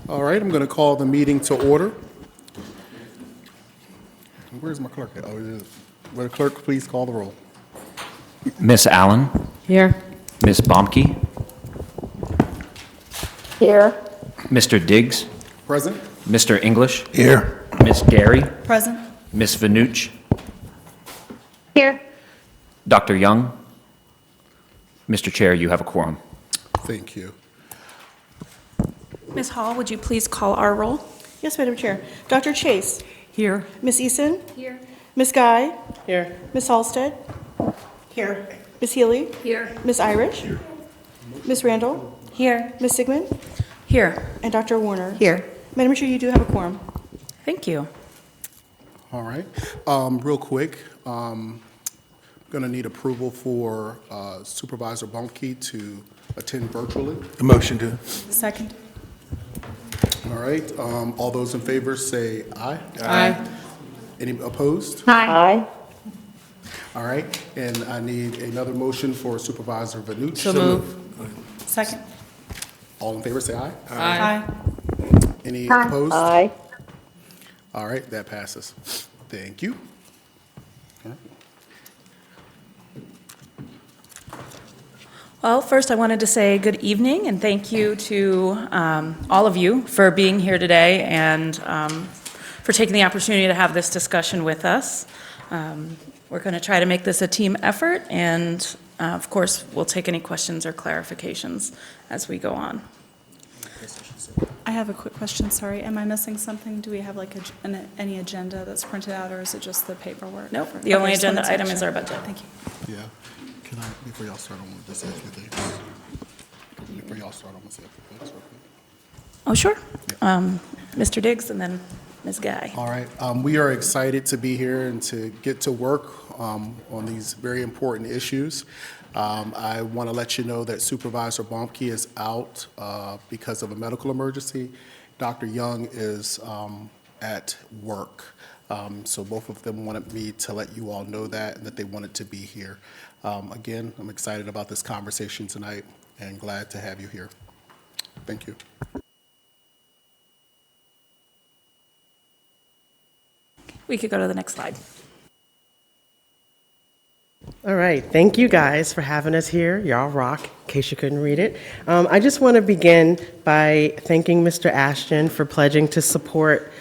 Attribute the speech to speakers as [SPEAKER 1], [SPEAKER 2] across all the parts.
[SPEAKER 1] All right, I'm going to call the meeting to order. Where's my clerk? Oh, it is. Will the clerk please call the roll?
[SPEAKER 2] Miss Allen,
[SPEAKER 3] Here.
[SPEAKER 2] Miss Bomke,
[SPEAKER 4] Here.
[SPEAKER 2] Mr. Diggs,
[SPEAKER 1] Present?
[SPEAKER 2] Mr. English,
[SPEAKER 1] Here.
[SPEAKER 2] Miss Gary,
[SPEAKER 3] Present.
[SPEAKER 2] Miss Vanucci,
[SPEAKER 4] Here.
[SPEAKER 2] Dr. Young. Mr. Chair, you have a quorum.
[SPEAKER 1] Thank you.
[SPEAKER 5] Ms. Hall, would you please call our roll?
[SPEAKER 6] Yes, Madam Chair. Dr. Chase.
[SPEAKER 3] Here.
[SPEAKER 6] Ms. Eason.
[SPEAKER 5] Here.
[SPEAKER 6] Ms. Guy.
[SPEAKER 3] Here.
[SPEAKER 6] Ms. Halstead.
[SPEAKER 3] Here.
[SPEAKER 6] Ms. Healy.
[SPEAKER 5] Here.
[SPEAKER 6] Ms. Irish. Ms. Randall.
[SPEAKER 5] Here.
[SPEAKER 6] Ms. Sigmund.
[SPEAKER 5] Here.
[SPEAKER 6] And Dr. Warner.
[SPEAKER 5] Here.
[SPEAKER 6] Madam Chair, you do have a quorum.
[SPEAKER 5] Thank you.
[SPEAKER 1] All right. Real quick, I'm going to need approval for Supervisor Bumke to attend virtually.
[SPEAKER 7] A motion to.
[SPEAKER 3] Second.
[SPEAKER 1] All right. All those in favor say aye.
[SPEAKER 3] Aye.
[SPEAKER 1] Any opposed?
[SPEAKER 4] Aye.
[SPEAKER 1] All right. And I need another motion for Supervisor Vanucci.
[SPEAKER 3] So move. Second.
[SPEAKER 1] All in favor say aye.
[SPEAKER 3] Aye.
[SPEAKER 1] Any opposed?
[SPEAKER 4] Aye.
[SPEAKER 1] All right, that passes. Thank you. All right.
[SPEAKER 5] Well, first I wanted to say good evening and thank you to all of you for being here today and for taking the opportunity to have this discussion with us. We're going to try to make this a team effort and of course we'll take any questions or clarifications as we go on.
[SPEAKER 3] I have a quick question, sorry. Am I missing something? Do we have like any agenda that's printed out, or is it just the paperwork?
[SPEAKER 5] Nope, the only
[SPEAKER 3] just wanted
[SPEAKER 5] agenda
[SPEAKER 3] to
[SPEAKER 5] item
[SPEAKER 3] make
[SPEAKER 5] is
[SPEAKER 3] sure.
[SPEAKER 5] our budget.
[SPEAKER 3] Thank you.
[SPEAKER 1] Yeah. Can I, before y'all start, I want to say a few things. Before y'all start, I want to say a few things.
[SPEAKER 5] Oh, sure. Mr. Diggs and then Ms. Guy.
[SPEAKER 1] All right. We are excited to be here and to get to work on these very important issues. I want to let you know that Supervisor Bomke is out because of a medical emergency. Dr. Young is at work. So both of them wanted me to let you all know that and that they wanted to be here. Again, I'm excited about this conversation tonight and glad to have you here. Thank you.
[SPEAKER 5] We could go to the next slide.
[SPEAKER 8] All right, thank you guys for having us here. Y'all rock, in case you couldn't read it. I just want to begin by thanking Mr. Ashton for pledging to support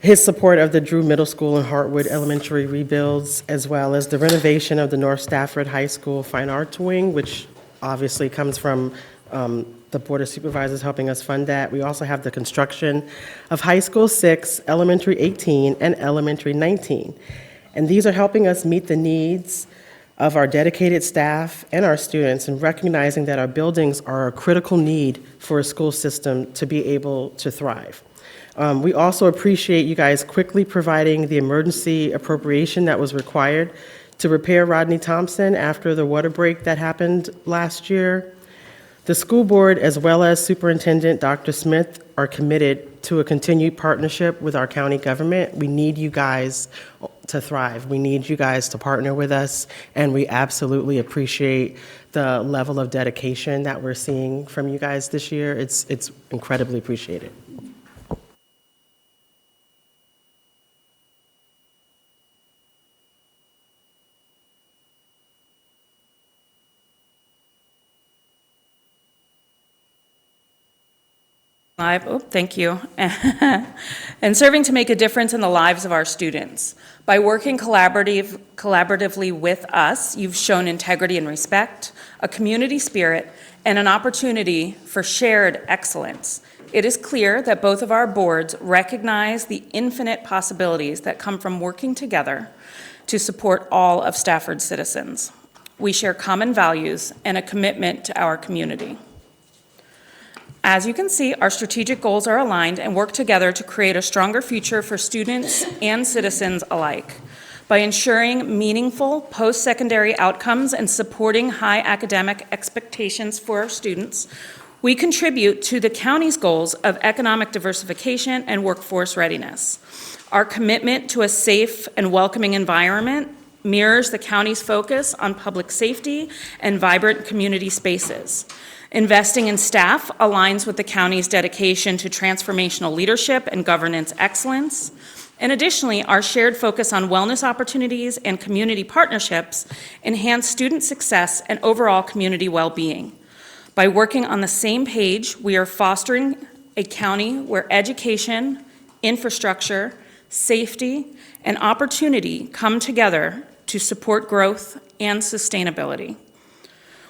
[SPEAKER 8] of the Drew Middle School and Hartwood Elementary rebuilds, as well as the renovation of the North Stafford High School Fine Arts Wing, which obviously comes from the Board of Supervisors helping us fund that. We also have the construction of High School 6, Elementary 18, and Elementary 19. And these are helping us meet the needs of our dedicated staff and our students, and recognizing that our buildings are a critical need for a school system to be able to thrive. We also appreciate you guys quickly providing the emergency appropriation that was required to repair Rodney Thompson after the water break that happened last year. The school board, as well as Superintendent Dr. Smith, are committed to a continued partnership with our county government. We need you guys to thrive. We need you guys to partner with us, and we absolutely appreciate the level of dedication that we're seeing from you guys this year. It's incredibly appreciated.
[SPEAKER 5] Thank you. And serving to make a difference in the lives of our students. By working collaboratively with us, you've shown integrity and respect, a community spirit, and an opportunity for shared excellence. It is clear that both of our boards recognize the infinite possibilities that come from working together to support all of Stafford's citizens. We share common values and a commitment to our community. As you can see, our strategic goals are aligned and work together to create a stronger future for students and citizens alike. By ensuring meaningful post-secondary outcomes and supporting high academic expectations for our students, we contribute to the county's goals of economic diversification and workforce readiness. Our commitment to a safe and welcoming environment mirrors the county's focus on public safety and vibrant community spaces. Investing in staff aligns with the county's dedication to transformational leadership and governance excellence. And additionally, our shared focus on wellness opportunities and community partnerships enhance student success and overall community well-being. By working on the same page, we are fostering a county where education, infrastructure, safety, and opportunity come together to support growth and sustainability.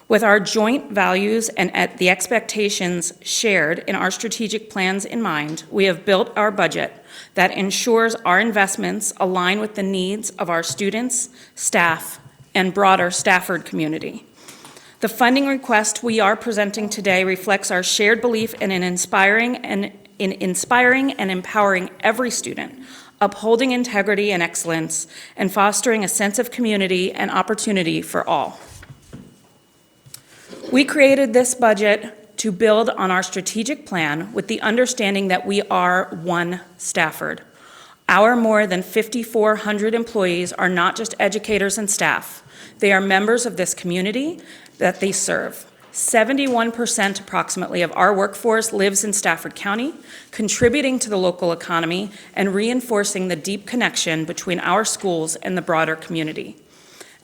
[SPEAKER 5] With our joint values and the expectations shared in our strategic plans in mind, we have built our budget that ensures our investments align with the needs of our students, staff, and broader Stafford community. The funding request we are presenting today reflects our shared belief in inspiring and empowering every student, upholding integrity and excellence, and fostering a sense of community and opportunity for all. We created this budget to build on our strategic plan with the understanding that we are one Stafford. Our more than 5,400 employees are not just educators and staff. They are members of this community that they serve. 71% approximately of our workforce lives in Stafford County, contributing to the local economy and reinforcing the deep connection between our schools and the broader community.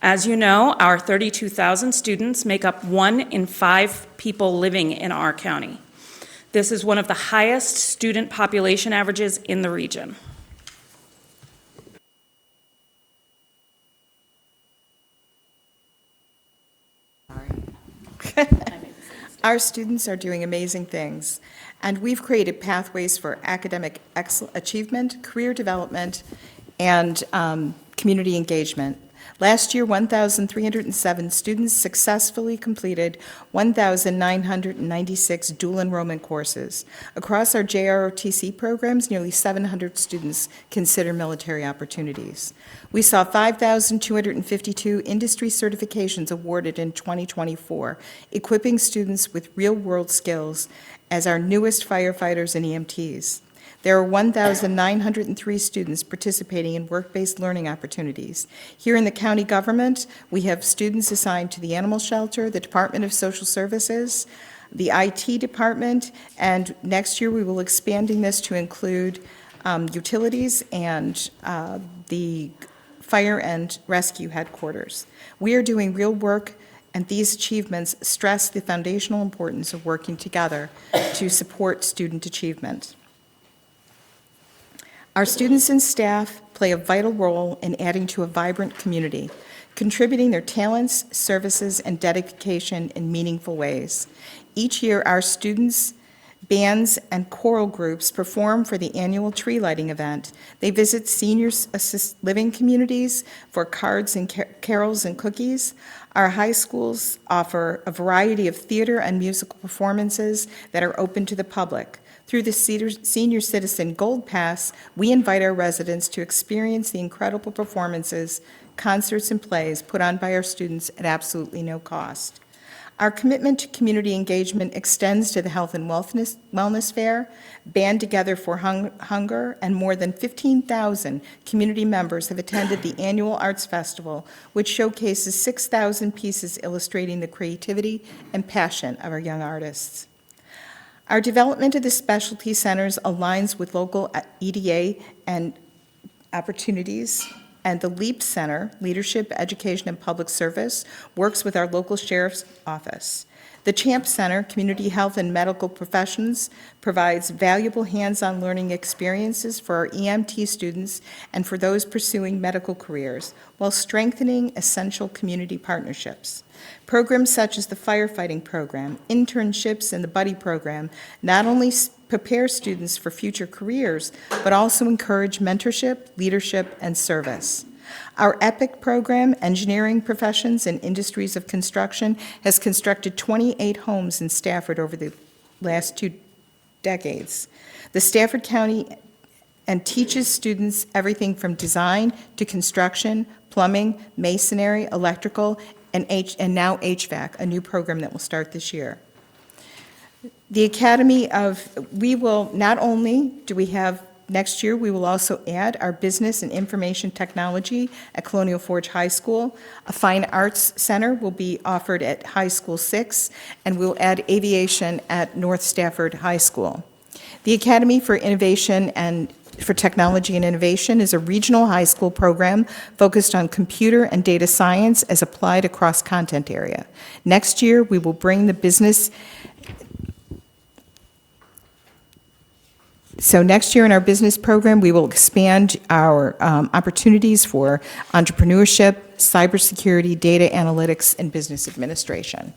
[SPEAKER 5] As you know, our 32,000 students make up 1 in 5 people living in our county. This is one of the highest student population averages in the region.
[SPEAKER 7] Our students are doing amazing things, and we've created pathways for academic achievement, career development, and community engagement. Last year, 1,307 students successfully completed 1,996 dual enrollment courses. Across our JROTC programs, nearly 700 students consider military opportunities. We saw 5,252 industry certifications awarded in 2024, equipping students with real-world skills as our newest firefighters and EMTs. There are 1,903 students participating in work-based learning opportunities. Here in the county government, we have students assigned to the animal shelter, the Department of Social Services, the IT department, and next year we will expanding this to include utilities and the fire and rescue headquarters. We are doing real work, and these achievements stress the foundational importance of working together to support student achievement. Our students and staff play a vital role in adding to a vibrant community, contributing their talents, services, and dedication in meaningful ways. Each year, our students, bands, and choral groups perform for the annual tree lighting event. They visit senior assisted living communities for cards and carols and cookies. Our high schools offer a variety of theater and musical performances that are open to the public. Through the Senior Citizen Gold Pass, we invite our residents to experience the incredible performances, concerts, and plays put on by our students at absolutely no cost. Our commitment to community engagement extends to the Health and Wellness Fair, Band Together for Hunger, and more than 15,000 community members have attended the annual Arts Festival, which showcases 6,000 pieces illustrating the creativity and passion of our young artists. Our development of the specialty centers aligns with local EDA and opportunities, and the LEAP Center, Leadership, Education, and Public Service, works with our local sheriff's office. The CHAMP Center, Community Health and Medical Professions, provides valuable hands-on learning experiences for our EMT students and for those pursuing medical careers, while strengthening essential community partnerships. Programs such as the firefighting program, internships, and the buddy program not only prepare students for future careers, but also encourage mentorship, leadership, and service. Our EPIC program, Engineering Professions and Industries of Construction, has constructed 28 homes in Stafford over the last 2 decades. The Stafford County and teaches students everything from design to construction, plumbing, masonry, electrical, and now HVAC, a new program that will start this year. The Academy of, we will, not only do we have Next year, we will also add our Business and Information Technology at Colonial Forge High School. A Fine Arts Center will be offered at High School 6, and we'll add Aviation at North Stafford High School. The Academy for Innovation and for Technology and Innovation is a regional high school program focused on computer and data science as applied across content area. Next year, we will bring the business. So next year in our business program, we will expand our opportunities for entrepreneurship, cybersecurity, data analytics, and business administration.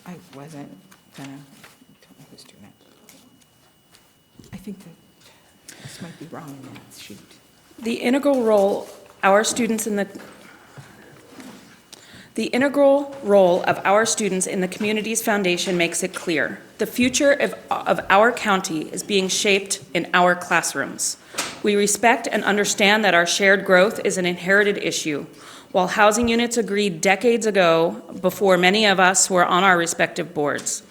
[SPEAKER 7] I wasn't gonna tell me who's doing it. I think that this might be wrong in that sheet.
[SPEAKER 5] The integral role our students in The integral role of our students in the community's foundation makes it clear. The future of our county is being shaped in our classrooms. We respect and understand that our shared growth is an inherited issue. While housing units agreed decades ago, before many of us were on our respective boards,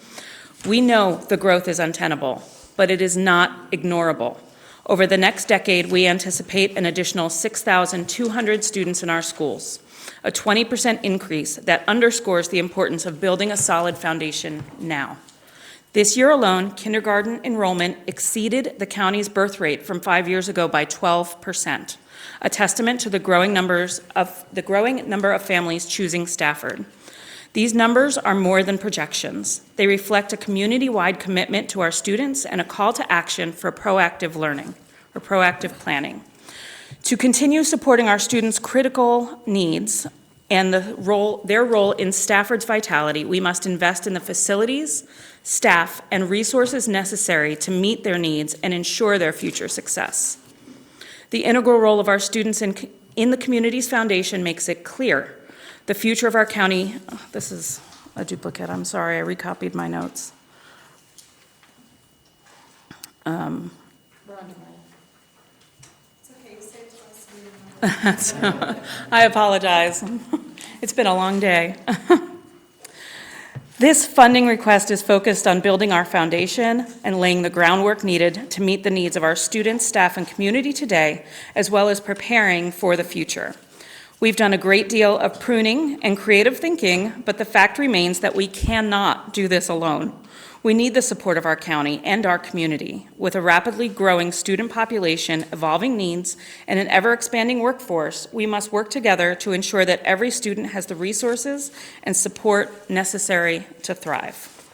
[SPEAKER 5] we know the growth is untenable, but it is not ignorable. Over the next decade, we anticipate an additional 6,200 students in our schools, a 20% increase that underscores the importance of building a solid foundation now. This year alone, kindergarten enrollment exceeded the county's birth rate from 5 years ago by 12%, a testament to the growing number of families choosing Stafford. These numbers are more than projections. They reflect a community-wide commitment to our students and a call to action for proactive learning or proactive planning. To continue supporting our students' critical needs and their role in Stafford's vitality, we must invest in the facilities, staff, and resources necessary to meet their needs and ensure their future success. The integral role of our students in the community's foundation makes it clear. The future of our county, this is a duplicate, I'm sorry, I recopied my notes. So, I apologize. It's been a long day. This funding request is focused on building our foundation and laying the groundwork needed to meet the needs of our students, staff, and community today, as well as preparing for the future. We've done a great deal of pruning and creative thinking, but the fact remains that we cannot do this alone. We need the support of our county and our community. With a rapidly growing student population, evolving needs, and an ever-expanding workforce, we must work together to ensure that every student has the resources and support necessary to thrive.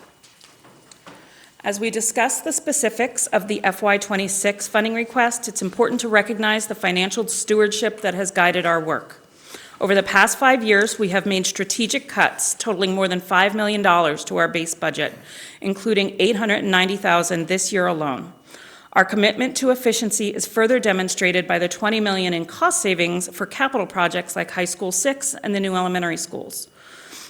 [SPEAKER 5] As we discuss the specifics of the FY26 funding request, it's important to recognize the financial stewardship that has guided our work. Over the past 5 years, we have made strategic cuts totaling more than $5 million to our base budget, including $890,000 this year alone. Our commitment to efficiency is further demonstrated by the $20 million in cost savings for capital projects like High School 6 and the new elementary schools.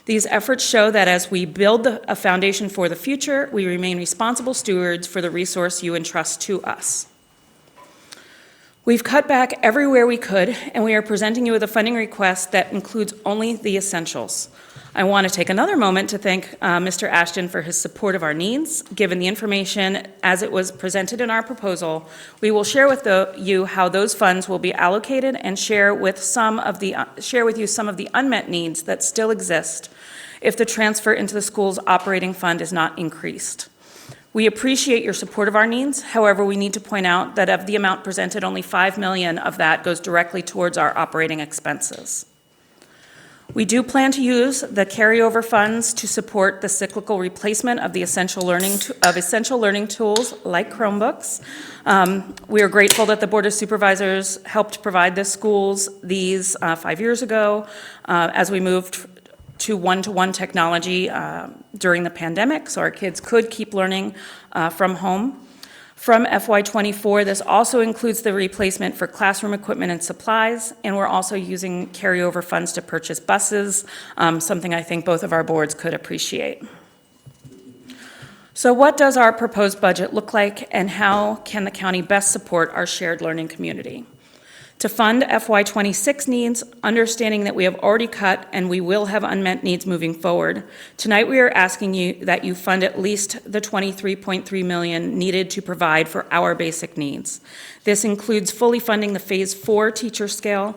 [SPEAKER 5] These efforts show that as we build a foundation for the future, we remain responsible stewards for the resource you entrust to us. We've cut back everywhere we could, and we are presenting you with a funding request that includes only the essentials. I want to take another moment to thank Mr. Ashton for his support of our needs. Given the information as it was presented in our proposal, we will share with you how those funds will be allocated and share with you some of the unmet needs that still exist if the transfer into the school's operating fund is not increased. We appreciate your support of our needs. However, we need to point out that of the amount presented, only $5 million of that goes directly towards our operating expenses. We do plan to use the carryover funds to support the cyclical replacement of the essential learning tools like Chromebooks. We are grateful that the Board of Supervisors helped provide the schools these 5 years ago as we moved to one-to-one technology during the pandemic, so our kids could keep learning from home. From FY24, this also includes the replacement for classroom equipment and supplies, and we're also using carryover funds to purchase buses, something I think both of our boards could appreciate. So what does our proposed budget look like, and how can the county best support our shared learning community? To fund FY26 needs, understanding that we have already cut and we will have unmet needs moving forward, tonight we are asking you that you fund at least the $23.3 million needed to provide for our basic needs. This includes fully funding the Phase 4 teacher scale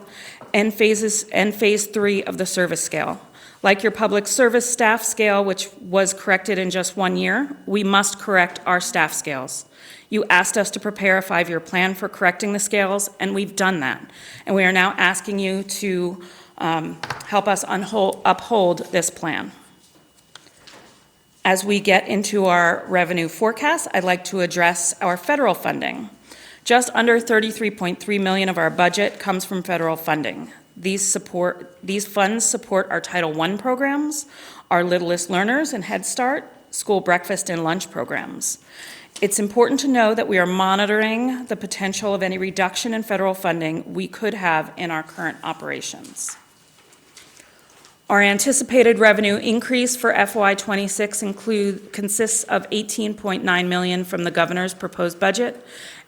[SPEAKER 5] and Phase 3 of the service scale. Like your public service staff scale, which was corrected in just 1 year, we must correct our staff scales. You asked us to prepare a 5-year plan for correcting the scales, and we've done that. And we are now asking you to help us uphold this plan. As we get into our revenue forecast, I'd like to address our federal funding. Just under $33.3 million of our budget comes from federal funding. These funds support our Title I programs, our Littlest Learners and Head Start, school breakfast and lunch programs. It's important to know that we are monitoring the potential of any reduction in federal funding we could have in our current operations. Our anticipated revenue increase for FY26 consists of $18.9 million from the governor's proposed budget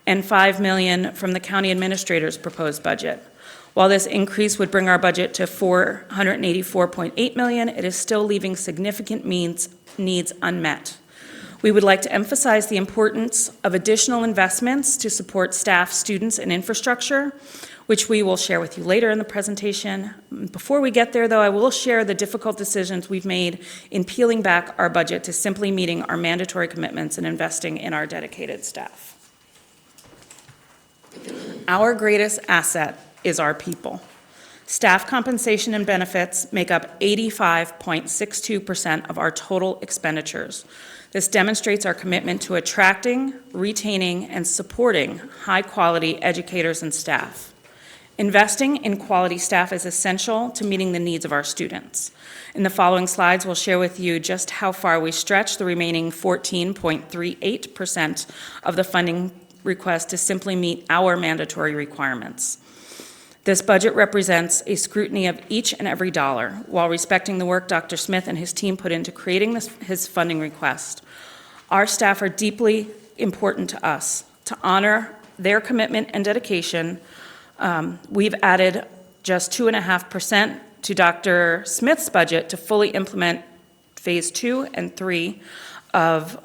[SPEAKER 5] and $5 million from the county administrator's proposed budget. While this increase would bring our budget to $484.8 million, it is still leaving significant needs unmet. We would like to emphasize the importance of additional investments to support staff, students, and infrastructure, which we will share with you later in the presentation. Before we get there, though, I will share the difficult decisions we've made in peeling back our budget to simply meeting our mandatory commitments and investing in our dedicated staff. Our greatest asset is our people. Staff compensation and benefits make up 85.62% of our total expenditures. This demonstrates our commitment to attracting, retaining, and supporting high-quality educators and staff. Investing in quality staff is essential to meeting the needs of our students. In the following slides, we'll share with you just how far we stretch the remaining 14.38% of the funding request to simply meet our mandatory requirements. This budget represents a scrutiny of each and every dollar while respecting the work Dr. Smith and his team put into creating his funding request. Our staff are deeply important to us. To honor their commitment and dedication, we've added just 2.5% to Dr. Smith's budget to fully implement Phase 2 and 3 of,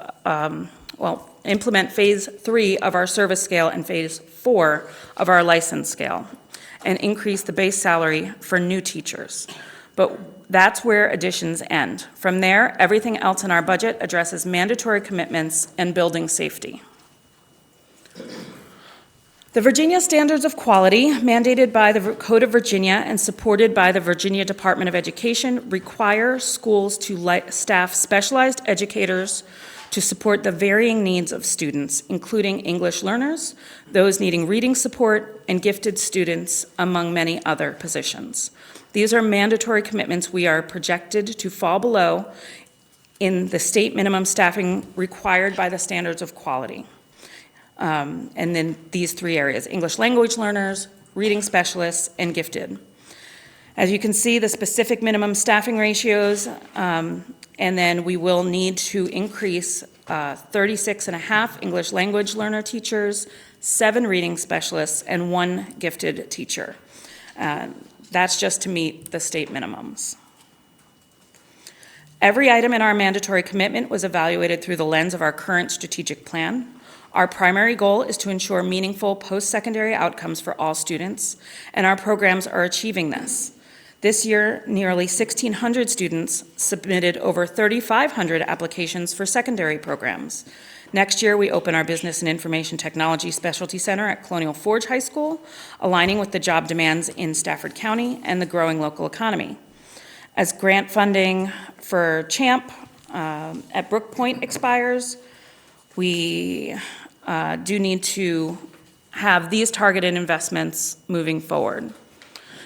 [SPEAKER 5] implement Phase 3 of our service scale and Phase 4 of our license scale, and increase the base salary for new teachers. But that's where additions end. From there, everything else in our budget addresses mandatory commitments and building safety. The Virginia Standards of Quality, mandated by the Code of Virginia and supported by the Virginia Department of Education, require schools to staff specialized educators to support the varying needs of students, including English learners, those needing reading support, and gifted students, among many other positions. These are mandatory commitments we are projected to fall below in the state minimum staffing required by the Standards of Quality. And then these 3 areas: English language learners, reading specialists, and gifted. As you can see, the specific minimum staffing ratios, and then we will need to increase 36.5 English language learner teachers, 7 reading specialists, and 1 gifted teacher. That's just to meet the state minimums. Every item in our mandatory commitment was evaluated through the lens of our current strategic plan. Our primary goal is to ensure meaningful post-secondary outcomes for all students, and our programs are achieving this. This year, nearly 1,600 students submitted over 3,500 applications for secondary programs. Next year, we open our Business and Information Technology Specialty Center at Colonial Forge High School, aligning with the job demands in Stafford County and the growing local economy. As grant funding for CHAMP at Brook Point expires, we do need to have these targeted investments moving forward.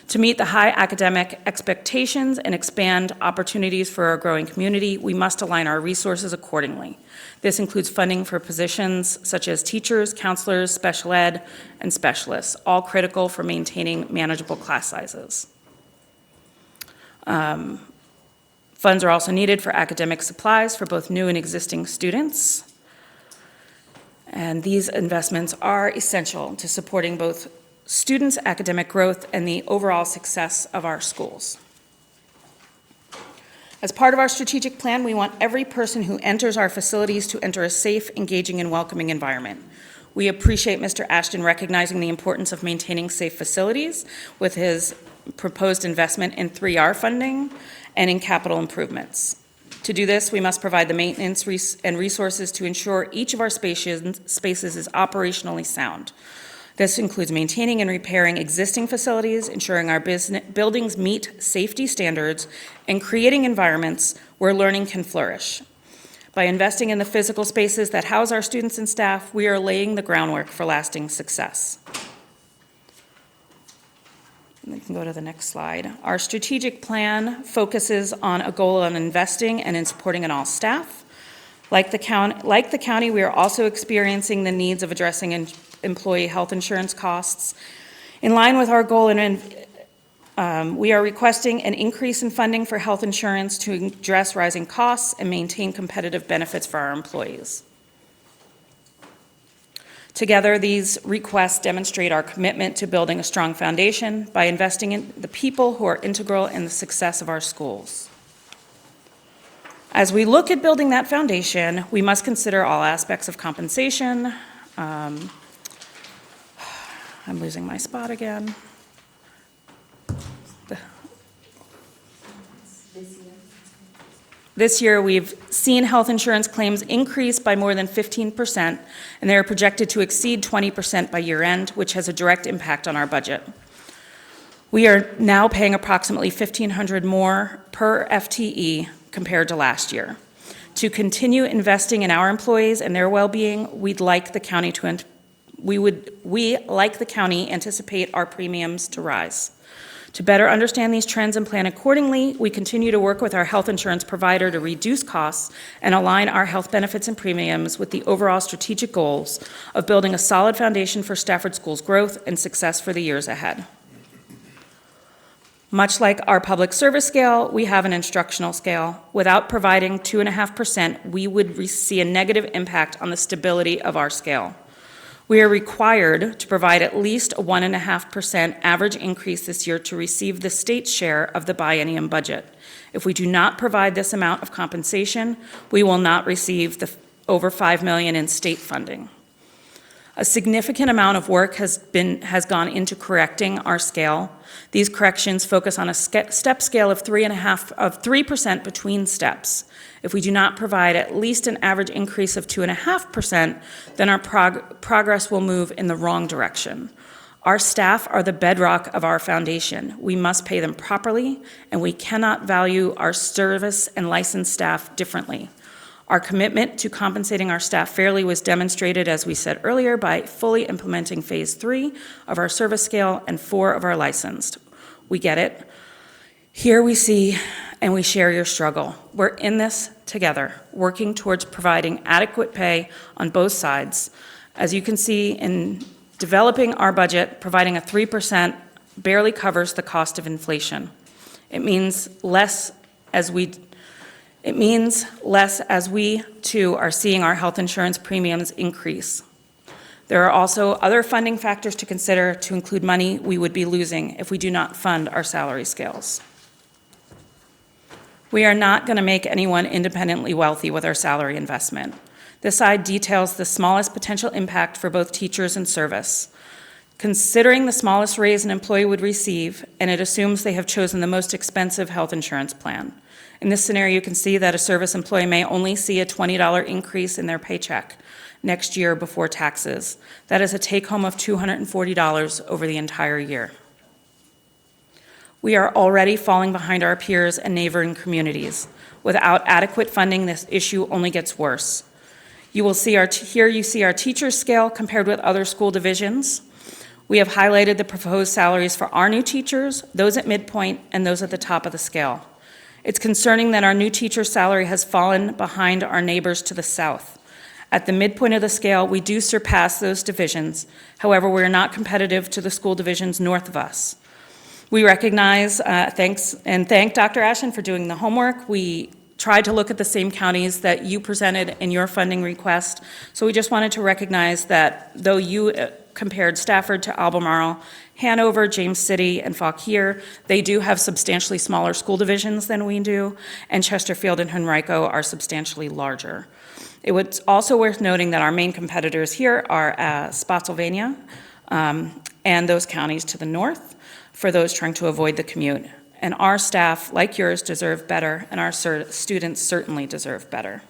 [SPEAKER 5] To meet the high academic expectations and expand opportunities for our growing community, we must align our resources accordingly. This includes funding for positions such as teachers, counselors, special ed, and specialists, all critical for maintaining manageable class sizes. Funds are also needed for academic supplies for both new and existing students. And these investments are essential to supporting both students' academic growth, and the overall success of our schools. As part of our strategic plan, we want every person who enters our facilities to enter a safe, engaging, and welcoming environment. We appreciate Mr. Ashton recognizing the importance of maintaining safe facilities with his proposed investment in 3R funding and in capital improvements. To do this, we must provide the maintenance and resources to ensure each of our spaces is operationally sound. This includes maintaining and repairing existing facilities, ensuring our buildings meet safety standards, and creating environments where learning can flourish. By investing in the physical spaces that house our students and staff, we are laying the groundwork for lasting success. We can go to the next slide. Our strategic plan focuses on a goal on investing and in supporting in all staff. Like the county, we are also experiencing the needs of addressing employee health insurance costs. In line with our goal, we are requesting an increase in funding for health insurance to address rising costs and maintain competitive benefits for our employees. Together, these requests demonstrate our commitment to building a strong foundation by investing in the people who are integral in the success of our schools. As we look at building that foundation, we must consider all aspects of compensation. I'm losing my spot again. This year, we've seen health insurance claims increase by more than 15%, and they are projected to exceed 20% by year end, which has a direct impact on our budget. We are now paying approximately $1,500 more per FTE compared to last year. To continue investing in our employees and their well-being, we, like the county, anticipate our premiums to rise. To better understand these trends and plan accordingly, we continue to work with our health insurance provider to reduce costs and align our health benefits and premiums with the overall strategic goals of building a solid foundation for Stafford School's growth and success for the years ahead. Much like our public service scale, we have an instructional scale. Without providing 2.5%, we would see a negative impact on the stability of our scale. We are required to provide at least a 1.5% average increase this year to receive the state's share of the biennium budget. If we do not provide this amount of compensation, we will not receive the over $5 million in state funding. A significant amount of work has gone into correcting our scale. These corrections focus on a step scale of 3% between steps. If we do not provide at least an average increase of 2.5%, then our progress will move in the wrong direction. Our staff are the bedrock of our foundation. We must pay them properly, and we cannot value our service and licensed staff differently. Our commitment to compensating our staff fairly was demonstrated, as we said earlier, by fully implementing Phase 3 of our service scale and 4 of our licensed. We get it. Here we see and we share your struggle. We're in this together, working towards providing adequate pay on both sides. As you can see, in developing our budget, providing a 3% barely covers the cost of inflation. It means less as we too are seeing our health insurance premiums increase. There are also other funding factors to consider, to include money we would be losing if we do not fund our salary scales. We are not going to make anyone independently wealthy with our salary investment. This slide details the smallest potential impact for both teachers and service. Considering the smallest raise an employee would receive, and it assumes they have chosen the most expensive health insurance plan. In this scenario, you can see that a service employee may only see a $20 increase in their paycheck next year before taxes. That is a take-home of $240 over the entire year. We are already falling behind our peers and neighboring communities. Without adequate funding, this issue only gets worse. You will see here you see our teacher scale compared with other school divisions. We have highlighted the proposed salaries for our new teachers, those at midpoint, and those at the top of the scale. It's concerning that our new teacher salary has fallen behind our neighbors to the south. At the midpoint of the scale, we do surpass those divisions. However, we are not competitive to the school divisions north of us. We recognize, thank Dr. Ashton for doing the homework. We tried to look at the same counties that you presented in your funding request. So we just wanted to recognize that though you compared Stafford to Albemarle, Hanover, James City, and Fauquier, they do have substantially smaller school divisions than we do, and Chesterfield and Henrico are substantially larger. It was also worth noting that our main competitors here are Spotsylvania and those counties to the north, for those trying to avoid the commute. And our staff, like yours, deserve better, and our students certainly deserve better.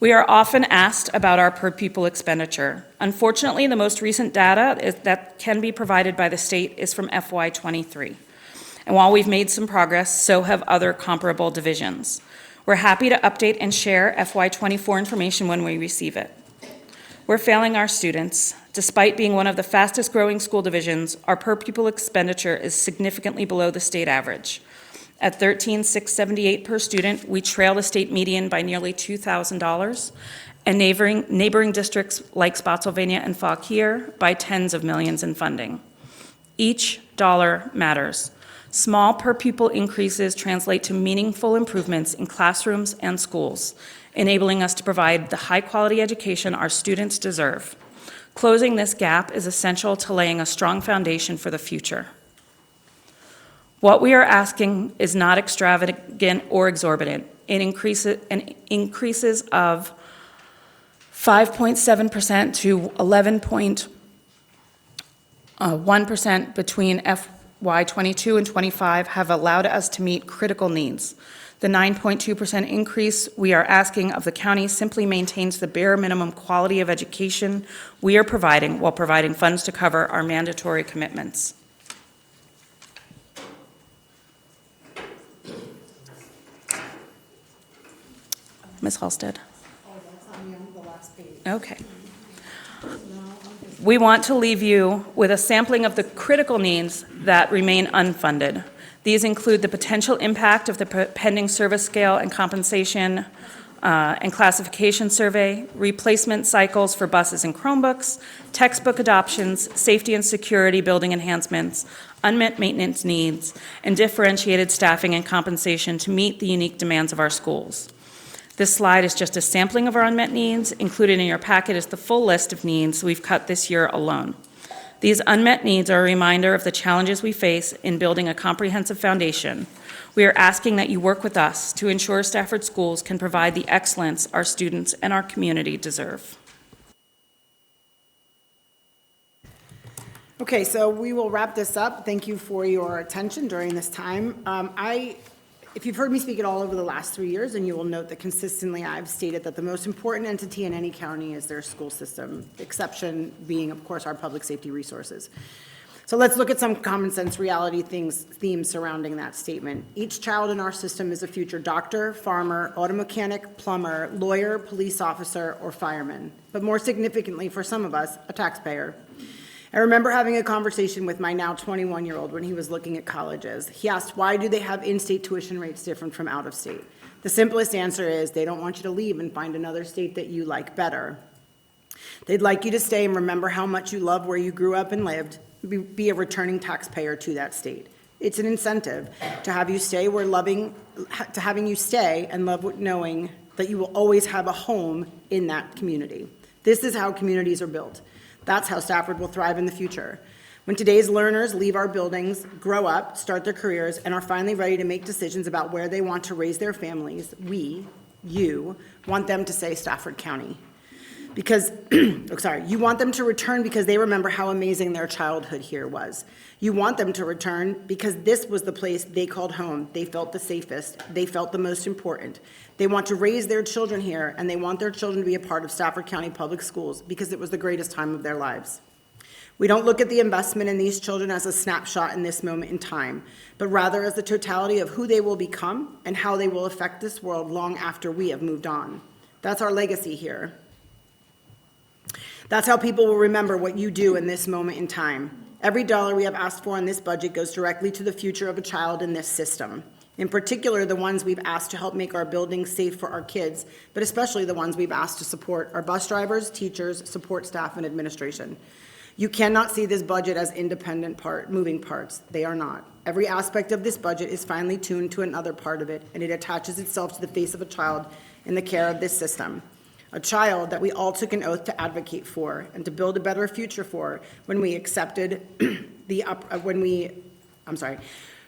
[SPEAKER 5] We are often asked about our per-pupil expenditure. Unfortunately, the most recent data that can be provided by the state is from FY23. And while we've made some progress, so have other comparable divisions. We're happy to update and share FY24 information when we receive it. We're failing our students. Despite being one of the fastest growing school divisions, our per-pupil expenditure is significantly below the state average. At $13,678 per student, we trail the state median by nearly $2,000, and neighboring districts like Spotsylvania and Fauquier by tens of millions in funding. Each dollar matters. Small per-pupil increases translate to meaningful improvements in classrooms and schools, enabling us to provide the high-quality education our students deserve. Closing this gap is essential to laying a strong foundation for the future. What we are asking is not extravagant or exorbitant. It increases of 5.7% to 11.1% between FY22 and 25 have allowed us to meet critical needs. The 9.2% increase we are asking of the county simply maintains the bare minimum quality of education we are providing while providing funds to cover our mandatory commitments. Ms. Halstead. Okay. We want to leave you with a sampling of the critical needs that remain unfunded. These include the potential impact of the pending service scale and compensation and classification survey, replacement cycles for buses and Chromebooks, textbook adoptions, safety and security building enhancements, unmet maintenance needs, and differentiated staffing and compensation to meet the unique demands of our schools. This slide is just a sampling of our unmet needs. Included in your packet is the full list of needs we've cut this year alone. These unmet needs are a reminder of the challenges we face in building a comprehensive foundation. We are asking that you work with us to ensure Stafford schools can provide the excellence our students and our community deserve.
[SPEAKER 9] Okay, so we will wrap this up. Thank you for your attention during this time. If you've heard me speak at all over the last 3 years, and you will note that consistently I've stated that the most important entity in any county is their school system, the exception being, of course, our public safety resources. So let's look at some common sense reality themes surrounding that statement. Each child in our system is a future doctor, farmer, auto mechanic, plumber, lawyer, police officer, or fireman. But more significantly for some of us, a taxpayer. I remember having a conversation with my now 21-year-old when he was looking at colleges. He asked, why do they have in-state tuition rates different from out-of-state? The simplest answer is they don't want you to leave and find another state that you like better. They'd like you to stay and remember how much you love where you grew up and lived, be a returning taxpayer to that state. It's an incentive to have you stay having you stay and love knowing that you will always have a home in that community. This is how communities are built. That's how Stafford will thrive in the future. When today's learners leave our buildings, grow up, start their careers, and are finally ready to make decisions about where they want to raise their families, you want them to say Stafford County. Because, you want them to return because they remember how amazing their childhood here was. You want them to return because this was the place they called home. They felt the safest. They felt the most important. They want to raise their children here, and they want their children to be a part of Stafford County Public Schools because it was the greatest time of their lives. We don't look at the investment in these children as a snapshot in this moment in time, but rather as the totality of who they will become and how they will affect this world long after we have moved on. That's our legacy here. That's how people will remember what you do in this moment in time. Every dollar we have asked for in this budget goes directly to the future of a child in this system. In particular, the ones we've asked to help make our buildings safe for our kids, but especially the ones we've asked to support our bus drivers, teachers, support staff, and administration. You cannot see this budget as independent moving parts. They are not. Every aspect of this budget is finely tuned to another part of it, and it attaches itself to the face of a child in the care of this system. a child that we all took an oath to advocate for and to build a better future for when we accepted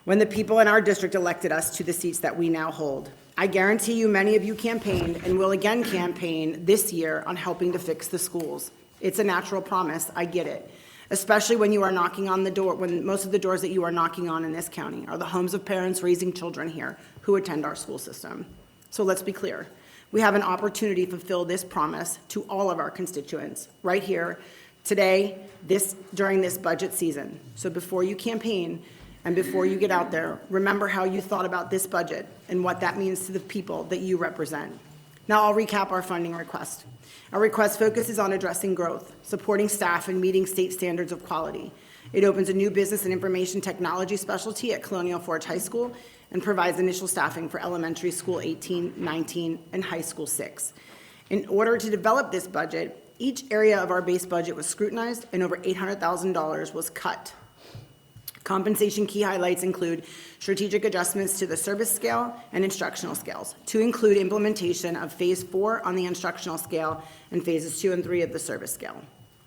[SPEAKER 9] when the people in our district elected us to the seats that we now hold. I guarantee you many of you campaigned and will again campaign this year on helping to fix the schools. It's a natural promise, I get it. Especially when you are knocking on the door, when most of the doors that you are knocking on in this county are the homes of parents raising children here who attend our school system. So let's be clear. We have an opportunity to fulfill this promise to all of our constituents right here, today, during this budget season. So before you campaign and before you get out there, remember how you thought about this budget and what that means to the people that you represent. Now I'll recap our funding request. Our request focuses on addressing growth, supporting staff, and meeting state standards of quality. It opens a new business and information technology specialty at Colonial Forge High School and provides initial staffing for elementary school 18, 19, and high school 6. In order to develop this budget, each area of our base budget was scrutinized and over $800,000 was cut. Compensation key highlights include strategic adjustments to the service scale and instructional scales, to include implementation of Phase 4 on the instructional scale and Phases 2 and 3 of the service scale.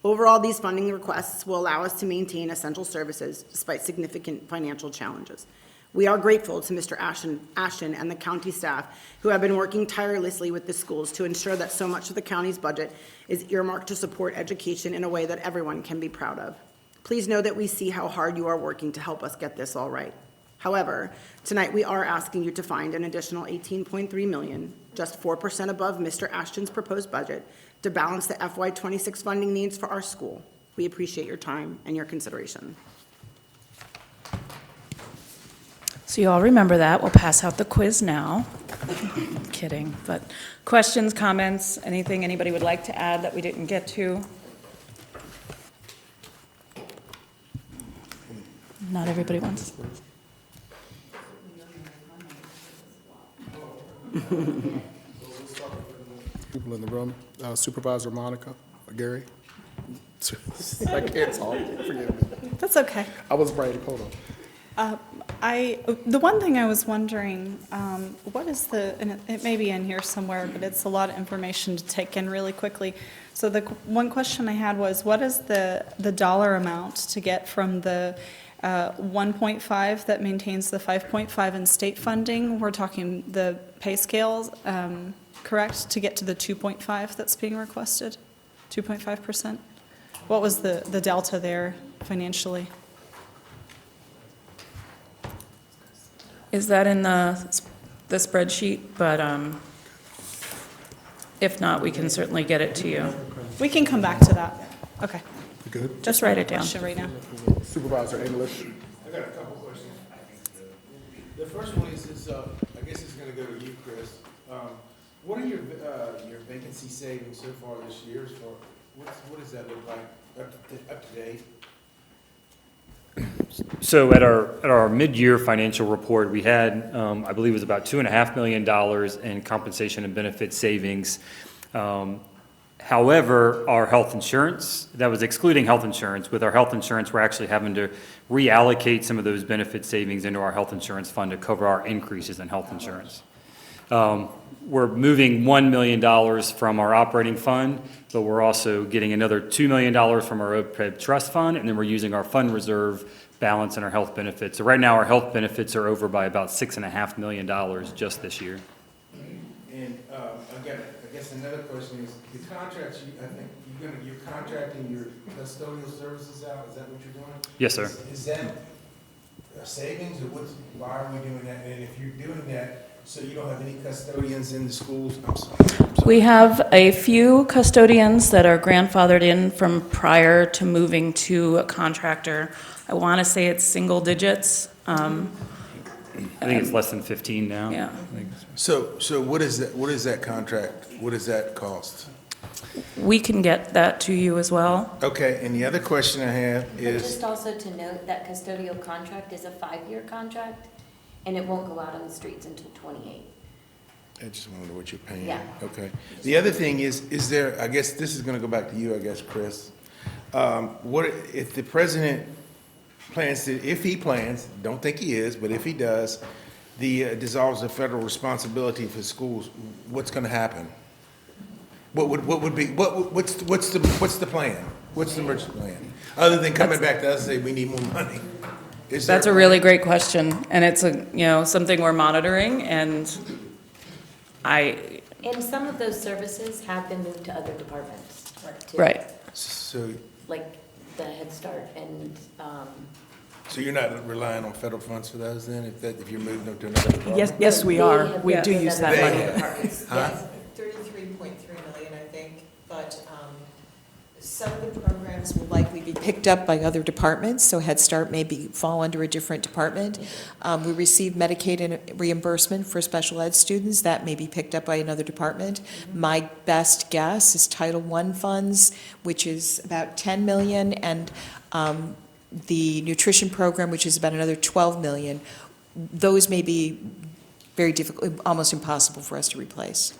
[SPEAKER 9] Overall, these funding requests will allow us to maintain essential services despite significant financial challenges. We are grateful to Mr. Ashton and the county staff who have been working tirelessly with the schools to ensure that so much of the county's budget is earmarked to support education in a way that everyone can be proud of. Please know that we see how hard you are working to help us get this all right. However, tonight we are asking you to find an additional $18.3 million, just 4% above Mr. Ashton's proposed budget, to balance the FY26 funding needs for our school. We appreciate your time and your consideration.
[SPEAKER 5] So you all remember that. We'll pass out the quiz now. Kidding, but questions, comments, anything anybody would like to add that we didn't get to? Not everybody wants.
[SPEAKER 1] People in the room, Supervisor Monica, Gary. I can't talk, forgive me.
[SPEAKER 3] That's okay.
[SPEAKER 1] I was right, hold on.
[SPEAKER 3] The one thing I was wondering, what is and it may be in here somewhere, but it's a lot of information to take in really quickly. So the one question I had was, what is the dollar amount to get from the 1.5 that maintains the 5.5 in state funding? We're talking the pay scales, correct, to get to the 2.5 that's being requested, 2.5%? What was the delta there financially?
[SPEAKER 5] Is that in the spreadsheet? But if not, we can certainly get it to you.
[SPEAKER 3] We can come back to that. Okay.
[SPEAKER 1] You good?
[SPEAKER 5] Just write it down.
[SPEAKER 3] Question right now.
[SPEAKER 1] Supervisor English.
[SPEAKER 10] I got a couple questions. The first one is I guess it's gonna go to you, Chris. What are your vacancy savings so far this year? What does that look like up to date?
[SPEAKER 2] So at our mid-year financial report, we had, I believe it was about $2.5 million in compensation and benefit savings. However, our health insurance, that was excluding health insurance. With our health insurance, we're actually having to reallocate some of those benefit savings into our health insurance fund to cover our increases in health insurance. We're moving $1 million from our operating fund, but we're also getting another $2 million from our OPEB trust fund, and then we're using our fund reserve balance in our health benefits. So right now, our health benefits are over by about $6.5 million just this year.
[SPEAKER 10] And I guess another question is, the contracts, I think you're contracting your custodial services out, is that what you're doing?
[SPEAKER 2] Yes, sir.
[SPEAKER 10] Is that a savings, or why are we doing that? And if you're doing that, so you don't have any custodians in the schools? I'm sorry.
[SPEAKER 5] We have a few custodians that are grandfathered in from prior to moving to a contractor. I want to say it's single digits.
[SPEAKER 2] I think it's less than 15 now.
[SPEAKER 5] Yeah.
[SPEAKER 10] So what is that contract? What does that cost?
[SPEAKER 5] We can get that to you as well.
[SPEAKER 10] Okay, and the other question I have
[SPEAKER 4] But
[SPEAKER 10] is,
[SPEAKER 4] just also to note that custodial contract is a 5-year contract, and it won't go out on the streets until 28.
[SPEAKER 10] I just want to know what you're paying.
[SPEAKER 4] Yeah.
[SPEAKER 10] Okay. The other thing is there, I guess this is going to go back to you, I guess, Chris. What, if the president plans to, if he plans, don't think he is, but if he does, dissolves the federal responsibility for schools, what's going to happen? what's the plan? What's the emergency plan? Other than coming back to us and say, we need more money? Is there
[SPEAKER 5] That's a really great question, and it's something we're monitoring, and
[SPEAKER 4] And some of those services have been moved to other departments, too.
[SPEAKER 5] right.
[SPEAKER 10] So,
[SPEAKER 4] Like the Head Start and,
[SPEAKER 10] so you're not relying on federal funds for those then, if you're moving them to another department?
[SPEAKER 6] Yes, we
[SPEAKER 4] They
[SPEAKER 6] are.
[SPEAKER 4] have
[SPEAKER 6] We
[SPEAKER 4] moved
[SPEAKER 6] do
[SPEAKER 4] to
[SPEAKER 6] use
[SPEAKER 4] another
[SPEAKER 6] that money.
[SPEAKER 4] department. Yes.
[SPEAKER 7] 33.3 million, I think, but some of the programs will likely be picked up by other departments, so Head Start may fall under a different department. We receive Medicaid reimbursement for special ed students, that may be picked up by another department. My best guess is Title I funds, which is about 10 million, and the nutrition program, which is about another 12 million. Those may be very difficult, almost impossible for us to replace.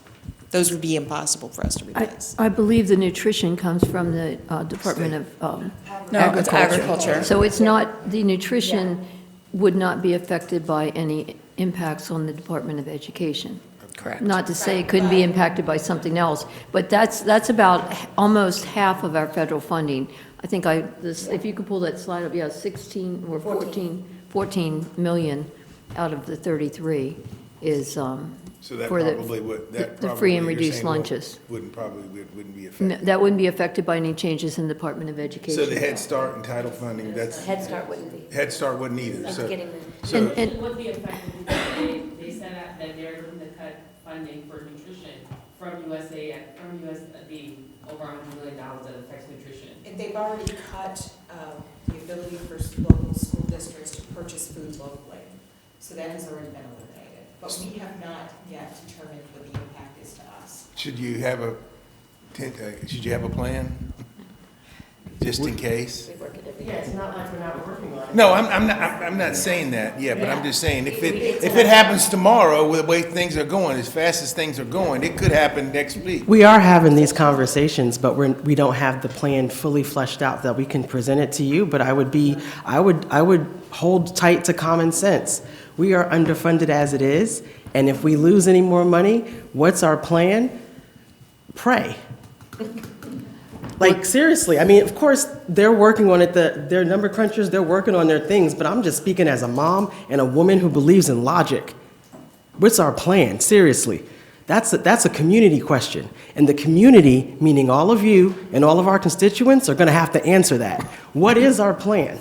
[SPEAKER 7] Those would be impossible for us to replace.
[SPEAKER 11] I believe the nutrition comes from the Department of
[SPEAKER 5] No, it's agriculture.
[SPEAKER 11] So it's not, the nutrition would not be affected by any impacts on the Department of Education.
[SPEAKER 5] Correct.
[SPEAKER 11] Not to say it couldn't be impacted by something else, but that's about almost half of our federal funding. I think if you could pull that slide up, yeah, 16 or 14 million out of the 33 is
[SPEAKER 10] So that
[SPEAKER 11] for
[SPEAKER 10] probably would, that
[SPEAKER 11] the
[SPEAKER 10] probably,
[SPEAKER 11] free and
[SPEAKER 10] you're
[SPEAKER 11] reduced
[SPEAKER 10] saying,
[SPEAKER 11] lunches.
[SPEAKER 10] wouldn't be
[SPEAKER 11] No,
[SPEAKER 10] affected.
[SPEAKER 11] that wouldn't be affected by any changes in the Department of Education.
[SPEAKER 10] So the Head Start and title funding, that's,
[SPEAKER 4] Head Start wouldn't be.
[SPEAKER 10] Head Start wouldn't either,
[SPEAKER 4] It's
[SPEAKER 10] so.
[SPEAKER 4] getting the.
[SPEAKER 10] So,
[SPEAKER 11] And
[SPEAKER 12] It would be affected because they said that they're looking to cut funding for nutrition from USAID, over $100 million that affects nutrition.
[SPEAKER 7] And they've already cut the ability for local school districts to purchase food locally, so that has already been eliminated. But we have not yet determined what the impact is to us.
[SPEAKER 10] should you have a plan? Just in case?
[SPEAKER 4] We work it every
[SPEAKER 8] Yeah,
[SPEAKER 4] day.
[SPEAKER 8] it's not like we're not working on it.
[SPEAKER 10] No, I'm not saying that, yeah, but I'm just saying, if it happens tomorrow, with the way things are going, as fast as things are going, it could happen next week.
[SPEAKER 8] We are having these conversations, but we don't have the plan fully fleshed out that we can present it to you, but I would hold tight to common sense. We are underfunded as it is, and if we lose any more money, what's our plan? Pray. Like, seriously, I mean, of course, they're working on it, they're number crunchers, they're working on their things, but I'm just speaking as a mom and a woman who believes in logic. What's our plan? Seriously. That's a community question. And the community, meaning all of you and all of our constituents, are going to have to answer that. What is our plan?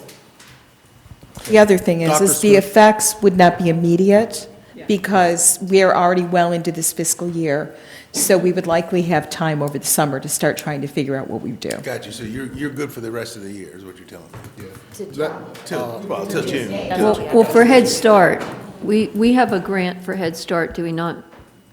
[SPEAKER 7] The other thing
[SPEAKER 1] Dr.
[SPEAKER 7] is the
[SPEAKER 1] Smith?
[SPEAKER 7] effects would not be immediate, because we're already well into this fiscal year. So we would likely have time over the summer to start trying to figure out what we do.
[SPEAKER 10] Got you, so you're good for the rest of the year, is what you're telling me?
[SPEAKER 4] To June.
[SPEAKER 10] Till June.
[SPEAKER 11] Well, for Head Start, we have a grant for Head Start, do we not,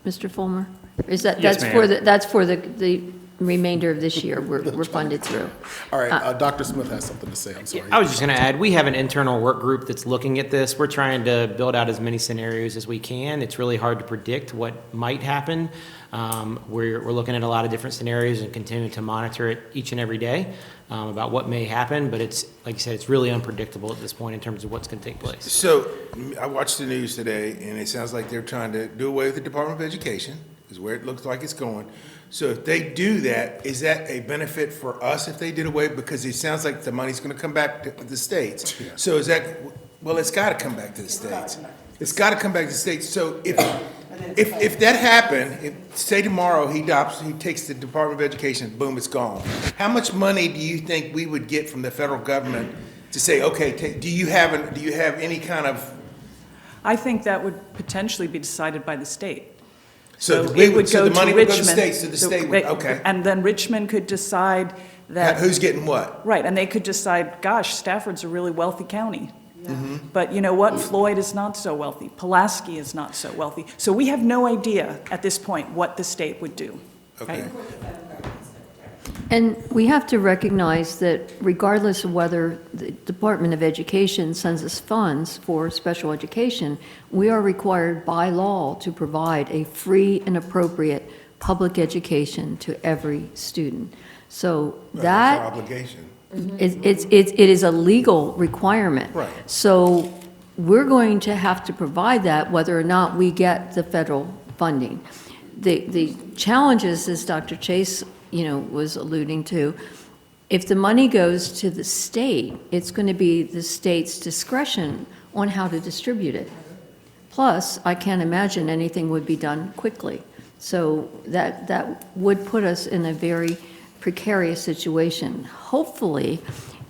[SPEAKER 11] Mr. Fulmer? Is that,
[SPEAKER 2] Yes,
[SPEAKER 11] that's for the remainder of this year, we're funded through.
[SPEAKER 1] All right, Dr. Smith has something to say, I'm sorry.
[SPEAKER 13] I was just going to add, we have an internal work group that's looking at this. We're trying to build out as many scenarios as we can. It's really hard to predict what might happen. We're looking at a lot of different scenarios and continuing to monitor it each and every day about what may happen, but it's, like you said, it's really unpredictable at this point in terms of what's going to take place.
[SPEAKER 10] So, I watched the news today, and it sounds like they're trying to do away with the Department of Education, is where it looks like it's going. So if they do that, is that a benefit for us if they did away? Because it sounds like the money's gonna come back to the states. So is that, well, it's gotta come back to the states. It's gotta come back to the states. So if that happened, say tomorrow he takes the Department of Education, boom, it's gone. How much money do you think we would get from the federal government to say, okay, do you have any kind of?
[SPEAKER 6] I think that would potentially be decided by the state.
[SPEAKER 10] So
[SPEAKER 6] it would
[SPEAKER 10] so
[SPEAKER 6] go
[SPEAKER 10] the money
[SPEAKER 6] to
[SPEAKER 10] would go to
[SPEAKER 6] Richmond.
[SPEAKER 10] the states, so the state would, okay.
[SPEAKER 6] And then Richmond could decide that.
[SPEAKER 10] Who's getting what?
[SPEAKER 6] Right, and they could decide, gosh, Stafford's a really wealthy county.
[SPEAKER 10] Mm-hmm.
[SPEAKER 6] But you know what? Floyd is not so wealthy. Pulaski is not so wealthy. So we have no idea at this point what the state would do.
[SPEAKER 10] Okay.
[SPEAKER 11] And we have to recognize that regardless of whether the Department of Education sends us funds for special education, we are required by law to provide a free and appropriate public education to every student. So
[SPEAKER 10] Right,
[SPEAKER 11] that
[SPEAKER 10] that's our obligation.
[SPEAKER 11] it is a legal requirement.
[SPEAKER 10] Right.
[SPEAKER 11] So we're going to have to provide that whether or not we get the federal funding. the challenges, as Dr. Chase, was alluding to, if the money goes to the state, it's going to be the state's discretion on how to distribute it. Plus, I can't imagine anything would be done quickly. So that would put us in a very precarious situation. Hopefully,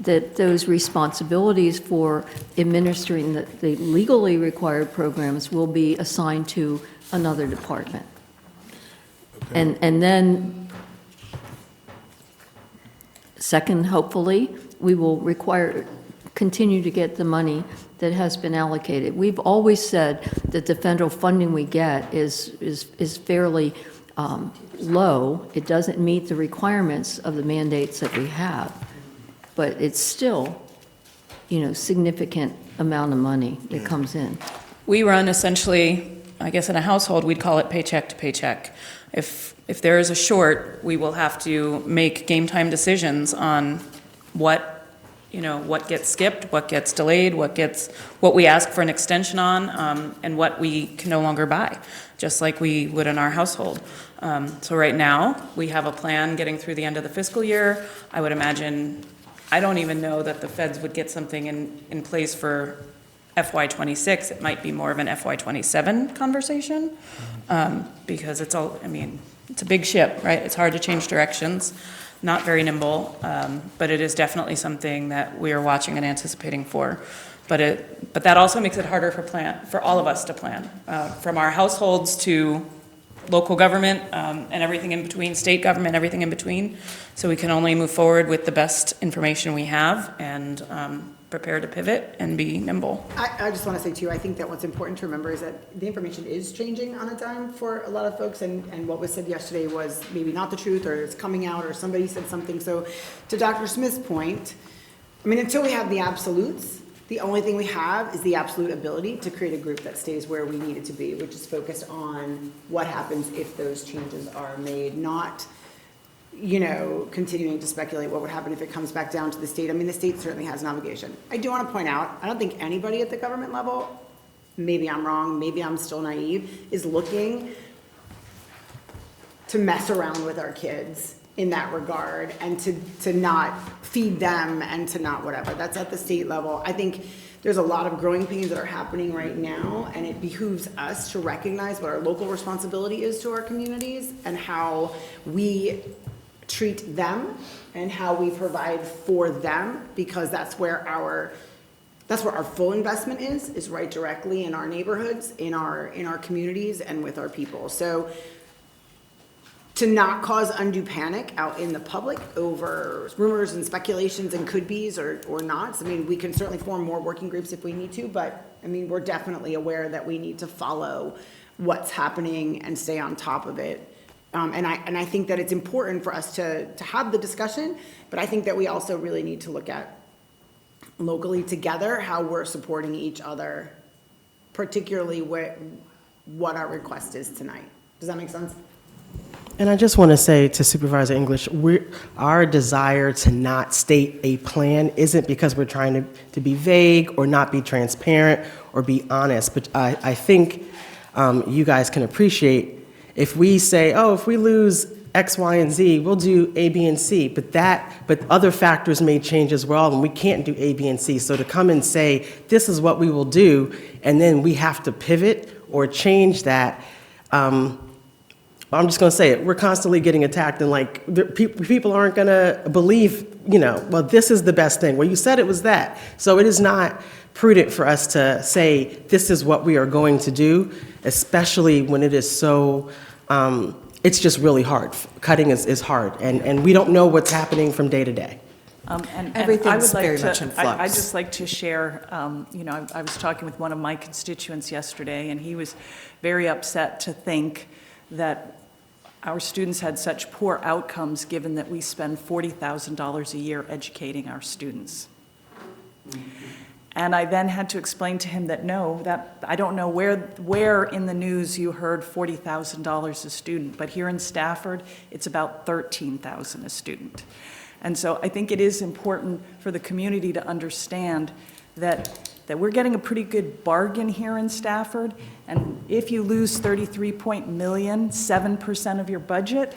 [SPEAKER 11] that those responsibilities for administering the legally required programs will be assigned to another department.
[SPEAKER 1] Okay.
[SPEAKER 11] And then, second, hopefully, we will continue to get the money that has been allocated. We've always said that the federal funding we get is fairly low. It doesn't meet the requirements of the mandates that we have, but it's still, significant amount of money that comes in.
[SPEAKER 5] We run essentially, I guess in a household, we'd call it paycheck to paycheck. If there is a short, we will have to make game time decisions on what gets skipped, what gets delayed, what we ask for an extension on, and what we can no longer buy, just like we would in our household. So right now, we have a plan getting through the end of the fiscal year. I would imagine, I don't even know that the feds would get something in place for FY26. It might be more of an FY27 conversation, because it's a big ship, right? It's hard to change directions. Not very nimble, but it is definitely something that we are watching and anticipating for. But that also makes it harder for all of us to plan, from our households to local government and everything in between, state government, everything in between. So we can only move forward with the best information we have and prepare to pivot and be nimble.
[SPEAKER 9] I just want to say too, I think that what's important to remember is that the information is changing on a dime for a lot of folks, and what was said yesterday was maybe not the truth, or it's coming out, or somebody said something. So to Dr. Smith's point, until we have the absolutes, the only thing we have is the absolute ability to create a group that stays where we need it to be, which is focused on what happens if those changes are made, not continuing to speculate what would happen if it comes back down to the state. The state certainly has navigation. I do want to point out, I don't think anybody at the government level, maybe I'm wrong, maybe I'm still naive, is looking to mess around with our kids in that regard and to not feed them and to not whatever. That's at the state level. I think there's a lot of growing pains that are happening right now, and it behooves us to recognize what our local responsibility is to our communities and how we treat them and how we provide for them, because that's where our full investment is right directly in our neighborhoods, in our communities, and with our people. So to not cause undue panic out in the public over rumors and speculations and could-be's or nots. We can certainly form more working groups if we need to, but we're definitely aware that we need to follow what's happening and stay on top of it. And I think that it's important for us to have the discussion, but I think that we also really need to look at locally together how we're supporting each other, particularly what our request is tonight. Does that make sense?
[SPEAKER 8] And I just want to say to Supervisor English, our desire to not state a plan isn't because we're trying to be vague or not be transparent or be honest, but I think you guys can appreciate if we say, if we lose X, Y, and Z, we'll do A, B, and C, but other factors may change as well, and we can't do A, B, and C. So to come and say, this is what we will do, and then we have to pivot or change that, I'm just going to say it, we're constantly getting attacked, and people aren't going to believe, well, this is the best thing. Well, you said it was that. So it is not prudent for us to say, this is what we are going to do, especially when it is so, it's just really hard. Cutting is hard, and we don't know what's happening from day to day.
[SPEAKER 6] And
[SPEAKER 7] Everything's
[SPEAKER 6] I would like
[SPEAKER 7] very
[SPEAKER 6] to,
[SPEAKER 7] much in flux.
[SPEAKER 6] I'd just like to share, I was talking with one of my constituents yesterday, and he was very upset to think that our students had such poor outcomes, given that we spend $40,000 a year educating our students. And I then had to explain to him that I don't know where in the news you heard $40,000 a student, but here in Stafford, it's about $13,000 a student. And so I think it is important for the community to understand that that we're getting a pretty good bargain here in Stafford, and if you lose 33 million, 7% of your budget,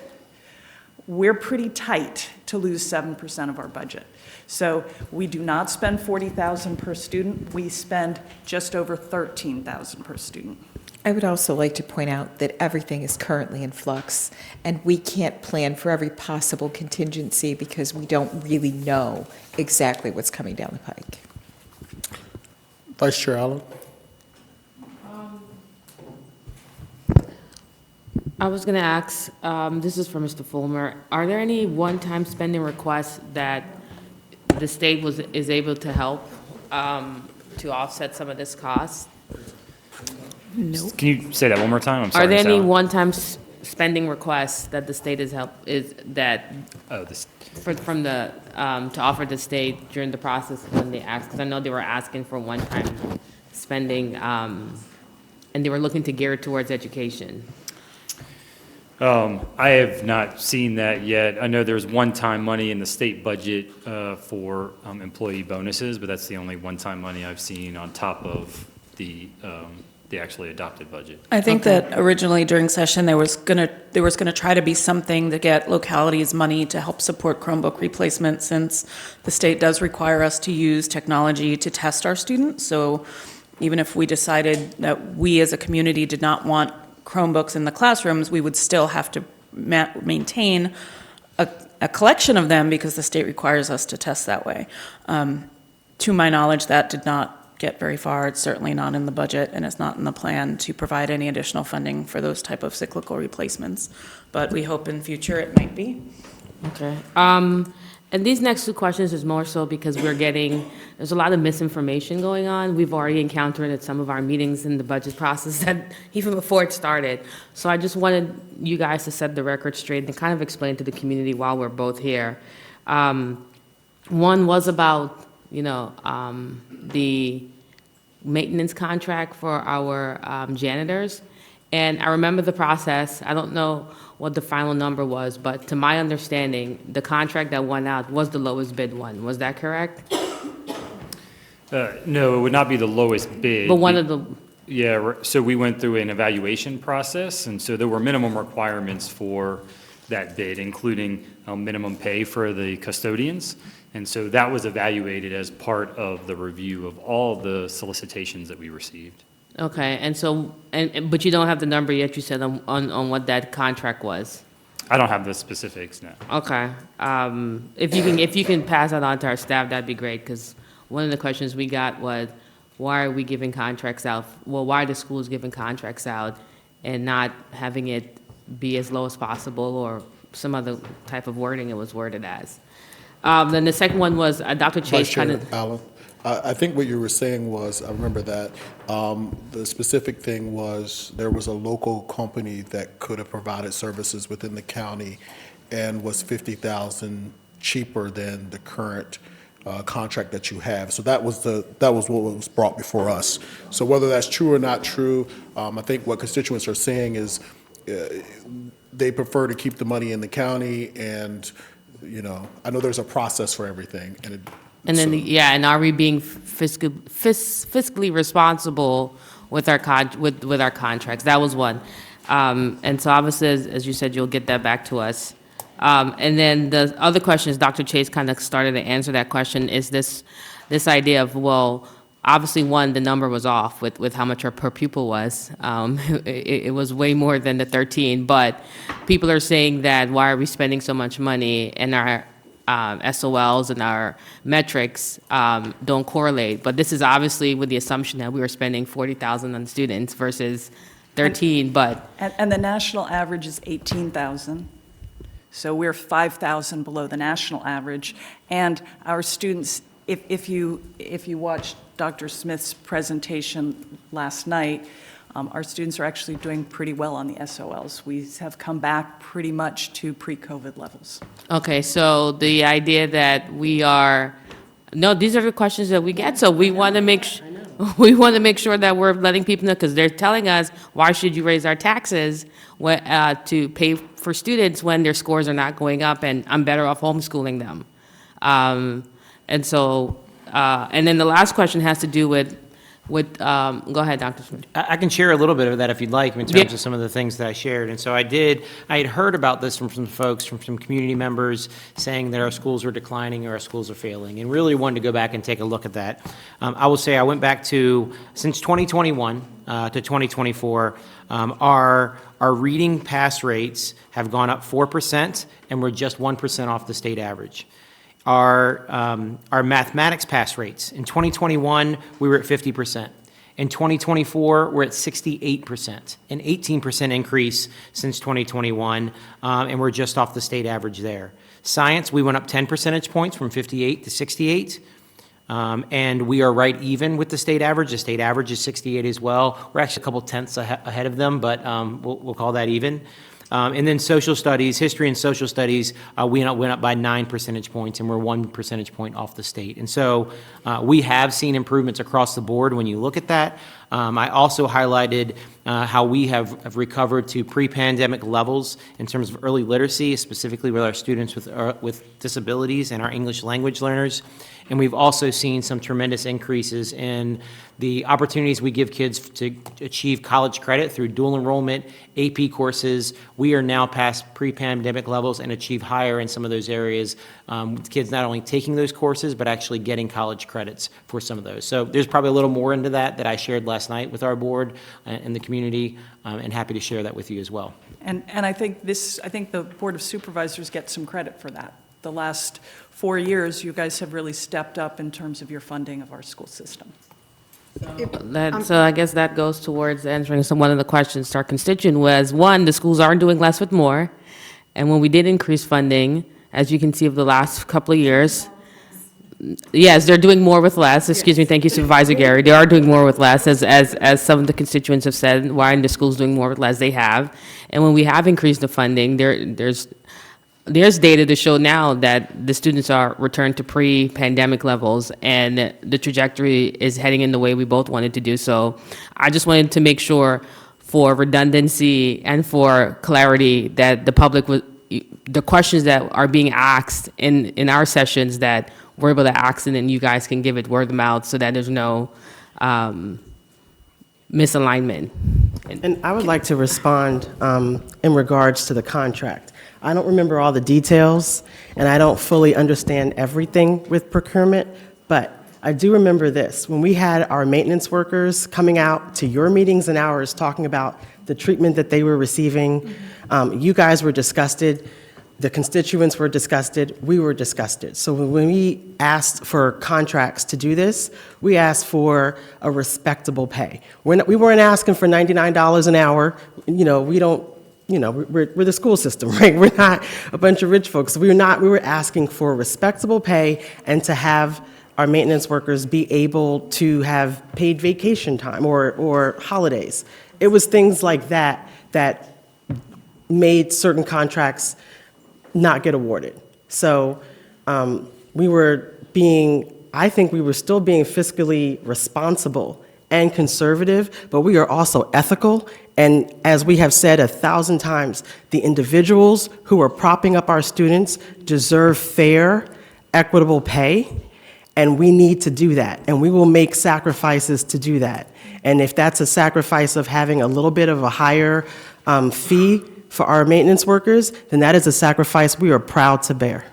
[SPEAKER 6] we're pretty tight to lose 7% of our budget. So we do not spend $40,000 per student, we spend just over $13,000 per student.
[SPEAKER 7] I would also like to point out that everything is currently in flux, and we can't plan for every possible contingency because we don't really know exactly what's coming down the pike.
[SPEAKER 1] Vice Chair Allen?
[SPEAKER 12] I was going to ask, this is for Mr. Fulmer, are there any one-time spending requests that the state is able to help to offset some of this cost?
[SPEAKER 2] Can you say that one more time? I'm sorry.
[SPEAKER 12] Are there
[SPEAKER 2] Ms.
[SPEAKER 12] any
[SPEAKER 2] Allen.
[SPEAKER 12] one-time spending requests that the state
[SPEAKER 2] Oh, this,
[SPEAKER 12] from the, to offer the state during the process when they asked? Because I know they were asking for one-time spending, and they were looking to gear it towards education.
[SPEAKER 2] I have not seen that yet. I know there's one-time money in the state budget for employee bonuses, but that's the only one-time money I've seen on top of the actually adopted budget.
[SPEAKER 5] I think that originally during session, there was gonna try to be something to get localities money to help support Chromebook replacement, since the state does require us to use technology to test our students. So even if we decided that we as a community did not want Chromebooks in the classrooms, we would still have to maintain a collection of them because the state requires us to test that way. To my knowledge, that did not get very far. It's certainly not in the budget, and it's not in the plan to provide any additional funding for those type of cyclical replacements. But we hope in future it might be.
[SPEAKER 12] Okay. And these next two questions is more so because there's a lot of misinformation going on. We've already encountered at some of our meetings in the budget process that even before it started. So I just wanted you guys to set the record straight and kind of explain to the community while we're both here. One was about, the maintenance contract for our janitors. And I remember the process. I don't know what the final number was, but to my understanding, the contract that went out was the lowest bid one. Was that correct?
[SPEAKER 2] No, it would not be the lowest bid.
[SPEAKER 12] But one of the,
[SPEAKER 2] Yeah, so we went through an evaluation process, and so there were minimum requirements for that bid, including minimum pay for the custodians. And so that was evaluated as part of the review of all the solicitations that we received.
[SPEAKER 12] okay, and so, but you don't have the number yet, you said, on what that contract was?
[SPEAKER 2] I don't have the specifics now.
[SPEAKER 12] Okay. If you can pass that on to our staff, that'd be great, because one of the questions we got was, why are we giving contracts out? Well, why are the schools giving contracts out and not having it be as low as possible, or some other type of wording it was worded as? Then the second one was Dr.
[SPEAKER 1] Vice
[SPEAKER 12] Chase kind
[SPEAKER 1] Chair
[SPEAKER 12] of.
[SPEAKER 1] Allen, I think what you were saying was, I remember that, the specific thing was, there was a local company that could have provided services within the county and was $50,000 cheaper than the current contract that you have. So that was what was brought before us. So whether that's true or not true, I think what constituents are saying is they prefer to keep the money in the county, and I know there's a process for everything,
[SPEAKER 12] And then, and are we being fiscally responsible with our with our contracts? That was one. And so obviously, as you said, you'll get that back to us. And then the other question is, Dr. Chase kind of started to answer that question, is this idea of, well, obviously, one, the number was off with how much our per pupil was. It was way more than the 13, but people are saying that, why are we spending so much money, and our SOLs and our metrics don't correlate. But this is obviously with the assumption that we were spending $40,000 on students versus 13, but.
[SPEAKER 6] And the national average is 18,000. So we're 5,000 below the national average. And our students, if you watched Dr. Smith's presentation last night, our students are actually doing pretty well on the SOLs. We have come back pretty much to pre-COVID levels.
[SPEAKER 12] Okay, so the idea that these are the questions that we get, so we want to make sure that we're letting people know, because they're telling us, why should you raise our taxes to pay for students when their scores are not going up, and I'm better off homeschooling them. And then the last question has to do with with, go ahead, Dr. Smith.
[SPEAKER 13] I can share a little bit of that if you'd like, in terms
[SPEAKER 12] Yeah.
[SPEAKER 13] of some of the things that I shared. And so I had heard about this from some folks, from some community members, saying that our schools were declining or our schools are failing, and really wanted to go back and take a look at that. I will say I went back to, since 2021 to 2024, our reading pass rates have gone up 4%, and we're just 1% off the state average. Our mathematics pass rates, in 2021, we were at 50%. In 2024, we're at 68%, an 18% increase since 2021, and we're just off the state average there. Science, we went up 10 percentage points from 58 to 68, and we are right even with the state average. The state average is 68 as well. We're actually a couple tenths ahead of them, but we'll call that even. And then social studies, history and social studies, we went up by 9 percentage points, and we're 1 percentage point off the state. And so we have seen improvements across the board when you look at that. I also highlighted how we have recovered to pre-pandemic levels in terms of early literacy, specifically with our students with disabilities and our English language learners. And we've also seen some tremendous increases in the opportunities we give kids to achieve college credit through dual enrollment, AP courses. We are now past pre-pandemic levels and achieve higher in some of those areas. With kids not only taking those courses, but actually getting college credits for some of those. So there's probably a little more into that I shared last night with our board and the community, and happy to share that with you as well.
[SPEAKER 6] And I think the Board of Supervisors gets some credit for that. The last 4 years, you guys have really stepped up in terms of your funding of our school system.
[SPEAKER 12] So I guess that goes towards answering one of the questions to our constituent was, one, the schools are doing less with more. And when we did increase funding, as you can see over the last couple of years, yes, they're doing more with less. Excuse me, thank you, Supervisor Gary. They are doing more with less, as some of the constituents have said. Why aren't the schools doing more with less? They have. And when we have increased the funding, there's data to show now that the students are returned to pre-pandemic levels, and the trajectory is heading in the way we both wanted to do. So I just wanted to make sure, for redundancy and for clarity, that the public the questions that are being asked in our sessions, that we're able to ask, and then you guys can give it word of mouth so that there's no misalignment.
[SPEAKER 8] And I would like to respond in regards to the contract. I don't remember all the details, and I don't fully understand everything with procurement, but I do remember this. When we had our maintenance workers coming out to your meetings and ours talking about the treatment that they were receiving, you guys were disgusted, the constituents were disgusted, we were disgusted. So when we asked for contracts to do this, we asked for a respectable pay. We weren't asking for $99 an hour. We're the school system, right? We're not a bunch of rich folks. We were asking for respectable pay and to have our maintenance workers be able to have paid vacation time or holidays. It was things like that that made certain contracts not get awarded. So I think we were still being fiscally responsible and conservative, but we are also ethical. And as we have said 1,000 times, the individuals who are propping up our students deserve fair, equitable pay, and we need to do that. And we will make sacrifices to do that. And if that's a sacrifice of having a little bit of a higher fee for our maintenance workers, then that is a sacrifice we are proud to bear.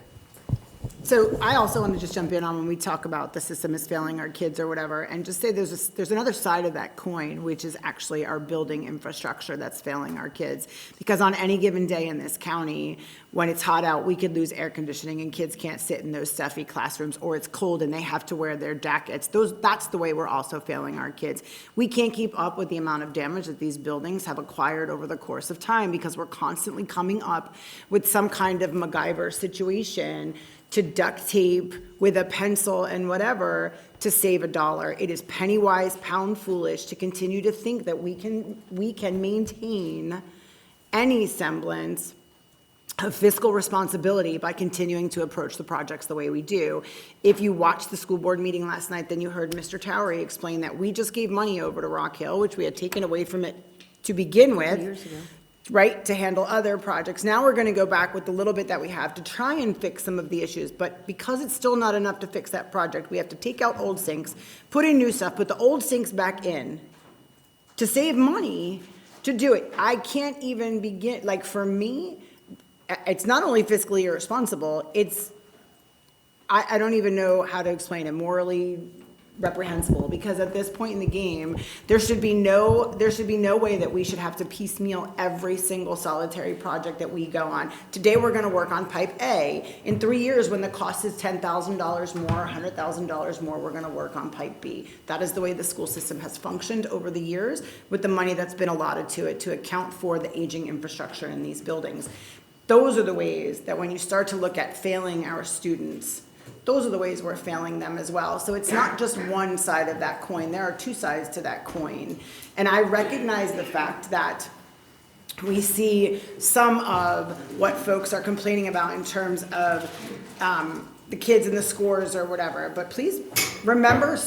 [SPEAKER 9] So I also want to just jump in on when we talk about the system is failing our kids or whatever, and just say there's another side of that coin, which is actually our building infrastructure that's failing our kids. Because on any given day in this county, when it's hot out, we could lose air conditioning and kids can't sit in those stuffy classrooms, or it's cold and they have to wear their jackets. That's the way we're also failing our kids. We can't keep up with the amount of damage that these buildings have acquired over the course of time because we're constantly coming up with some kind of MacGyver situation to duct tape with a pencil and whatever to save $1. It is penny wise, pound foolish to continue to think that we can maintain any semblance of fiscal responsibility by continuing to approach the projects the way we do. If you watched the school board meeting last night, then you heard Mr. Towery explain that we just gave money over to Rock Hill, which we had taken away from it to begin with.
[SPEAKER 11] 2 years ago.
[SPEAKER 9] right, to handle other projects. Now we're gonna go back with the little bit that we have to try and fix some of the issues, but because it's still not enough to fix that project, we have to take out old sinks, put in new stuff, put the old sinks back in to save money to do it. I can't even begin, like, for me, it's not only fiscally irresponsible, it's, I don't even know how to explain it, morally reprehensible, because at this point in the game, there should be no way that we should have to piecemeal every single solitary project that we go on. Today, we're gonna work on pipe A. In 3 years, when the cost is $10,000 more, $100,000 more, we're gonna work on pipe B. That is the way the school system has functioned over the years with the money that's been allotted to it to account for the aging infrastructure in these buildings. Those are the ways that when you start to look at failing our students, those are the ways we're failing them as well. So it's not just one side of that coin. There are two sides to that coin. And I recognize the fact that we see some of what folks are complaining about in terms of the kids and the scores or whatever. But please remember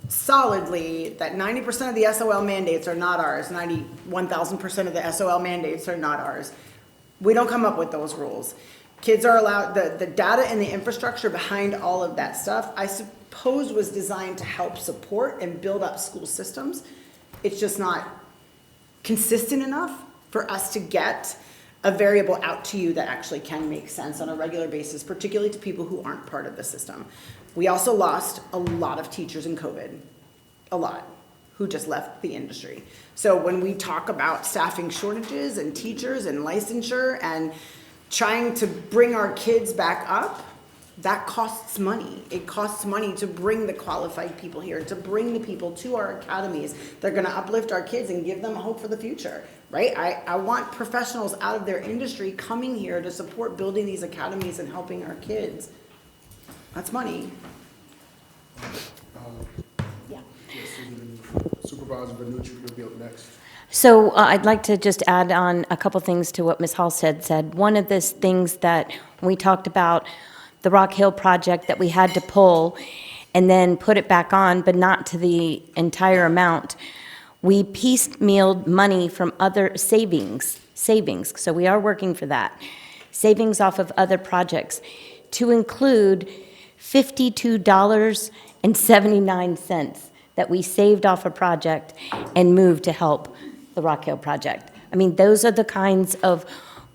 [SPEAKER 9] solidly that 90% of the SOL mandates are not ours. 91,000% of the SOL mandates are not ours. We don't come up with those rules. Kids are allowed, the data and the infrastructure behind all of that stuff, I suppose, was designed to help support and build up school systems. It's just not consistent enough for us to get a variable out to you that actually can make sense on a regular basis, particularly to people who aren't part of the system. We also lost a lot of teachers in COVID, a lot, who just left the industry. So when we talk about staffing shortages and teachers and licensure and trying to bring our kids back up, that costs money. It costs money to bring the qualified people here, to bring the people to our academies. They're gonna uplift our kids and give them hope for the future, right? I want professionals out of their industry coming here to support building these academies and helping our kids. That's money.
[SPEAKER 4] Yeah.
[SPEAKER 1] Supervisor Vernucci, you'll be up next.
[SPEAKER 4] So I'd like to just add on a couple things to what Ms. Halstead said. One of the things that we talked about, the Rock Hill project that we had to pull and then put it back on, but not to the entire amount. We piecemealed money from other savings. So we are working for that. Savings off of other projects to include $52.79 that we saved off a project and moved to help the Rock Hill project. I mean, those are the kinds of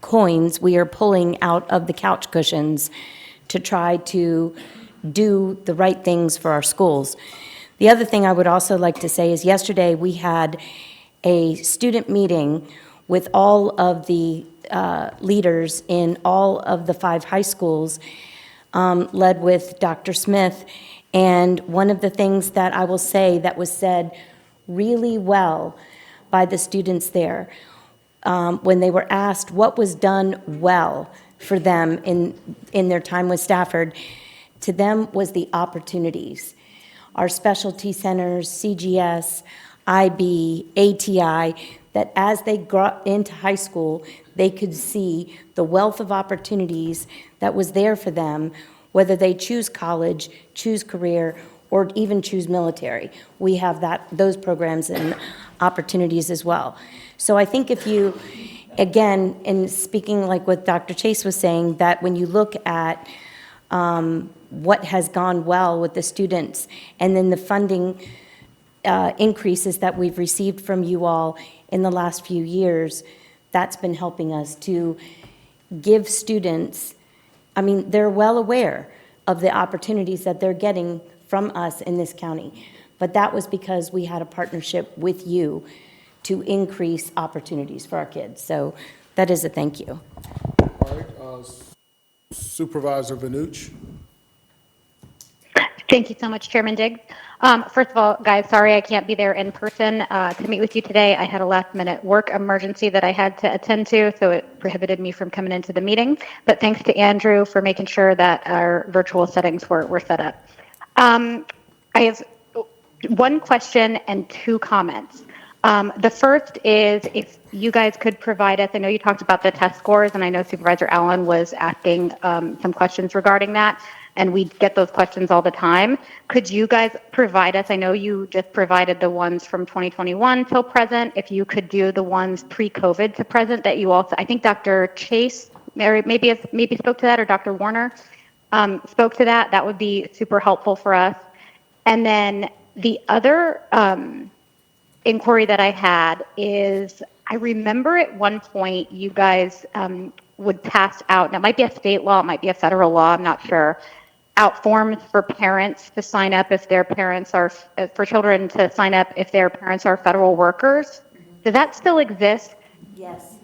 [SPEAKER 4] coins we are pulling out of the couch cushions to try to do the right things for our schools. The other thing I would also like to say is yesterday we had a student meeting with all of the leaders in all of the 5 high schools, led with Dr. Smith. And one of the things that I will say that was said really well by the students there, when they were asked what was done well for them in their time with Stafford, to them was the opportunities. Our specialty centers, CGS, IB, ATI, that as they got into high school, they could see the wealth of opportunities that was there for them, whether they choose college, choose career, or even choose military. We have those programs and opportunities as well. So I think if you, again, in speaking like what Dr. Chase was saying, that when you look at what has gone well with the students and then the funding increases that we've received from you all in the last few years, that's been helping us to give students, I mean, they're well aware of the opportunities that they're getting from us in this county. But that was because we had a partnership with you to increase opportunities for our kids. So that is a thank you.
[SPEAKER 1] All right, Supervisor Vernucci.
[SPEAKER 14] Thank you so much, Chairman Diggs. First of all, guys, sorry I can't be there in person to meet with you today. I had a last-minute work emergency that I had to attend to, so it prohibited me from coming into the meeting. But thanks to Andrew for making sure that our virtual settings were set up. I have one question and 2 comments. The first is if you guys could provide us, I know you talked about the test scores, and I know Supervisor Allen was asking some questions regarding that. and we get those questions all the time. Could you guys provide us, I know you just provided the ones from 2021 till present, if you could do the ones pre-COVID to present that you also, I think Dr. Chase maybe spoke to that, or Dr. Warner spoke to that. That would be super helpful for us. And then the other inquiry that I had is, I remember at one point you guys would pass out, now it might be a state law, it might be a federal law, I'm not sure, out forms for parents to sign up if their parents are, for children to sign up if their parents are federal workers. Does that still exist?
[SPEAKER 4] Yes.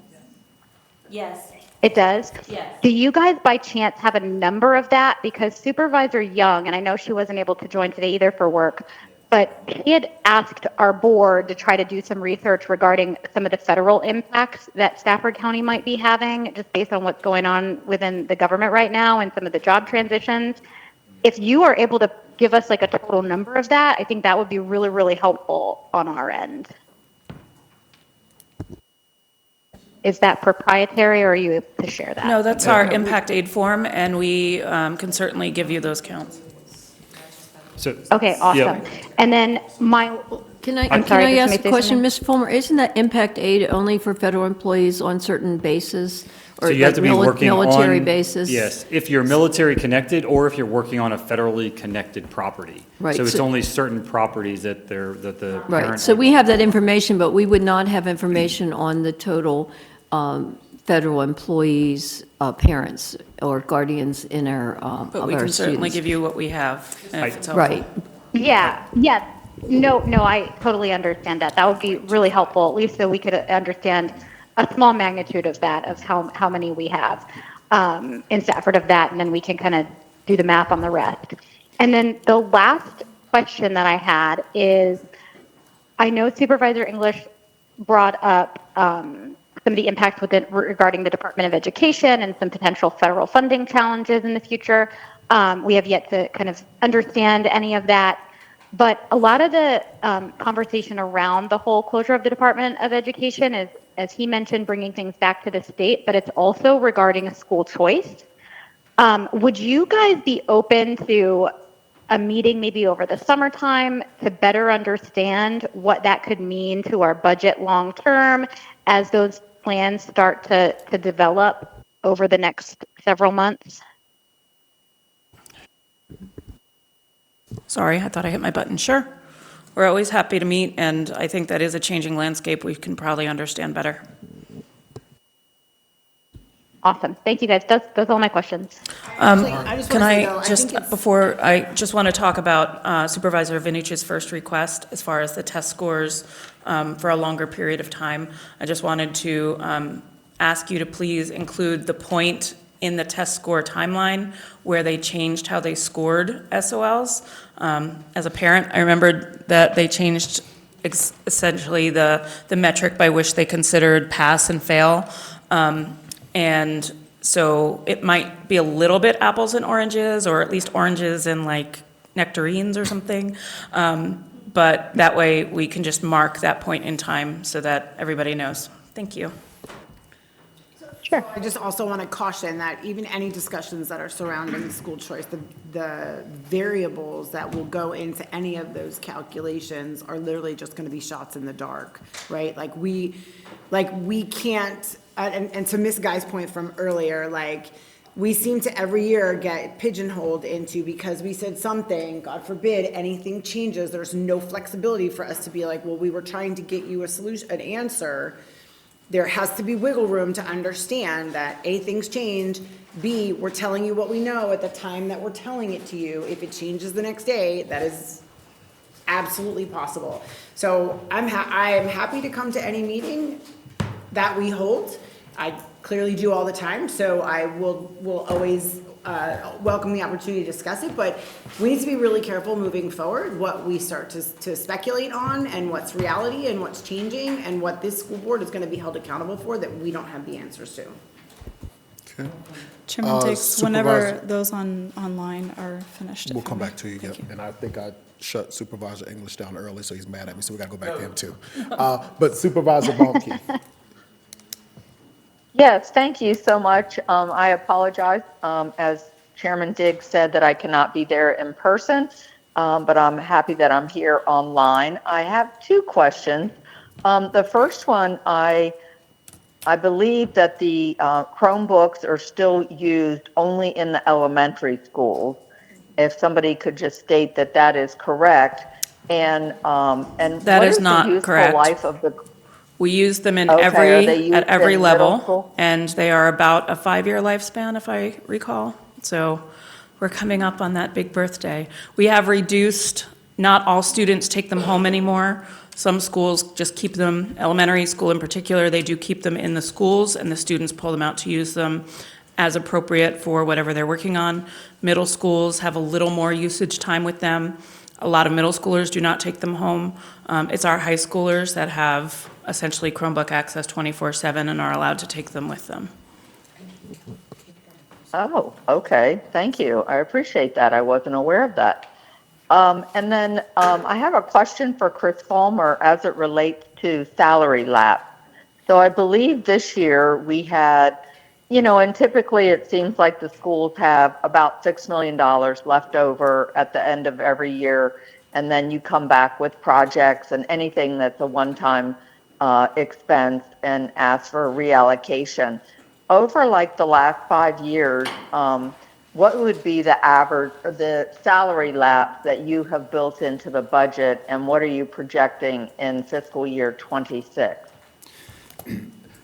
[SPEAKER 4] Yes.
[SPEAKER 14] It does?
[SPEAKER 4] Yes.
[SPEAKER 14] Do you guys by chance have a number of that? Because Supervisor Young, and I know she wasn't able to join today either for work, but he had asked our board to try to do some research regarding some of the federal impacts that Stafford County might be having, just based on what's going on within the government right now and some of the job transitions. If you are able to give us like a total number of that, I think that would be really, really helpful on our end. Is that proprietary, or are you able to share that?
[SPEAKER 5] No, that's our impact aid form, and we can certainly give you those counts.
[SPEAKER 2] So,
[SPEAKER 14] Okay, awesome.
[SPEAKER 2] yeah.
[SPEAKER 14] And then
[SPEAKER 11] Can I
[SPEAKER 14] I'm sorry,
[SPEAKER 11] ask
[SPEAKER 14] did
[SPEAKER 11] a
[SPEAKER 14] you say
[SPEAKER 11] question,
[SPEAKER 14] something?
[SPEAKER 11] Ms. Fulmer? Isn't that impact aid only for federal employees on certain bases?
[SPEAKER 2] So
[SPEAKER 11] Or
[SPEAKER 2] you have
[SPEAKER 11] like
[SPEAKER 2] to be working on.
[SPEAKER 11] military bases?
[SPEAKER 2] Yes, if you're military connected or if you're working on a federally connected property.
[SPEAKER 11] Right,
[SPEAKER 2] So it's
[SPEAKER 11] so-
[SPEAKER 2] only certain properties that the
[SPEAKER 11] Right,
[SPEAKER 2] parent.
[SPEAKER 11] so we have that information, but we would not have information on the total federal employees, parents, or guardians in our, of
[SPEAKER 5] But we
[SPEAKER 11] our
[SPEAKER 5] can certainly
[SPEAKER 11] students.
[SPEAKER 5] give you what we have, if it's helpful.
[SPEAKER 11] Right,
[SPEAKER 14] Yeah, yeah. No, I totally understand that. That would be really helpful, at least so we could understand a small magnitude of that, of how many we have in Stafford of that, and then we can kind of do the math on the rest. And then the last question that I had is, I know Supervisor English brought up some of the impacts regarding the Department of Education and some potential federal funding challenges in the future. We have yet to kind of understand any of that. But a lot of the conversation around the whole closure of the Department of Education is, as he mentioned, bringing things back to the state, but it's also regarding school choice. Would you guys be open to a meeting maybe over the summertime to better understand what that could mean to our budget long term as those plans start to develop over the next several months?
[SPEAKER 5] Sorry, I thought I hit my button. Sure. We're always happy to meet, and I think that is a changing landscape we can probably understand better.
[SPEAKER 14] Awesome. Thank you, guys. That's all my questions.
[SPEAKER 9] I just
[SPEAKER 5] Can
[SPEAKER 9] wanna say,
[SPEAKER 5] I
[SPEAKER 9] though, I
[SPEAKER 5] just,
[SPEAKER 9] think it's-
[SPEAKER 5] before, I just want to talk about Supervisor Vinich's first request as far as the test scores for a longer period of time. I just wanted to ask you to please include the point in the test score timeline where they changed how they scored SOLs. As a parent, I remembered that they changed essentially the metric by which they considered pass and fail. And so it might be a little bit apples and oranges, or at least oranges and like nectarines or something. But that way we can just mark that point in time so that everybody knows. Thank you.
[SPEAKER 14] Sure.
[SPEAKER 9] I just also want to caution that even any discussions that are surrounding school choice, the variables that will go into any of those calculations are literally just going to be shots in the dark, right? Like we can't, and to Ms. Guy's point from earlier, like, we seem to every year get pigeonholed into, because we said something, God forbid, anything changes, there's no flexibility for us to be like, well, we were trying to get you a solution, an answer. There has to be wiggle room to understand that A, things change, B, we're telling you what we know at the time that we're telling it to you. If it changes the next day, that is absolutely possible. So I am happy to come to any meeting that we hold. I clearly do all the time, so I will always welcome the opportunity to discuss it, but we need to be really careful moving forward what we start to speculate on, and what's reality and what's changing, and what this school board is going to be held accountable for that we don't have the answers to.
[SPEAKER 1] Okay.
[SPEAKER 3] Chairman Diggs, whenever
[SPEAKER 1] Supervisor-
[SPEAKER 3] those online are finished.
[SPEAKER 1] We'll
[SPEAKER 3] if I
[SPEAKER 1] come
[SPEAKER 3] may.
[SPEAKER 1] back to you, yep. And I think I shut Supervisor English down early, so he's mad at me, so we got to go back to him too. But Supervisor Bonke.
[SPEAKER 15] Yes, thank you so much. I apologize. As Chairman Diggs said that I cannot be there in person, but I'm happy that I'm here online. I have two questions. The first one, I believe that the Chromebooks are still used only in the elementary schools. If somebody could just state that that is correct, and
[SPEAKER 5] That
[SPEAKER 15] what
[SPEAKER 5] is
[SPEAKER 15] is the
[SPEAKER 5] not
[SPEAKER 15] useful
[SPEAKER 5] correct.
[SPEAKER 15] life of the?
[SPEAKER 5] We use them in
[SPEAKER 15] Okay, are they used
[SPEAKER 5] at every
[SPEAKER 15] in middle
[SPEAKER 5] level,
[SPEAKER 15] school?
[SPEAKER 5] and they are about a 5-year lifespan, if I recall. So we're coming up on that big birthday. We have reduced, not all students take them home anymore. Some schools just keep them, elementary school in particular, they do keep them in the schools, and the students pull them out to use them as appropriate for whatever they're working on. Middle schools have a little more usage time with them. A lot of middle schoolers do not take them home. It's our high schoolers that have essentially Chromebook access 24/7 and are allowed to take them with them.
[SPEAKER 15] Oh, okay, thank you. I appreciate that. I wasn't aware of that. And then I have a question for Chris Fulmer as it relates to salary lapse. So I believe this year we had, and typically it seems like the schools have about $6 million left over at the end of every year. And then you come back with projects and anything that's a one-time expense and ask for a reallocation. Over like the last 5 years, what would be the average, or the salary lapse that you have built into the budget, and what are you projecting in fiscal year 26?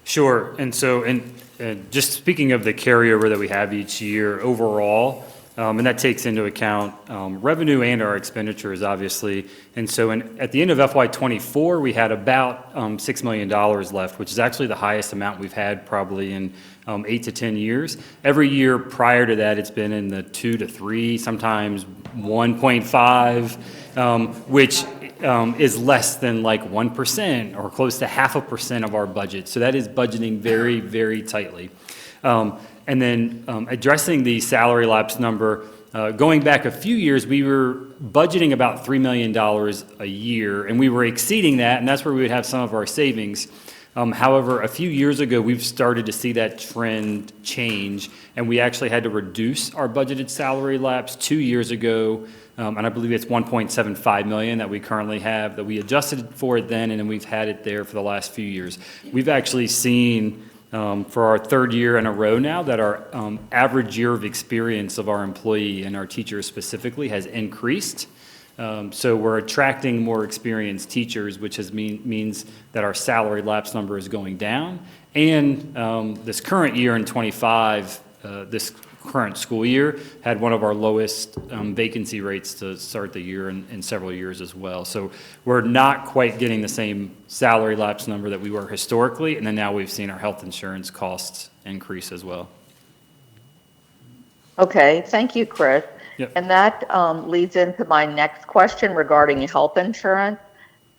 [SPEAKER 2] Sure. And so, just speaking of the carryover that we have each year overall, and that takes into account revenue and our expenditures, obviously. And so at the end of FY '24, we had about $6 million left, which is actually the highest amount we've had probably in 8 to 10 years. Every year prior to that, it's been in the 2 to 3, sometimes 1.5, which is less than like 1% or close to 0.5% of our budget. So that is budgeting very, very tightly. And then addressing the salary lapse number, going back a few years, we were budgeting about $3 million a year, and we were exceeding that, and that's where we would have some of our savings. However, a few years ago, we've started to see that trend change, and we actually had to reduce our budgeted salary lapse 2 years ago, and I believe it's $1.75 million that we currently have, that we adjusted for it then, and then we've had it there for the last few years. We've actually seen for our third year in a row now that our average year of experience of our employee and our teachers specifically has increased. So we're attracting more experienced teachers, which means that our salary lapse number is going down. And this current year in '25, this current school year had one of our lowest vacancy rates to start the year in several years as well. So we're not quite getting the same salary lapse number that we were historically, and then now we've seen our health insurance costs increase as well.
[SPEAKER 15] Okay, thank you, Chris.
[SPEAKER 2] Yep.
[SPEAKER 15] And that leads into my next question regarding health insurance.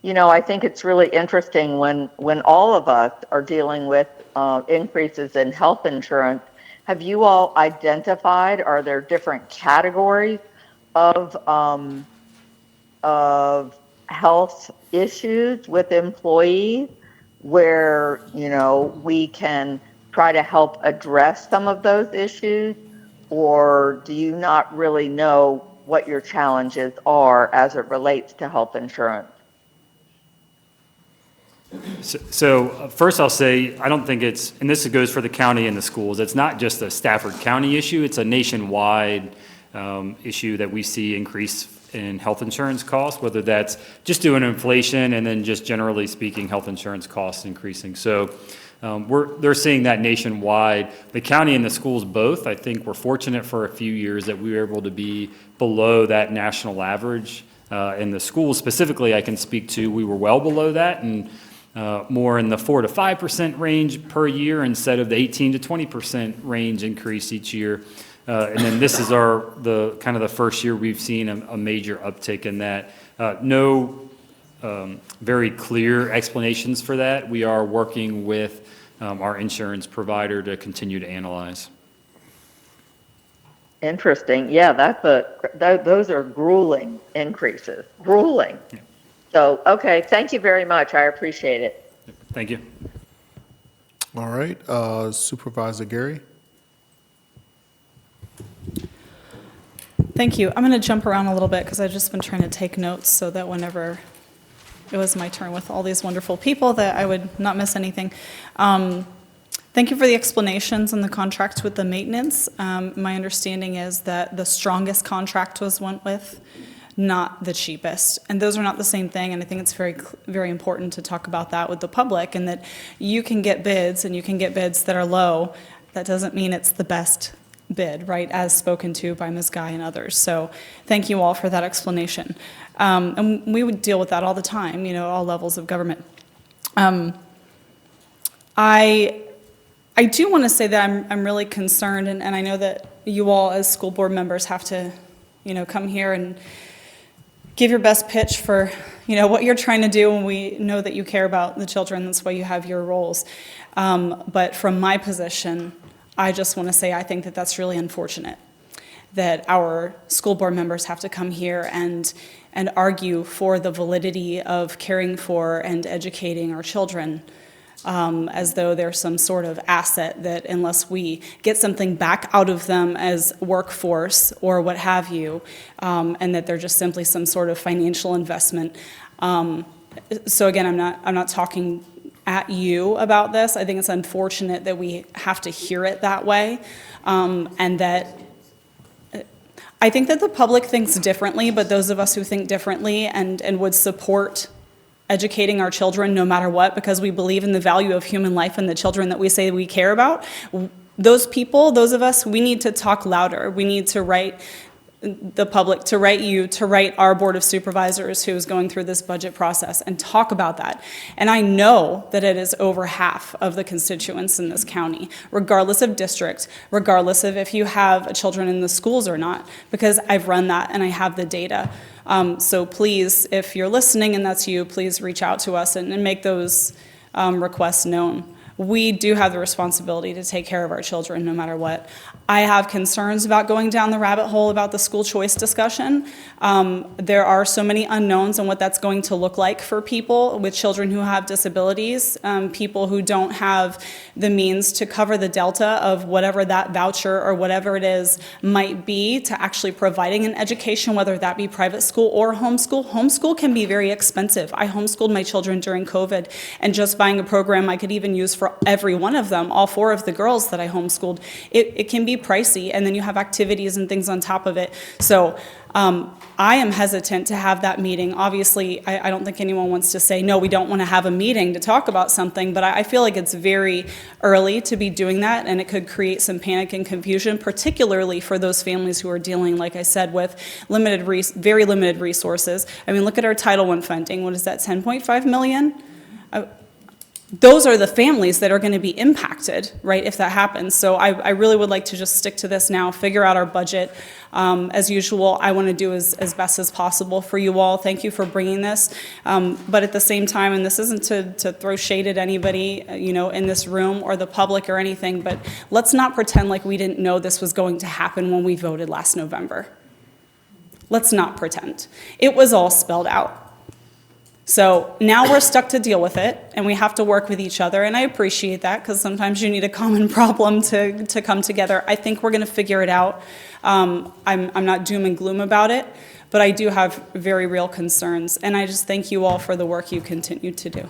[SPEAKER 15] I think it's really interesting when all of us are dealing with increases in health insurance. Have you all identified, are there different categories of health issues with employees where, we can try to help address some of those issues? Or do you not really know what your challenges are as it relates to health insurance?
[SPEAKER 2] So first I'll say, I don't think it's, and this goes for the county and the schools, it's not just a Stafford County issue, it's a nationwide issue that we see increase in health insurance costs, whether that's just due to inflation and then just generally speaking, health insurance costs increasing. So they're seeing that nationwide. The county and the schools both, I think we're fortunate for a few years that we were able to be below that national average. In the schools specifically, I can speak to, we were well below that and more in the 4 to 5% range per year instead of the 18 to 20% range increase each year. And then this is the kind of the first year we've seen a major uptick in that. No very clear explanations for that. We are working with our insurance provider to continue to analyze.
[SPEAKER 15] Interesting. Yeah, those are grueling increases. Grueling.
[SPEAKER 2] Yeah.
[SPEAKER 15] So, okay, thank you very much. I appreciate it.
[SPEAKER 2] Thank you.
[SPEAKER 1] All right, Supervisor Gary.
[SPEAKER 3] Thank you. I'm going to jump around a little bit because I've just been trying to take notes so that whenever it was my turn with all these wonderful people that I would not miss anything. Thank you for the explanations on the contract with the maintenance. My understanding is that the strongest contract was went with, not the cheapest. And those are not the same thing, and I think it's very important to talk about that with the public, and that you can get bids, and you can get bids that are low. That doesn't mean it's the best bid, right, as spoken to by Ms. Guy and others. So thank you all for that explanation. And we would deal with that all the time, you know, all levels of government. I do want to say that I'm really concerned, and I know that you all as school board members have to, you know, come here and give your best pitch for, you know, what you're trying to do, and we know that you care about the children. That's why you have your roles. But from my position, I just want to say I think that that's really unfortunate, that our school board members have to come here and argue for the validity of caring for and educating our children, as though they're some sort of asset that unless we get something back out of them as workforce or what have you, and that they're just simply some sort of financial investment. So again, I'm not talking at you about this. I think it's unfortunate that we have to hear it that way, and that I think that the public thinks differently, but those of us who think differently and would support educating our children no matter what, because we believe in the value of human life and the children that we say we care about, those people, those of us, we need to talk louder. We need to write the public, to write you, to write our Board of Supervisors who's going through this budget process and talk about that. And I know that it is over half of the constituents in this county, regardless of district, regardless of if you have children in the schools or not, because I've run that and I have the data. So please, if you're listening and that's you, please reach out to us and make those requests known. We do have the responsibility to take care of our children no matter what. I have concerns about going down the rabbit hole about the school choice discussion. There are so many unknowns on what that's going to look like for people with children who have disabilities, people who don't have the means to cover the delta of whatever that voucher or whatever it is might be to actually providing an education, whether that be private school or homeschool. Homeschool can be very expensive. I homeschooled my children during COVID, and just buying a program I could even use for every one of them, all 4 of the girls that I homeschooled, it can be pricey, and then you have activities and things on top of it. So I am hesitant to have that meeting. Obviously, I don't think anyone wants to say, no, we don't want to have a meeting to talk about something, but I feel like it's very early to be doing that, and it could create some panic and confusion, particularly for those families who are dealing, like I said, with very limited resources. I mean, look at our Title I funding. What is that, 10.5 million? Those are the families that are going to be impacted, right, if that happens. So I really would like to just stick to this now, figure out our budget. As usual, I want to do as best as possible for you all. Thank you for bringing this. But at the same time, and this isn't to throw shade at anybody, you know, in this room or the public or anything, but let's not pretend like we didn't know this was going to happen when we voted last November. Let's not pretend. It was all spelled out. So now we're stuck to deal with it, and we have to work with each other, and I appreciate that, because sometimes you need a common problem to come together. I think we're going to figure it out. I'm not doom and gloom about it, but I do have very real concerns, and I just thank you all for the work you continue to do.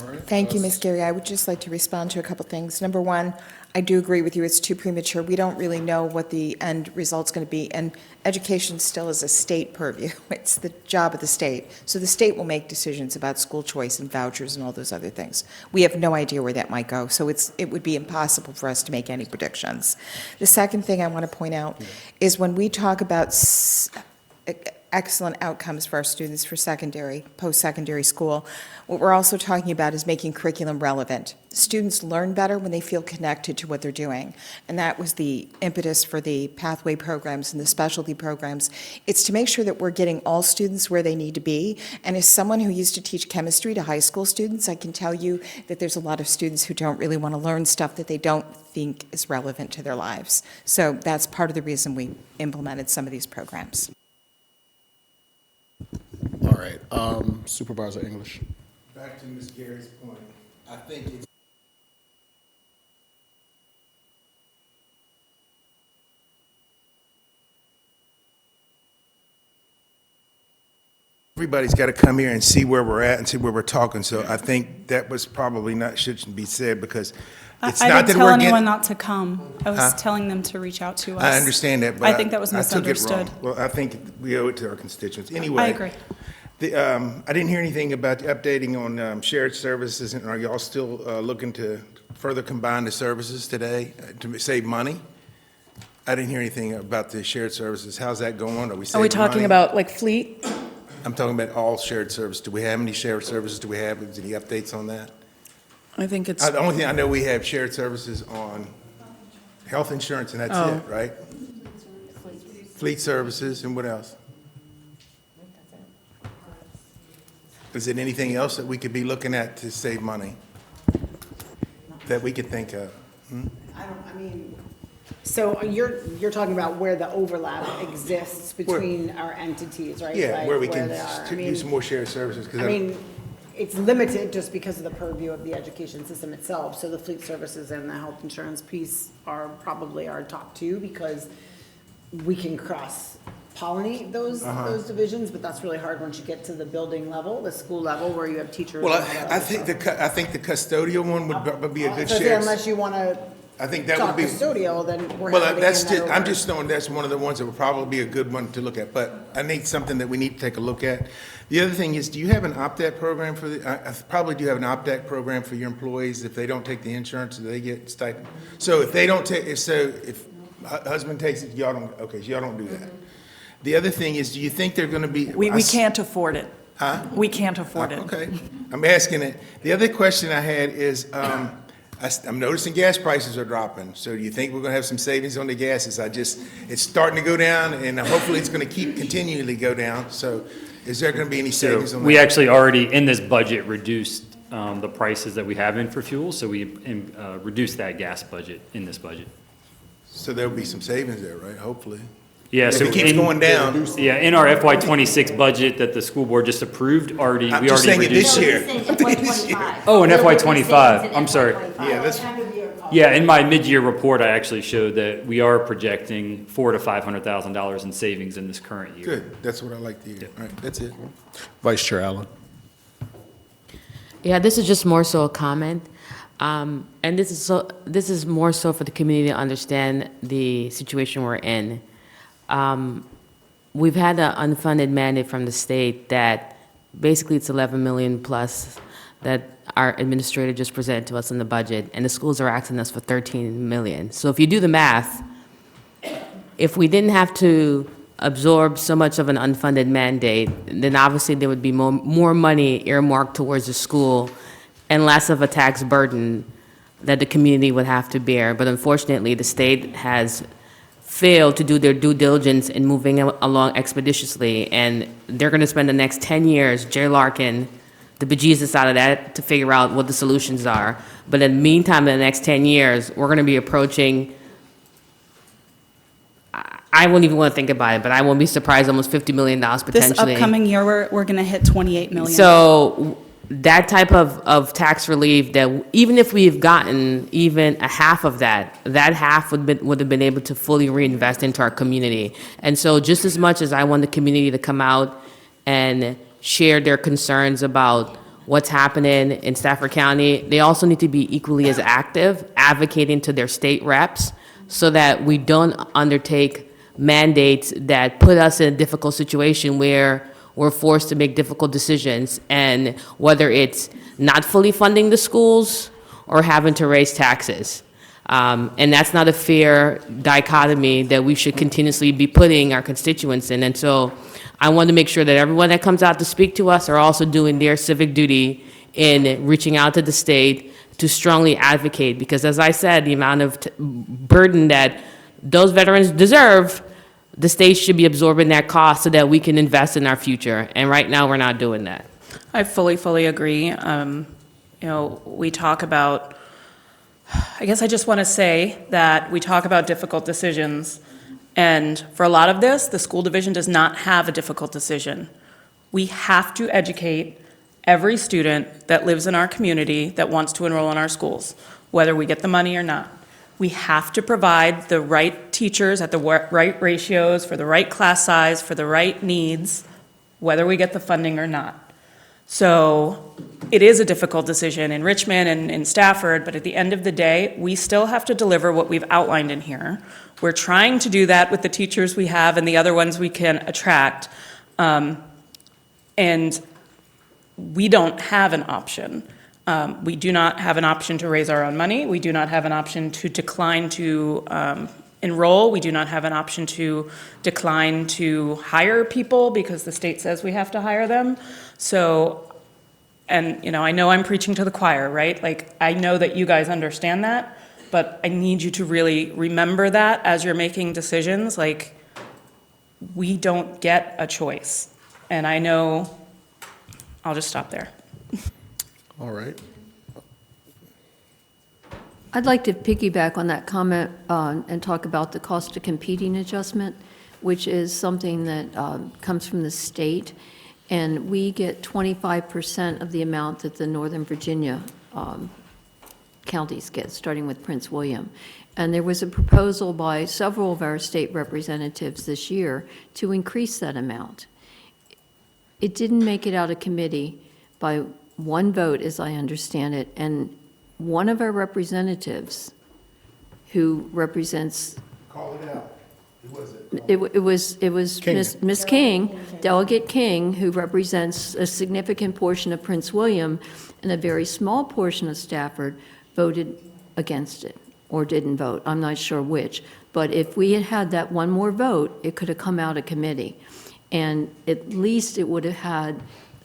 [SPEAKER 1] All right.
[SPEAKER 7] Thank you, Ms. Geary. I would just like to respond to a couple things. Number one, I do agree with you, it's too premature. We don't really know what the end result's going to be, and education still is a state purview. It's the job of the state. So the state will make decisions about school choice and vouchers and all those other things. We have no idea where that might go, so it would be impossible for us to make any predictions. The second thing I want to point out is when we talk about excellent outcomes for our students for secondary, post-secondary school, what we're also talking about is making curriculum relevant. Students learn better when they feel connected to what they're doing, and that was the impetus for the pathway programs and the specialty programs. It's to make sure that we're getting all students where they need to be, and as someone who used to teach chemistry to high school students, I can tell you that there's a lot of students who don't really want to learn stuff that they don't think is relevant to their lives. So that's part of the reason we implemented some of these programs.
[SPEAKER 1] All right, Supervisor English.
[SPEAKER 10] Back to Ms. Gary's point, I think it's everybody's got to come here and see where we're at and see where we're talking. So I think that was probably shouldn't be said, because it's
[SPEAKER 3] I
[SPEAKER 10] not
[SPEAKER 3] didn't
[SPEAKER 10] that
[SPEAKER 3] tell
[SPEAKER 10] we're
[SPEAKER 3] anyone
[SPEAKER 10] getting.
[SPEAKER 3] not to come. I was
[SPEAKER 10] Huh?
[SPEAKER 3] telling them to reach out to us.
[SPEAKER 10] I understand that, but
[SPEAKER 3] I think that was
[SPEAKER 10] I took it wrong.
[SPEAKER 3] misunderstood.
[SPEAKER 10] Well, I think we owe it to our constituents. Anyway.
[SPEAKER 3] I agree.
[SPEAKER 10] I didn't hear anything about the updating on shared services, and are y'all still looking to further combine the services today to save money? I didn't hear anything about the shared services. How's that going? Are we
[SPEAKER 5] Are we
[SPEAKER 10] saving
[SPEAKER 5] talking
[SPEAKER 10] money?
[SPEAKER 5] about like fleet?
[SPEAKER 10] I'm talking about all shared services. Do we have any shared services? Do we have any updates on that?
[SPEAKER 5] I think it's,
[SPEAKER 10] The only thing I know, we have shared services on health insurance, and that's
[SPEAKER 5] Oh.
[SPEAKER 10] it, right? Fleet services, and what else? Is there anything else that we could be looking at to save money that we could think of?
[SPEAKER 9] So you're talking about where the overlap exists between our entities, right?
[SPEAKER 10] Yeah,
[SPEAKER 9] Like
[SPEAKER 10] where we can
[SPEAKER 9] they are. I
[SPEAKER 10] do
[SPEAKER 9] mean,
[SPEAKER 10] some more shared services. 'Cause
[SPEAKER 9] I mean, it's limited just because of the purview of the education system itself. So the fleet services and the health insurance piece are probably our top two, because we can cross-pollinate those divisions, but that's really hard once you get to the building level, the school level, where you have teachers.
[SPEAKER 10] Well,
[SPEAKER 9] and all that
[SPEAKER 10] I
[SPEAKER 9] other
[SPEAKER 10] think
[SPEAKER 9] stuff.
[SPEAKER 10] I think the custodial one would be a good
[SPEAKER 9] So
[SPEAKER 10] share.
[SPEAKER 9] unless you want to
[SPEAKER 10] I think that
[SPEAKER 9] talk
[SPEAKER 10] would be.
[SPEAKER 9] custodial, then we're
[SPEAKER 10] Well,
[SPEAKER 9] having to
[SPEAKER 10] that's
[SPEAKER 9] hand that
[SPEAKER 10] just, I'm
[SPEAKER 9] over.
[SPEAKER 10] just knowing that's one of the ones that would probably be a good one to look at, but I need something that we need to take a look at. The other thing is, do you have an opt-out program for I probably do have an opt-out program for your employees. If they don't take the insurance, do they get stipend? So if they don't take, if husband takes it, y'all don't, okay, so y'all don't do that. The other thing is, do you think they're gonna be?
[SPEAKER 6] We can't afford it.
[SPEAKER 10] Huh?
[SPEAKER 6] We can't afford it.
[SPEAKER 10] Okay, I'm asking it. The other question I had is, I'm noticing gas prices are dropping, so do you think we're gonna have some savings on the gases? It's starting to go down, and hopefully it's gonna keep continually go down, so is there gonna be any savings
[SPEAKER 2] So
[SPEAKER 10] on that?
[SPEAKER 2] we actually already, in this budget, reduced the prices that we have in for fuel, so we reduced that gas budget in this budget.
[SPEAKER 10] So there'll be some savings there, right, hopefully?
[SPEAKER 2] Yeah,
[SPEAKER 10] If
[SPEAKER 2] so
[SPEAKER 10] it keeps
[SPEAKER 2] in-
[SPEAKER 10] going down.
[SPEAKER 2] Yeah, in our FY '26 budget that the school board just approved, we
[SPEAKER 10] I'm
[SPEAKER 2] already
[SPEAKER 10] just saying it
[SPEAKER 2] reduced.
[SPEAKER 10] this year. I'm thinking this year.
[SPEAKER 2] Oh, in FY '25, I'm sorry.
[SPEAKER 10] Yeah, that's,
[SPEAKER 2] Yeah, in my mid-year report, I actually showed that we are projecting $400,000 to $500,000 in savings in this current year.
[SPEAKER 10] good, that's what I like to hear. All right, that's it.
[SPEAKER 1] Vice Chair Allen.
[SPEAKER 12] Yeah, this is just more so a comment. And this is more so for the community to understand the situation we're in. We've had an unfunded mandate from the state that basically it's 11 million plus that our administrator just presented to us in the budget, and the schools are asking us for 13 million. So if you do the math, if we didn't have to absorb so much of an unfunded mandate, then obviously there would be more money earmarked towards the school and less of a tax burden that the community would have to bear. But unfortunately, the state has failed to do their due diligence in moving along expeditiously, and they're going to spend the next 10 years Larkin the bejesus out of that to figure out what the solutions are. But in the meantime, in the next 10 years, we're going to be approaching, I won't even want to think about it, but I won't be surprised, almost $50 million potentially.
[SPEAKER 3] This upcoming year, we're going to hit 28 million.
[SPEAKER 12] So that type of tax relief, that even if we've gotten even a half of that, that half would have been able to fully reinvest into our community. And so just as much as I want the community to come out and share their concerns about what's happening in Stafford County, they also need to be equally as active, advocating to their state reps so that we don't undertake mandates that put us in a difficult situation where we're forced to make difficult decisions, and whether it's not fully funding the schools or having to raise taxes. And that's not a fair dichotomy that we should continuously be putting our constituents in. And so I want to make sure that everyone that comes out to speak to us are also doing their civic duty in reaching out to the state to strongly advocate, because as I said, the amount of burden that those veterans deserve, the state should be absorbing that cost so that we can invest in our future. And right now, we're not doing that.
[SPEAKER 5] I fully agree. We talk about, I guess I just want to say that we talk about difficult decisions, and for a lot of this, the school division does not have a difficult decision. We have to educate every student that lives in our community that wants to enroll in our schools, whether we get the money or not. We have to provide the right teachers at the right ratios, for the right class size, for the right needs, whether we get the funding or not. So it is a difficult decision in Richmond and in Stafford, but at the end of the day, we still have to deliver what we've outlined in here. We're trying to do that with the teachers we have and the other ones we can attract. And we don't have an option. We do not have an option to raise our own money. We do not have an option to decline to enroll. We do not have an option to decline to hire people because the state says we have to hire them. So, and I know I'm preaching to the choir, right? Like, I know that you guys understand that, but I need you to really remember that as you're making decisions. Like, we don't get a choice. And I know, I'll just stop there.
[SPEAKER 1] All right.
[SPEAKER 11] I'd like to piggyback on that comment and talk about the cost of competing adjustment, which is something that comes from the state. And we get 25% of the amount that the Northern Virginia counties get, starting with Prince William. And there was a proposal by several of our state representatives this year to increase that amount. It didn't make it out of committee by one vote, as I understand it, and one of our representatives who represents...
[SPEAKER 10] Call it out. Who was it?
[SPEAKER 11] It was
[SPEAKER 1] King.
[SPEAKER 11] Ms. King, Delegate King, who represents a significant portion of Prince William, and a very small portion of Stafford, voted against it, or didn't vote. I'm not sure which. But if we had had that one more vote, it could have come out of committee. And at least it would have had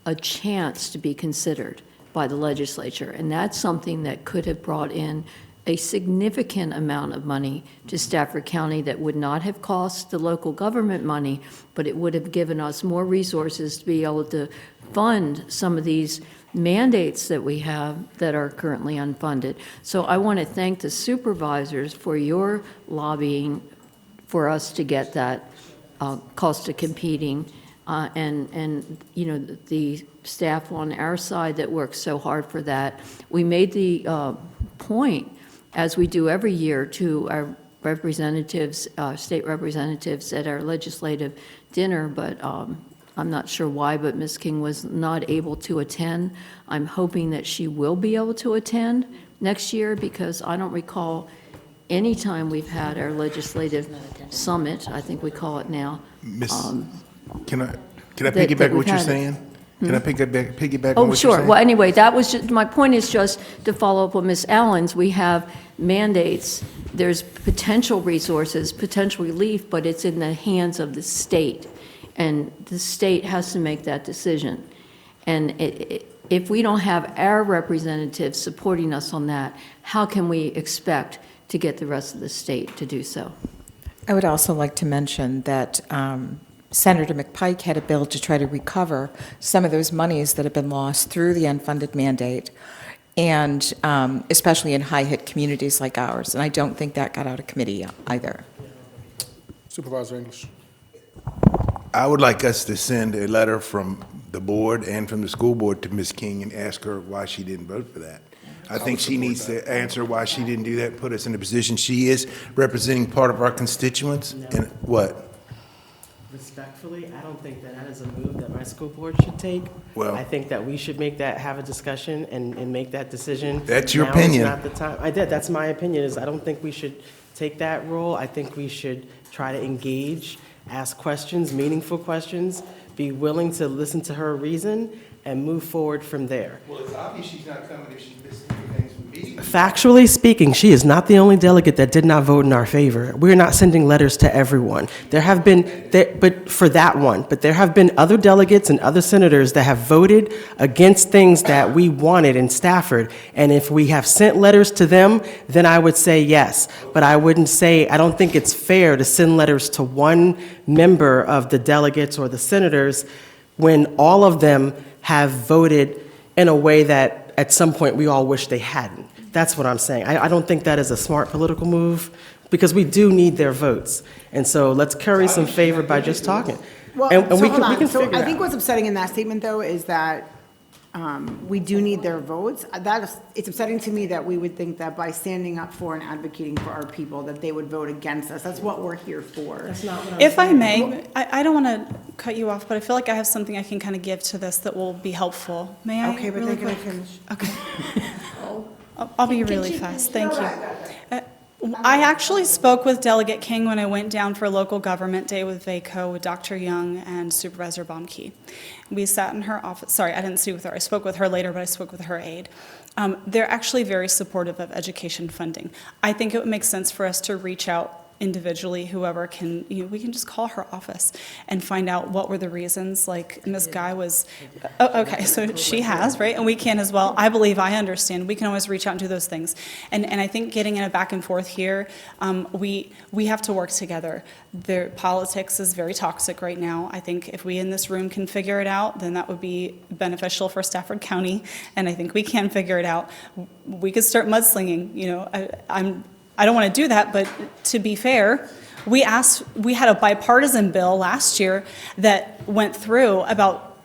[SPEAKER 11] a chance to be considered by the legislature. And that's something that could have brought in a significant amount of money to Stafford County that would not have cost the local government money, but it would have given us more resources to be able to fund some of these mandates that we have that are currently unfunded. So I want to thank the supervisors for your lobbying for us to get that cost of competing, and the staff on our side that works so hard for that. We made the point, as we do every year, to our representatives, state representatives at our legislative dinner, but I'm not sure why, but Ms. King was not able to attend. I'm hoping that she will be able to attend next year, because I don't recall any time we've had our legislative summit, I think we call it now.
[SPEAKER 10] Miss, can I
[SPEAKER 11] that
[SPEAKER 10] piggyback
[SPEAKER 11] we've
[SPEAKER 10] what you're
[SPEAKER 11] had it.
[SPEAKER 10] saying? Can I piggyback on
[SPEAKER 11] Oh,
[SPEAKER 10] what you're
[SPEAKER 11] sure.
[SPEAKER 10] saying?
[SPEAKER 11] Well, anyway, that was just, my point is just to follow up on Ms. Allen's. We have mandates, there's potential resources, potential relief, but it's in the hands of the state. And the state has to make that decision. And if we don't have our representatives supporting us on that, how can we expect to get the rest of the state to do so?
[SPEAKER 7] I would also like to mention that Senator McPike had a bill to try to recover some of those monies that have been lost through the unfunded mandate, and especially in high-hit communities like ours. And I don't think that got out of committee either.
[SPEAKER 1] Supervisor English.
[SPEAKER 10] I would like us to send a letter from the board and from the school board to Ms. King and ask her why she didn't vote for that. I think she needs to answer why she didn't do that, put us in a position. She is representing part of our constituents. And what?
[SPEAKER 8] Respectfully, I don't think that is a move that my school board should take.
[SPEAKER 10] Well,
[SPEAKER 8] I think that we should have a discussion and make that decision.
[SPEAKER 10] That's your
[SPEAKER 8] Now
[SPEAKER 10] opinion.
[SPEAKER 8] is not the time. That's my opinion, is I don't think we should take that role. I think we should try to engage, ask questions, meaningful questions, be willing to listen to her reason, and move forward from there.
[SPEAKER 10] Well, it's obvious she's not coming if she's missing things from meetings.
[SPEAKER 8] Factually speaking, she is not the only delegate that did not vote in our favor. We're not sending letters to everyone. There have been, but for that one, but there have been other delegates and other senators that have voted against things that we wanted in Stafford. And if we have sent letters to them, then I would say yes. But I wouldn't say, I don't think it's fair to send letters to one member of the delegates or the senators when all of them have voted in a way that at some point we all wish they hadn't. That's what I'm saying. I don't think that is a smart political move, because we do need their votes. And so let's curry some favor by just talking.
[SPEAKER 9] Well,
[SPEAKER 8] And
[SPEAKER 9] so
[SPEAKER 8] we
[SPEAKER 9] hold
[SPEAKER 8] can
[SPEAKER 9] on. So
[SPEAKER 8] figure
[SPEAKER 9] I
[SPEAKER 8] it
[SPEAKER 9] think
[SPEAKER 8] out.
[SPEAKER 9] what's upsetting in that statement, though, is that we do need their votes. It's upsetting to me that we would think that by standing up for and advocating for our people, that they would vote against us. That's what we're here for.
[SPEAKER 8] That's not what I'm
[SPEAKER 3] If I
[SPEAKER 8] saying.
[SPEAKER 3] may, I don't want to cut you off, but I feel like I have something I can kind of give to this that will be helpful. May I?
[SPEAKER 9] Okay, but
[SPEAKER 3] really
[SPEAKER 9] then can I
[SPEAKER 3] quick?
[SPEAKER 9] finish?
[SPEAKER 3] Okay. I'll be really fast, thank you. I actually spoke with Delegate King when I went down for local government day with VACO with Dr. Young and Supervisor Baumke. We sat in her office, sorry, I didn't speak with her, I spoke with her later, but I spoke with her aide. They're actually very supportive of education funding. I think it would make sense for us to reach out individually, whoever can, we can just call her office and find out what were the reasons, like Ms. Guy was, oh, okay, so she has, right? And we can as well. I believe I understand. We can always reach out and do those things. And I think getting in a back and forth here, we have to work together. Politics is very toxic right now. I think if we in this room can figure it out, then that would be beneficial for Stafford County, and I think we can figure it out. We could start mudslinging, I don't want to do that, but to be fair, we had a bipartisan bill last year that went through about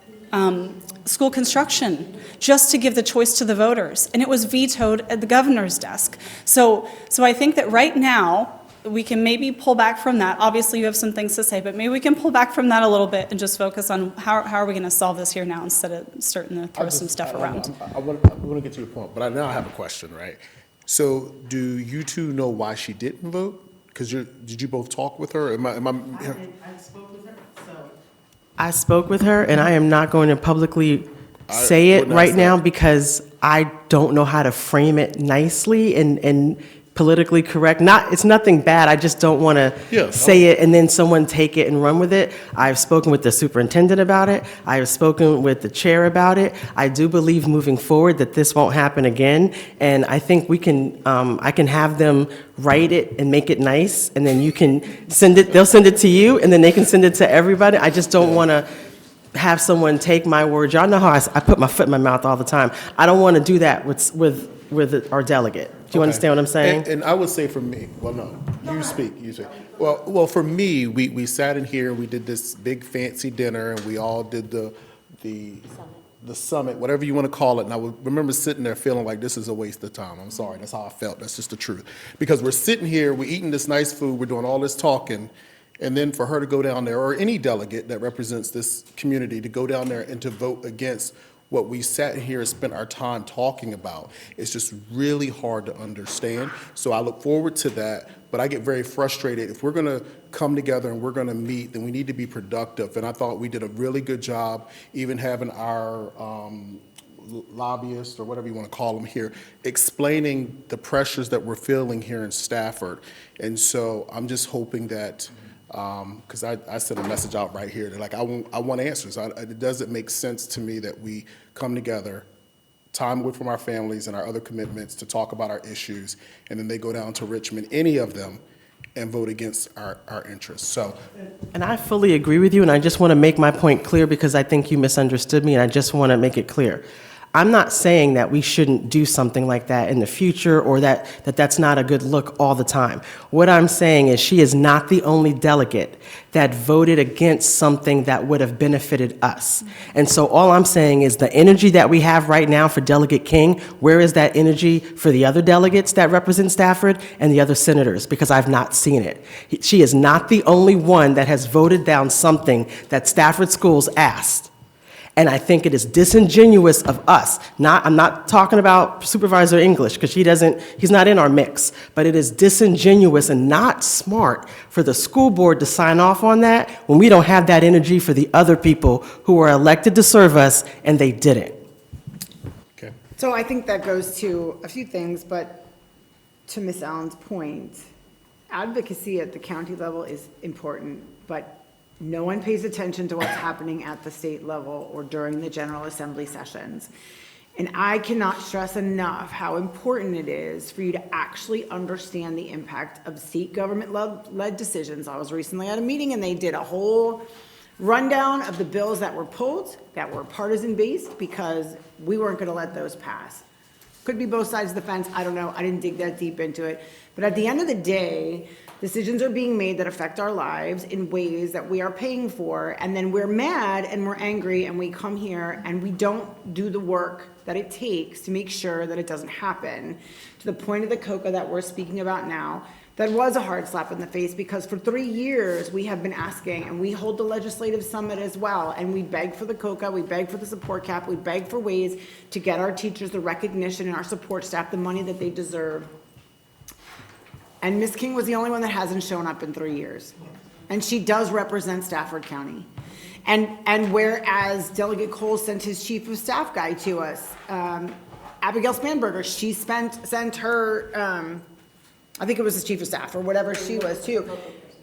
[SPEAKER 3] school construction, just to give the choice to the voters, and it was vetoed at the governor's desk. So I think that right now, we can maybe pull back from that. Obviously, you have some things to say, but maybe we can pull back from that a little bit and just focus on how are we going to solve this here now instead of starting to throw some stuff around.
[SPEAKER 1] I want to get to your point, but now I have a question, right? So, do you two know why she didn't vote? Because did you both talk with her?
[SPEAKER 8] I spoke with her, I spoke with her, and I am not going to publicly say it right now because I don't know how to frame it nicely and politically correct. It's nothing bad. I just don't want to say it and then someone take it and run with it. I've spoken with the superintendent about it. I have spoken with the chair about it. I do believe moving forward that this won't happen again. And I think we can, I can have them write it and make it nice, and then you can send it, they'll send it to you, and then they can send it to everybody. I just don't want to have someone take my words. Y'all know how I put my foot in my mouth all the time. I don't want to do that with our delegate. Do you understand what I'm saying?
[SPEAKER 1] And I would say for me, well, no, you speak. Well, for me, we sat in here, we did this big fancy dinner, and we all did the summit, whatever you want to call it. And I would remember sitting there feeling like this is a waste of time. I'm sorry, that's how I felt. That's just the truth. Because we're sitting here, we're eating this nice food, we're doing all this talking, and then for her to go down there, or any delegate that represents this community, to go down there and to vote against what we sat here and spent our time talking about, it's just really hard to understand. So I look forward to that, but I get very frustrated. If we're going to come together and we're going to meet, then we need to be productive. And I thought we did a really good job, even having our lobbyists, or whatever you want to call them here, explaining the pressures that we're feeling here in Stafford. And so I'm just hoping that, because I sent a message out right here, that like I want answers. It doesn't make sense to me that we come together, time away from our families and our other commitments to talk about our issues, and then they go down to Richmond, any of them, and vote against our interests. So,
[SPEAKER 8] and I fully agree with you, and I just want to make my point clear because I think you misunderstood me, and I just want to make it clear. I'm not saying that we shouldn't do something like that in the future, or that's not a good look all the time. What I'm saying is she is not the only delegate that voted against something that would have benefited us. And so all I'm saying is the energy that we have right now for Delegate King, where is that energy for the other delegates that represent Stafford and the other senators? Because I've not seen it. She is not the only one that has voted down something that Stafford schools asked. And I think it is disingenuous of us, I'm not talking about Supervisor English, because he's not in our mix, but it is disingenuous and not smart for the school board to sign off on that when we don't have that energy for the other people who are elected to serve us, and they didn't.
[SPEAKER 1] okay.
[SPEAKER 9] So I think that goes to a few things, but to Ms. Allen's point, advocacy at the county level is important, but no one pays attention to what's happening at the state level or during the General Assembly sessions. And I cannot stress enough how important it is for you to actually understand the impact of state government-led decisions. I was recently at a meeting and they did a whole rundown of the bills that were pulled, that were partisan-based, because we weren't going to let those pass. Could be both sides of the fence, I don't know, I didn't dig that deep into it. But at the end of the day, decisions are being made that affect our lives in ways that we are paying for, and then we're mad and we're angry and we come here and we don't do the work that it takes to make sure that it doesn't happen. To the point of the COCA that we're speaking about now, that was a hard slap in the face, because for 3 years we have been asking, and we hold the legislative summit as well, and we beg for the COCA, we beg for the support cap, we beg for ways to get our teachers the recognition and our support staff the money that they deserve. And Ms. King was the only one that hasn't shown up in 3 years. And she does represent Stafford County. And whereas Delegate Cole sent his chief of staff guy to us, Abigail Spanberger, she sent her, I think it was his chief of staff or whatever she was too.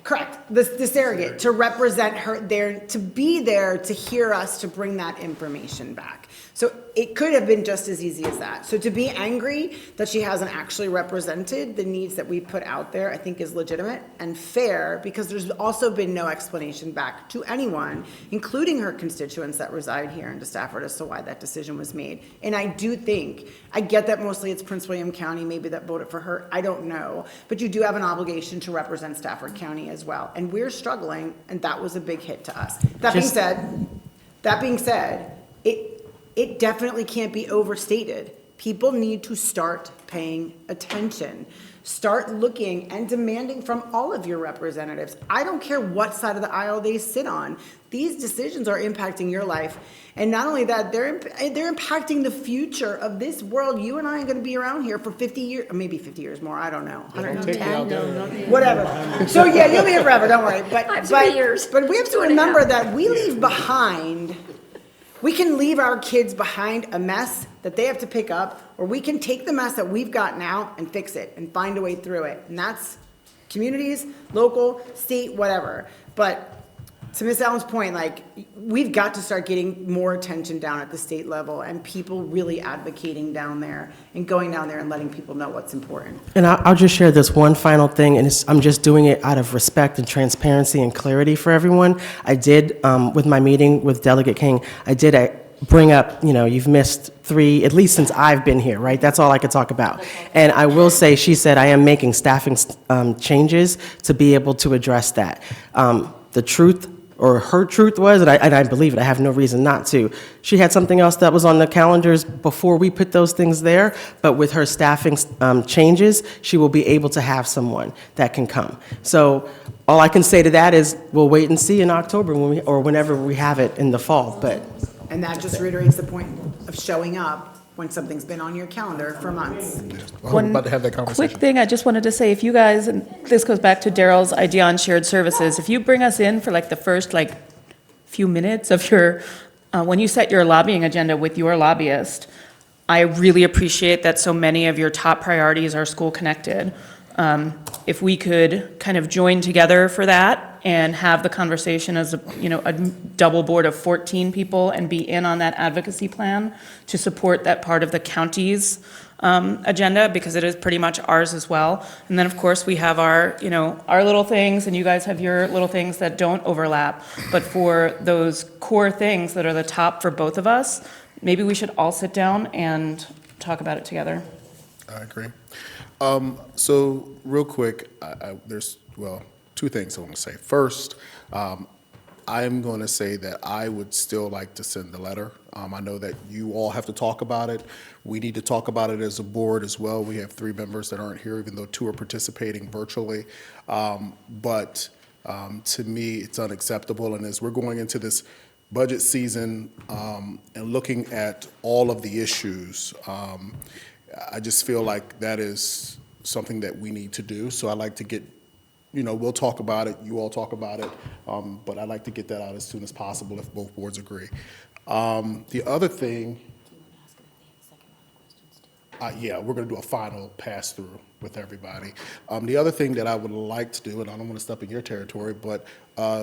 [SPEAKER 9] Correct, the surrogate, to represent her there, to be there to hear us, to bring that information back. So it could have been just as easy as that. So to be angry that she hasn't actually represented the needs that we put out there, I think is legitimate and fair, because there's also been no explanation back to anyone, including her constituents that reside here in Stafford, as to why that decision was made. And I do think, I get that mostly it's Prince William County, maybe that voted for her, I don't know. But you do have an obligation to represent Stafford County as well. And we're struggling, and that was a big hit to us. That being said, it definitely can't be overstated. People need to start paying attention. Start looking and demanding from all of your representatives. I don't care what side of the aisle they sit on. These decisions are impacting your life. And not only that, they're impacting the future of this world. You and I are going to be around here for 50 years, or maybe 50 years more, I don't know. 110, whatever. So yeah, you'll be here forever, don't worry. But we have to remember that we leave behind, we can leave our kids behind a mess that they have to pick up, or we can take the mess that we've got now and fix it and find a way through it. And that's communities, local, state, whatever. But to Ms. Allen's point, like, we've got to start getting more attention down at the state level, and people really advocating down there and going down there and letting people know what's important.
[SPEAKER 8] And I'll just share this one final thing, and I'm just doing it out of respect and transparency and clarity for everyone. I did, with my meeting with Delegate King, I did bring up, you've missed 3, at least since I've been here, right? That's all I could talk about. And I will say, she said, I am making staffing changes to be able to address that. The truth, or her truth was, and I believe it, I have no reason not to, she had something else that was on the calendars before we put those things there, but with her staffing changes, she will be able to have someone that can come. So all I can say to that is, we'll wait and see in October or whenever we have it in the fall.
[SPEAKER 9] And that just reiterates the point of showing up when something's been on your calendar for months.
[SPEAKER 1] We're about to have that conversation.
[SPEAKER 5] Quick thing I just wanted to say, if you guys, and this goes back to Daryl's idea on shared services, if you bring us in for like the first few minutes of your, when you set your lobbying agenda with your lobbyist, I really appreciate that so many of your top priorities are school connected. If we could kind of join together for that and have the conversation as a double board of 14 people and be in on that advocacy plan to support that part of the county's agenda, because it is pretty much ours as well. And then of course we have our little things, and you guys have your little things that don't overlap. But for those core things that are the top for both of us, maybe we should all sit down and talk about it together.
[SPEAKER 1] I agree. So real quick, there's 2 things I want to say. First, I'm going to say that I would still like to send the letter. I know that you all have to talk about it. We need to talk about it as a board as well. We have 3 members that aren't here, even though 2 are participating virtually. But to me, it's unacceptable. And as we're going into this budget season and looking at all of the issues, I just feel like that is something that we need to do. So I'd like to get, we'll talk about it, you all talk about it, but I'd like to get that out as soon as possible if both boards agree. The other thing, yeah, we're going to do a final pass through with everybody. The other thing that I would like to do, and I don't want to step in your territory, but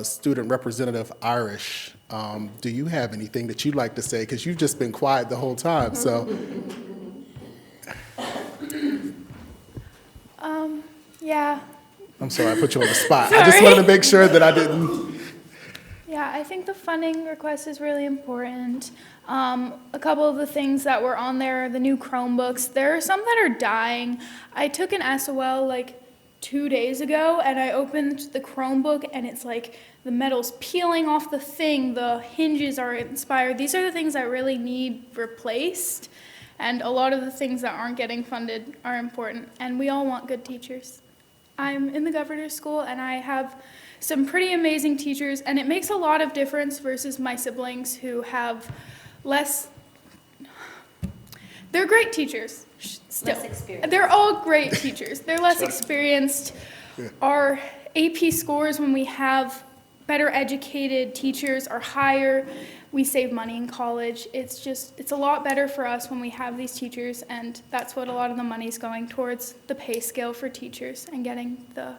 [SPEAKER 1] Student Representative Irish, do you have anything that you'd like to say? Because you've just been quiet the whole time, so.
[SPEAKER 16] Yeah.
[SPEAKER 1] I'm sorry, I put you on the spot. I just wanted to make sure that I didn't.
[SPEAKER 16] Yeah, I think the funding request is really important. A couple of the things that were on there, the new Chromebooks, there are some that are dying. I took an SOL like 2 days ago, and I opened the Chromebook, and it's like the metal's peeling off the thing, the hinges are inspired. These are the things that really need replaced, and a lot of the things that aren't getting funded are important, and we all want good teachers. I'm in the governor's school, and I have some pretty amazing teachers, and it makes a lot of difference versus my siblings who have less. They're great teachers still.
[SPEAKER 4] Less experienced.
[SPEAKER 16] They're all great teachers. They're less experienced. Our AP scores, when we have better educated teachers, are higher. We save money in college. It's a lot better for us when we have these teachers, and that's what a lot of the money's going towards, the pay scale for teachers and getting the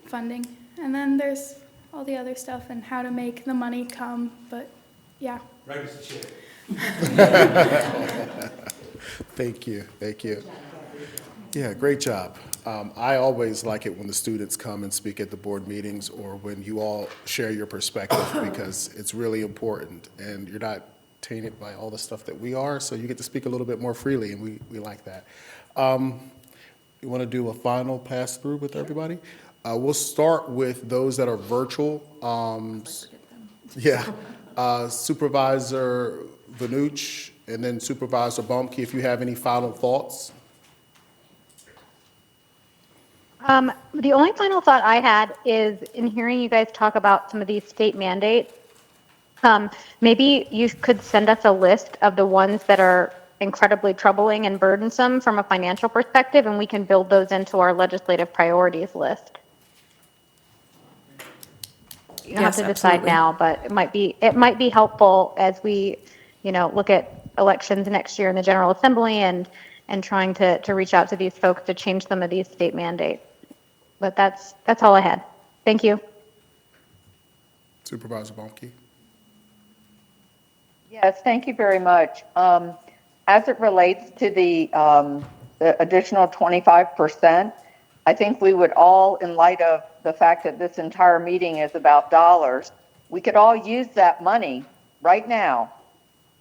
[SPEAKER 16] funding. And then there's all the other stuff and how to make the money come, but yeah.
[SPEAKER 10] Right, Mr. Chair.
[SPEAKER 1] Thank you, thank you. Yeah, great job. I always like it when the students come and speak at the board meetings or when you all share your perspective because it's really important and you're not tainted by all the stuff that we are, so you get to speak a little bit more freely and we like that. You want to do a final pass through with everybody? We'll start with those that are virtual. Supervisor Vanuch and then Supervisor Bumke, if you have any final thoughts.
[SPEAKER 14] The only final thought I had is in hearing you guys talk about some of these state mandates, maybe you could send us a list of the ones that are incredibly troubling and burdensome from a financial perspective, and we can build those into our legislative priorities list. You don't have to decide now, but it might be helpful as we, look at elections next year in the General Assembly and trying to reach out to these folks to change some of these state mandates. But that's all I had. Thank you.
[SPEAKER 1] Supervisor Bumke.
[SPEAKER 15] Yes, thank you very much. As it relates to the additional 25%, I think we would all, in light of the fact that this entire meeting is about dollars, we could all use that money right now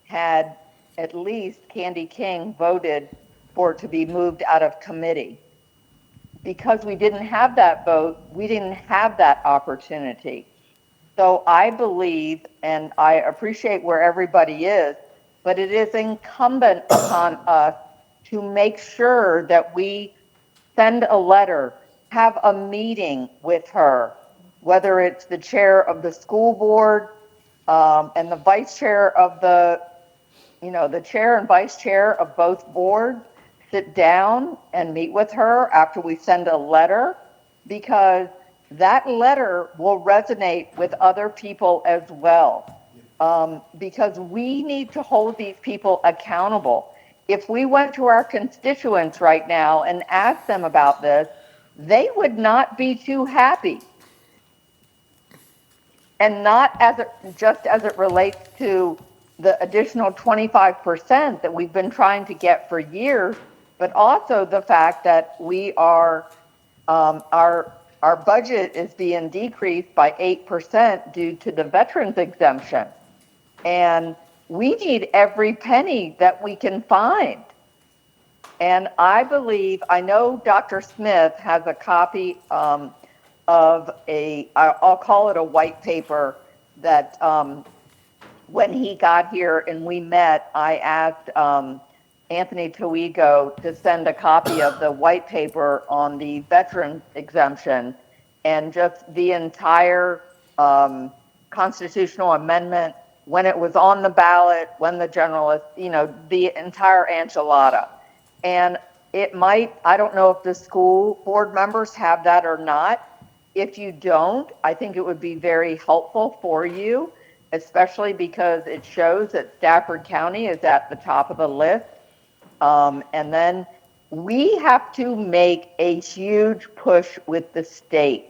[SPEAKER 15] had at least Candy King voted for it to be moved out of committee. Because we didn't have that vote, we didn't have that opportunity. So I believe, and I appreciate where everybody is, but it is incumbent upon us to make sure that we send a letter, have a meeting with her, whether it's the chair of the school board and the vice chair of the chair and vice chair of both boards, sit down and meet with her after we send a letter, because that letter will resonate with other people as well. Because we need to hold these people accountable. If we went to our constituents right now and asked them about this, they would not be too happy. And not just as it relates to the additional 25% that we've been trying to get for years, but also the fact that we are, our budget is being decreased by 8% due to the veterans exemption. And we need every penny that we can find. And I know Dr. Smith has a copy of I'll call it a white paper that when he got here and we met, I asked Anthony Toigo to send a copy of the white paper on the veterans exemption and just the entire constitutional amendment, when it was on the ballot, when the generalist, the entire enchilada. And I don't know if the school board members have that or not. If you don't, I think it would be very helpful for you, especially because it shows that Stafford County is at the top of the list. And then we have to make a huge push with the state.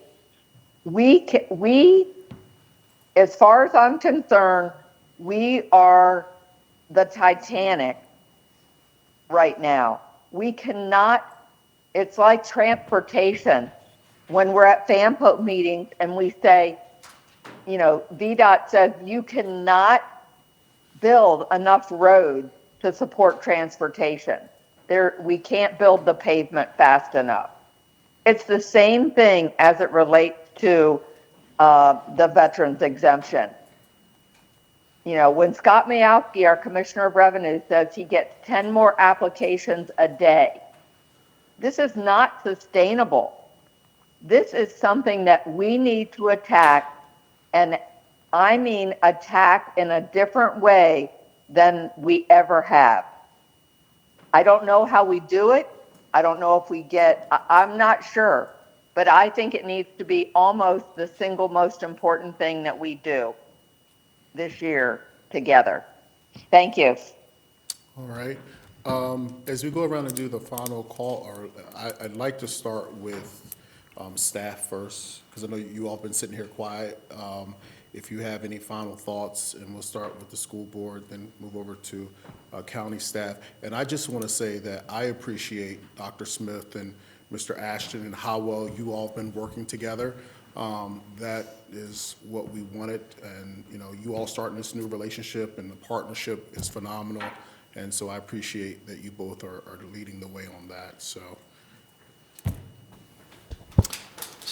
[SPEAKER 15] We, as far as I'm concerned, we are the Titanic right now. We cannot, it's like transportation. When we're at FAMPO meetings and we say, VDOT says you cannot build enough roads to support transportation. We can't build the pavement fast enough. It's the same thing as it relates to the veterans exemption. You know, when Scott Mayowski, our Commissioner of Revenue, says he gets 10 more applications a day, this is not sustainable. This is something that we need to attack, and I mean attack in a different way than we ever have. I don't know how we do it. I don't know if we I'm not sure, but I think it needs to be almost the single most important thing that we do this year together. Thank you.
[SPEAKER 1] All right. As we go around and do the final call, I'd like to start with staff first, because I know you all been sitting here quiet. If you have any final thoughts, and we'll start with the school board, then move over to county staff. And I just want to say that I appreciate Dr. Smith and Mr. Ashton and how well you all have been working together. That is what we wanted, and you know, you all starting this new relationship, and the partnership is phenomenal. And so I appreciate that you both are leading the way on that. So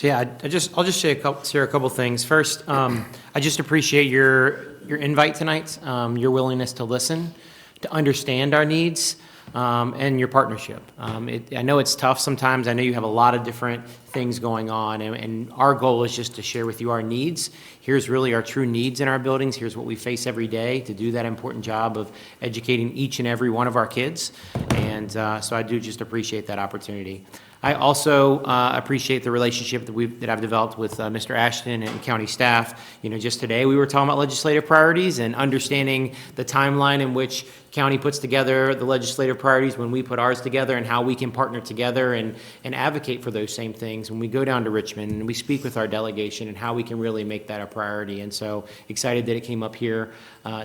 [SPEAKER 13] Yeah, I'll just share a couple things. First, I just appreciate your invite tonight, your willingness to listen, to understand our needs, and your partnership. I know it's tough sometimes. I know you have a lot of different things going on, and our goal is just to share with you our needs. Here's really our true needs in our buildings. Here's what we face every day to do that important job of educating each and every one of our kids. And so I do just appreciate that opportunity. I also appreciate the relationship that I've developed with Mr. Ashton and county staff. You know, just today we were talking about legislative priorities and understanding the timeline in which county puts together the legislative priorities when we put ours together, and how we can partner together and advocate for those same things when we go down to Richmond and we speak with our delegation, and how we can really make that a priority. And so excited that it came up here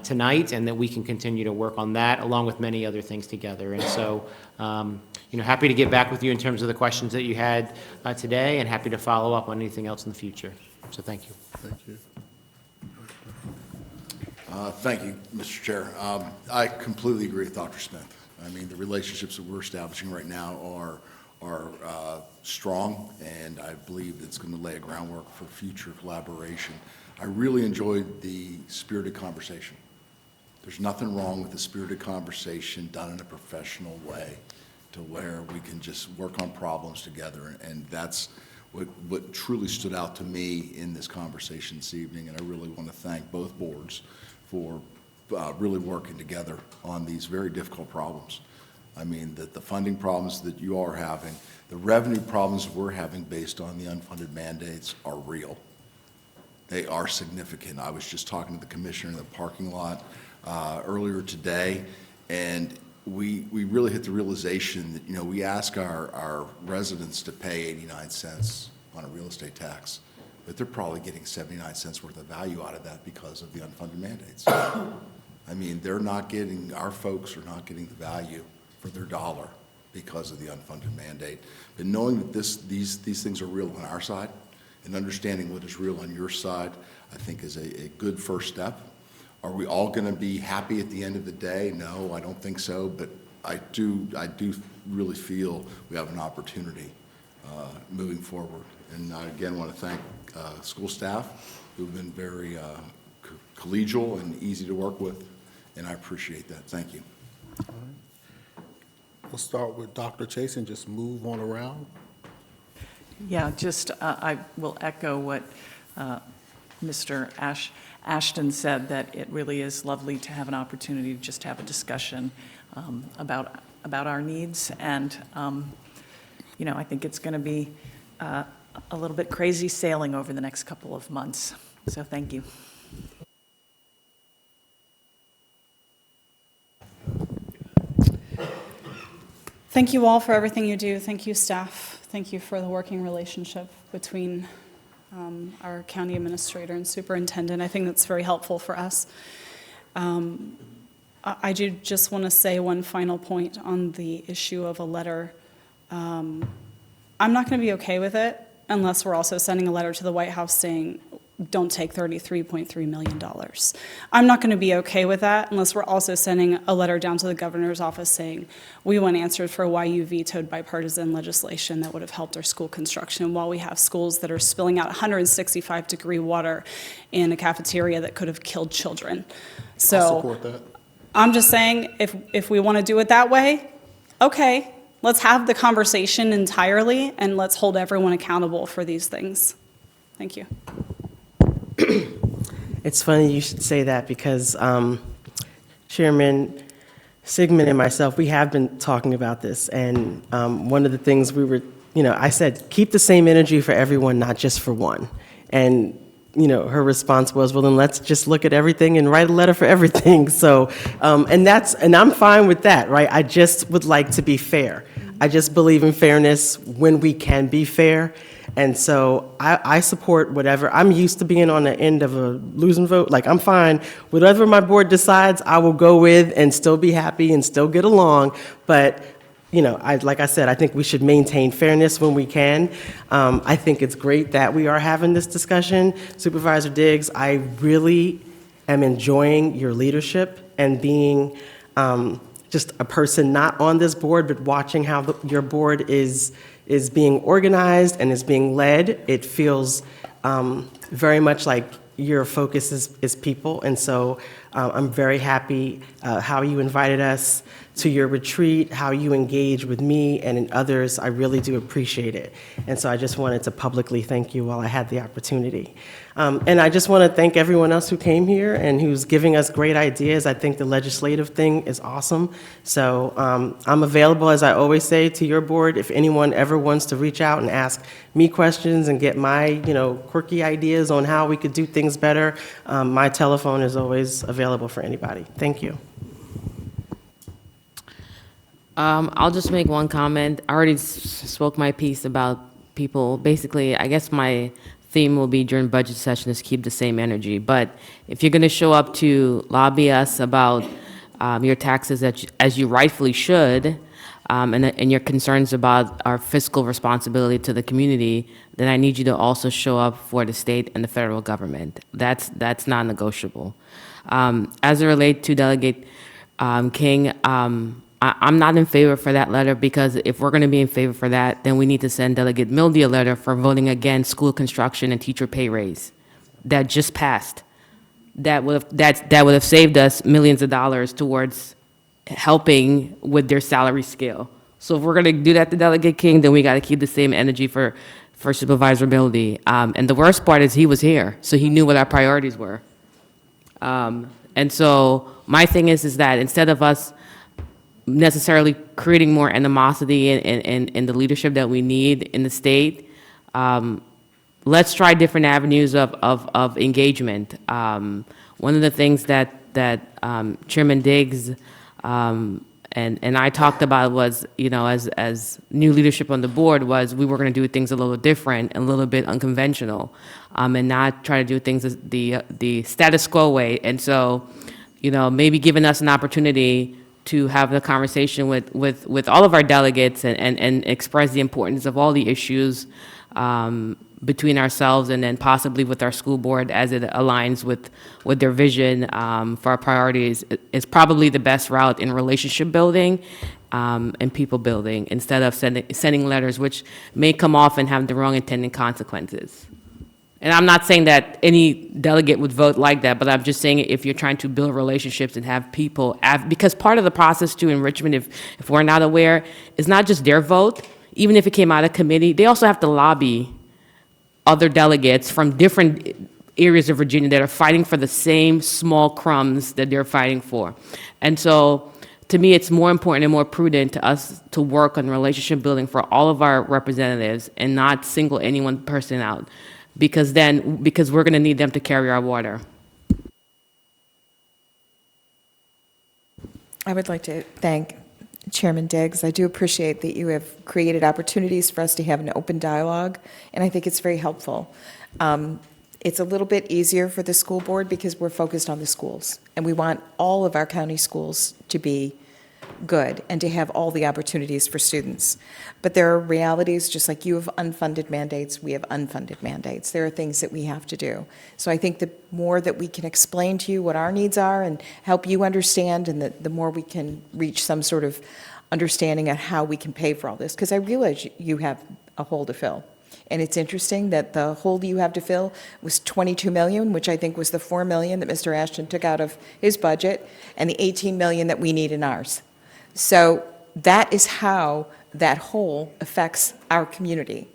[SPEAKER 13] tonight, and that we can continue to work on that along with many other things together. And so you know, happy to get back with you in terms of the questions that you had today, and happy to follow up on anything else in the future. So thank you.
[SPEAKER 1] thank you.
[SPEAKER 17] Thank you, Mr. Chair. I completely agree with Dr. Smith. I mean, the relationships that we're establishing right now are strong, and I believe it's going to lay a groundwork for future collaboration. I really enjoyed the spirited conversation. There's nothing wrong with a spirited conversation done in a professional way, to where we can just work on problems together. And that's what truly stood out to me in this conversation this evening. And I really want to thank both boards for really working together on these very difficult problems. I mean, the funding problems that you are having, the revenue problems we're having based on the unfunded mandates are real. They are significant. I was just talking to the commissioner in the parking lot earlier today, and we really hit the realization that, you know, we ask our residents to pay 89 cents on a real estate tax, but they're probably getting 79 cents worth of value out of that because of the unfunded mandates. I mean, our folks are not getting the value for their dollar because of the unfunded mandate. But knowing that these things are real on our side, and understanding what is real on your side, I think is a good first step. Are we all going to be happy at the end of the day? No, I don't think so, but I do really feel we have an opportunity moving forward. And I again want to thank school staff, who've been very collegial and easy to work with, and I appreciate that. Thank you.
[SPEAKER 1] All right. We'll start with Dr. Chase and just move on around.
[SPEAKER 6] Yeah, just I will echo what Mr. Ashton said, that it really is lovely to have an opportunity to just have a discussion about our needs. And, you know, I think it's going to be a little bit crazy sailing over the next couple of months. So thank you.
[SPEAKER 3] Thank you all for everything you do. Thank you, staff. Thank you for the working relationship between our county administrator and superintendent. I think that's very helpful for us. I do just want to say one final point on the issue of a letter. I'm not going to be okay with it unless we're also sending a letter to the White House saying don't take $33.3 million. I'm not going to be okay with that unless we're also sending a letter down to the governor's office saying, we want answers for why you vetoed bipartisan legislation that would have helped our school construction while we have schools that are spilling out 165-degree water in a cafeteria that could have killed children. So
[SPEAKER 1] I'll support that.
[SPEAKER 3] I'm just saying, if we want to do it that way, okay, let's have the conversation entirely, and let's hold everyone accountable for these things. Thank you.
[SPEAKER 8] It's funny you should say that because Chairman Sigmund and myself, we have been talking about this, and one of the things we were, I said, keep the same energy for everyone, not just for one. And her response was, well, then let's just look at everything and write a letter for everything. So, and I'm fine with that, right? I just would like to be fair. I just believe in fairness when we can be fair. And so I support whatever. I'm used to being on the end of a losing vote. Like, I'm fine. Whatever my board decides, I will go with and still be happy and still get along. But like I said, I think we should maintain fairness when we can. I think it's great that we are having this discussion. Supervisor Diggs, I really am enjoying your leadership and being just a person not on this board, but watching how your board is being organized and is being led. It feels very much like your focus is people. And so I'm very happy how you invited us to your retreat, how you engage with me and in others. I really do appreciate it. And so I just wanted to publicly thank you while I had the opportunity. And I just want to thank everyone else who came here and who's giving us great ideas. I think the legislative thing is awesome. So I'm available, as I always say, to your board. If anyone ever wants to reach out and ask me questions and get my, quirky ideas on how we could do things better, my telephone is always available for anybody. Thank you.
[SPEAKER 12] I'll just make one comment. I already spoke my piece about people. Basically, I guess my theme will be during budget session is keep the same energy. But if you're going to show up to lobby us about your taxes as you rightfully should, and your concerns about our fiscal responsibility to the community, then I need you to also show up for the state and the federal government. That's non-negotiable. As it relates to Delegate King, I'm not in favor for that letter, because if we're going to be in favor for that, then we need to send Delegate Mildy a letter for voting against school construction and teacher pay raise that just passed. That would have saved us millions of dollars towards helping with their salary scale. So if we're going to do that to Delegate King, then we got to keep the same energy for Supervisor Mildy. And the worst part is he was here, so he knew what our priorities were. And so my thing is that instead of us necessarily creating more animosity in the leadership that we need in the state, let's try different avenues of engagement. One of the things that Chairman Diggs and I talked about was, as new leadership on the board, was we were going to do things a little different and a little bit unconventional, and not try to do things the status quo way. And so, maybe giving us an opportunity to have the conversation with all of our delegates and express the importance of all the issues between ourselves and then possibly with our school board as it aligns with their vision for our priorities is probably the best route in relationship building and people building, instead of sending letters which may come off and have the wrong intended consequences. And I'm not saying that any delegate would vote like that, but I'm just saying if you're trying to build relationships and have people, because part of the process to enrichment, if we're not aware, is not just their vote. Even if it came out of committee, they also have to lobby other delegates from different areas of Virginia that are fighting for the same small crumbs that they're fighting for. And so, to me, it's more important and more prudent to us to work on relationship building for all of our representatives and not single any one person out. Because we're going to need them to carry our water.
[SPEAKER 7] I would like to thank Chairman Diggs. I do appreciate that you have created opportunities for us to have an open dialogue, and I think it's very helpful. It's a little bit easier for the school board because we're focused on the schools, and we want all of our county schools to be good and to have all the opportunities for students. But there are realities, just like you have unfunded mandates, we have unfunded mandates. There are things that we have to do. So I think the more that we can explain to you what our needs are and help you understand, and the more we can reach some sort of understanding of how we can pay for all this, because I realize you have a hole to fill. And it's interesting that the hole you have to fill was 22 million, which I think was the 4 million that Mr. Ashton took out of his budget, and the 18 million that we need in ours. So that is how that hole affects our community.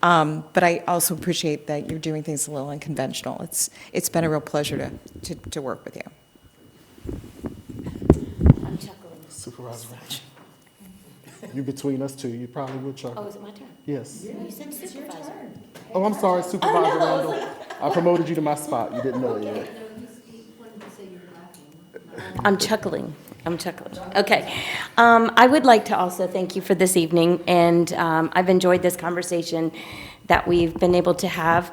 [SPEAKER 7] But I also appreciate that you're doing things a little unconventional. It's been a real pleasure to work with you.
[SPEAKER 1] Supervisor Ratch. You between us two, you probably would chuckle.
[SPEAKER 4] Oh, is it my turn?
[SPEAKER 1] Yes.
[SPEAKER 4] You said supervisor.
[SPEAKER 1] Oh, I'm sorry, Supervisor
[SPEAKER 4] no.
[SPEAKER 1] Randall. I promoted you to my spot. You didn't know it yet.
[SPEAKER 4] I'm chuckling. Okay. I would like to also thank you for this evening, and I've enjoyed this conversation that we've been able to have.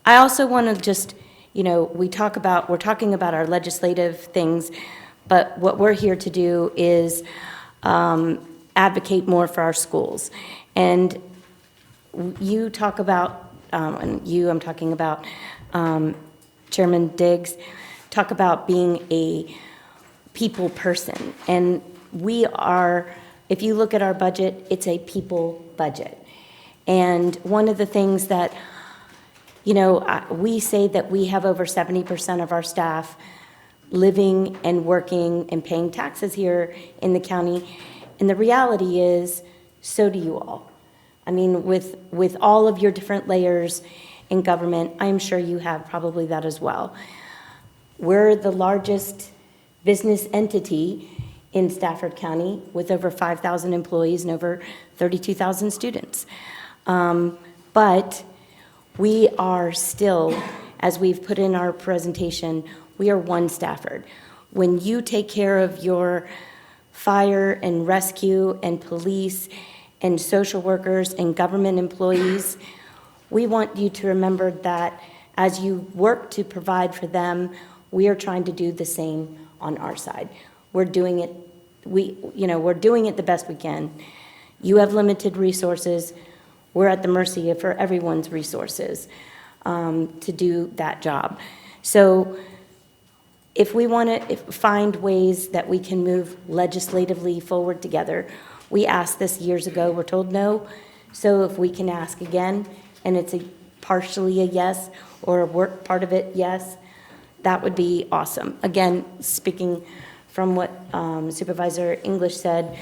[SPEAKER 4] I also want to just, we're talking about our legislative things, but what we're here to do is advocate more for our schools. And you talk about, I'm talking about Chairman Diggs, talk about being a people person. And we are, if you look at our budget, it's a people budget. And one of the things that, we say that we have over 70% of our staff living and working and paying taxes here in the county. And the reality is, so do you all. I mean, with all of your different layers in government, I'm sure you have probably that as well. We're the largest business entity in Stafford County with over 5,000 employees and over 32,000 students. But we are still, as we've put in our presentation, we are one Stafford. When you take care of your fire and rescue and police and social workers and government employees, we want you to remember that as you work to provide for them, we are trying to do the same on our side. We're doing it, we're doing it the best we can. You have limited resources. We're at the mercy for everyone's resources to do that job. So if we want to find ways that we can move legislatively forward together, we asked this years ago, we're told no. So if we can ask again, and it's partially a yes, or a work part of it, yes, that would be awesome. Again, speaking from what Supervisor English said,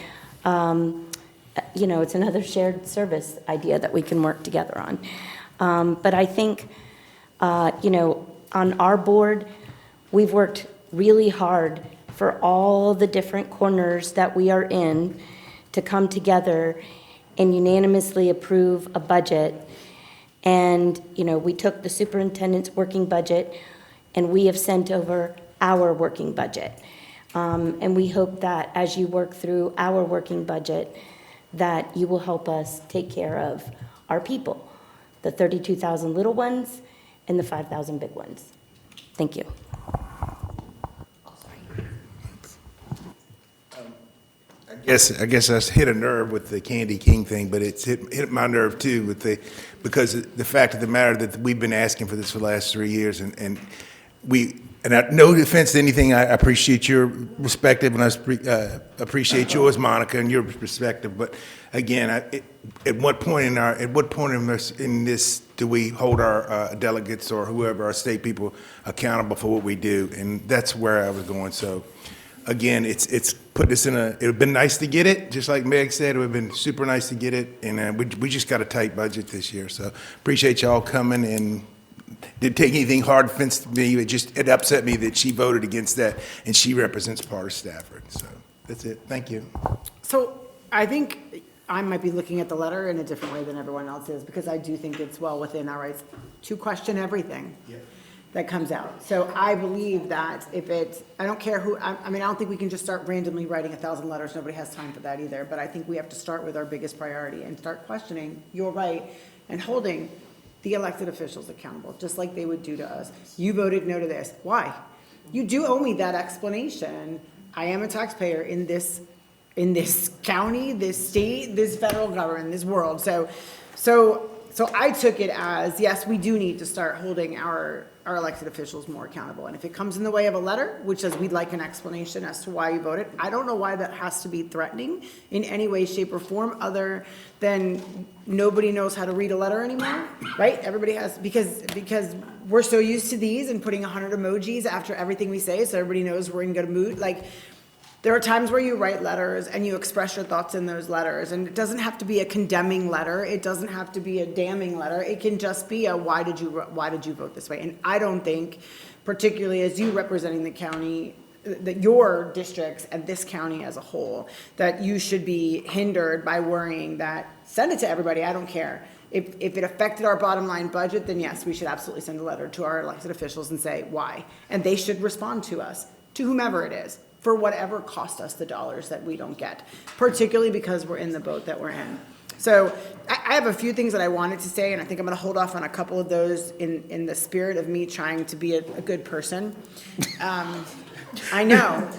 [SPEAKER 4] it's another shared service idea that we can work together on. But I think, on our board, we've worked really hard for all the different corners that we are in to come together and unanimously approve a budget. And, we took the superintendent's working budget and we have sent over our working budget. And we hope that as you work through our working budget, that you will help us take care of our people, the 32,000 little ones and the 5,000 big ones. Thank you.
[SPEAKER 10] I guess I hit a nerve with the Candy King thing, but it's hit my nerve too because the fact of the matter that we've been asking for this for the last 3 years, and no defense to anything, I appreciate your perspective, and I appreciate yours, Monica, and your perspective. But again, at what point in this do we hold our delegates or whoever, our state people, accountable for what we do? And that's where I was going. So again, it's put us in it would have been nice to get it, just like Meg said, it would have been super nice to get it. And we just got a tight budget this year. So appreciate y'all coming, and didn't take anything hard offense to me. It upset me that she voted against that, and she represents part of Stafford. So that's it. Thank you.
[SPEAKER 9] So I think I might be looking at the letter in a different way than everyone else is, because I do think it's well within our rights to question everything that comes out. So I believe that I don't care who, I don't think we can just start randomly writing 1,000 letters. Nobody has time for that either. But I think we have to start with our biggest priority and start questioning your right and holding the elected officials accountable, just like they would do to us. You voted no to this. Why? You do owe me that explanation. I am a taxpayer in this in this county, this state, this federal government, this world. So I took it as, yes, we do need to start holding our elected officials more accountable. And if it comes in the way of a letter, which says we'd like an explanation as to why you voted, I don't know why that has to be threatening in any way, shape, or form, other than nobody knows how to read a letter anymore, right? Everybody has, because we're so used to these and putting 100 emojis after everything we say, so everybody knows we're in good mood. Like, there are times where you write letters and you express your thoughts in those letters, and it doesn't have to be a condemning letter. It doesn't have to be a damning letter. It can just be a why did you vote this way? And I don't think, particularly as you representing the county, that your districts and this county as a whole, that you should be hindered by worrying that, send it to everybody, I don't care. If it affected our bottom line budget, then yes, we should absolutely send a letter to our elected officials and say why. And they should respond to us, to whomever it is, for whatever cost us the dollars that we don't get, particularly because we're in the boat that we're in. So I have a few things that I wanted to say, and I think I'm gonna hold off on a couple of those in the spirit of me trying to be a good person. I know.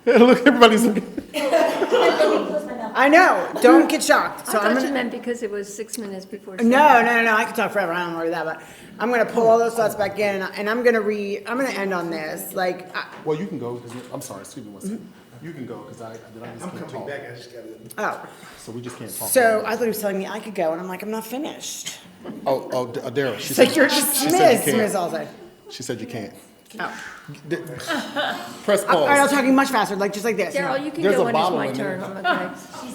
[SPEAKER 1] Look, everybody's looking.
[SPEAKER 9] I know, don't get shocked. So
[SPEAKER 11] I
[SPEAKER 9] I'm
[SPEAKER 11] thought you
[SPEAKER 9] gonna,
[SPEAKER 11] meant because it was 6 minutes before.
[SPEAKER 9] no, I can talk forever, I don't worry about that, but I'm gonna pull all those thoughts back in, and I'm gonna end on this, like,
[SPEAKER 1] Well, you can go, because, I'm sorry, excuse me one second. You can go, because I just can't talk.
[SPEAKER 10] I just gotta.
[SPEAKER 9] oh.
[SPEAKER 1] So we just can't talk.
[SPEAKER 9] So I thought he was telling me I could go, and I'm like, I'm not finished.
[SPEAKER 1] Daryl, she
[SPEAKER 9] It's
[SPEAKER 1] said.
[SPEAKER 9] like, you're
[SPEAKER 1] she said you
[SPEAKER 9] dismissed,
[SPEAKER 1] can't.
[SPEAKER 9] Ms. Alzey.
[SPEAKER 1] She said you can't.
[SPEAKER 9] Oh.
[SPEAKER 1] Press
[SPEAKER 9] All right, I'm
[SPEAKER 1] pause.
[SPEAKER 9] talking much faster, like, just like this.
[SPEAKER 11] Daryl, you can
[SPEAKER 1] There's
[SPEAKER 11] go
[SPEAKER 1] a
[SPEAKER 11] when it's
[SPEAKER 1] bottle
[SPEAKER 11] my
[SPEAKER 1] in there.
[SPEAKER 11] turn, I'm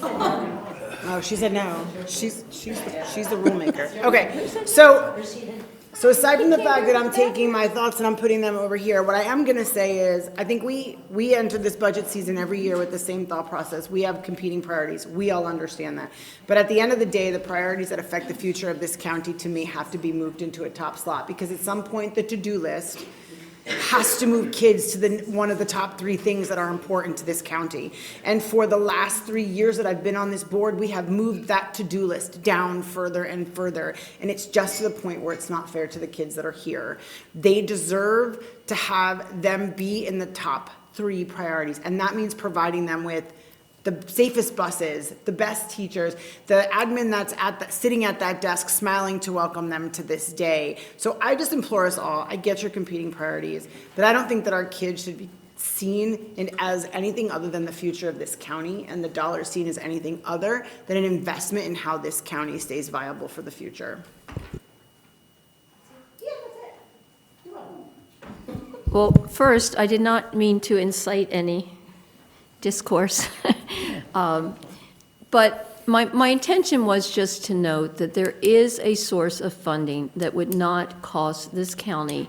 [SPEAKER 11] okay.
[SPEAKER 9] Oh, she said no. She's the rule maker. Okay, so aside from the fact that I'm taking my thoughts and I'm putting them over here, what I am gonna say is, I think we enter this budget season every year with the same thought process. We have competing priorities. We all understand that. But at the end of the day, the priorities that affect the future of this county, to me, have to be moved into a top slot, because at some point, the to-do list has to move kids to one of the top 3 things that are important to this county. And for the last 3 years that I've been on this board, we have moved that to-do list down further and further. And it's just to the point where it's not fair to the kids that are here. They deserve to have them be in the top 3 priorities. And that means providing them with the safest buses, the best teachers, the admin that's sitting at that desk smiling to welcome them to this day. So I just implore us all, I get your competing priorities, but I don't think that our kids should be seen as anything other than the future of this county, and the dollar seen as anything other than an investment in how this county stays viable for the future.
[SPEAKER 11] Well, first, I did not mean to incite any discourse. But my intention was just to note that there is a source of funding that would not cost this county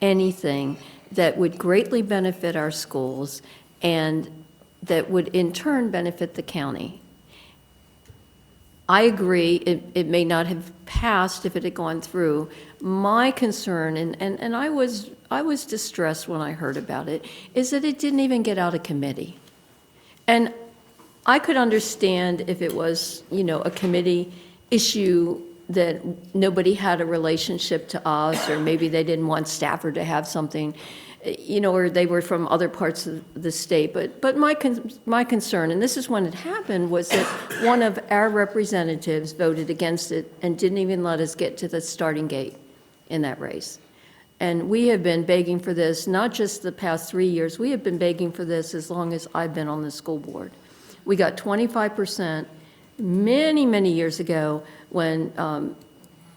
[SPEAKER 11] anything, that would greatly benefit our schools, and that would in turn benefit the county. I agree, it may not have passed if it had gone through. My concern, and I was distressed when I heard about it, is that it didn't even get out of committee. And I could understand if it was, a committee issue that nobody had a relationship to us, or maybe they didn't want Stafford to have something, or they were from other parts of the state. But my concern, and this is when it happened, was that one of our representatives voted against it and didn't even let us get to the starting gate in that race. And we have been begging for this, not just the past 3 years, we have been begging for this as long as I've been on the school board. We got 25% many, many years ago when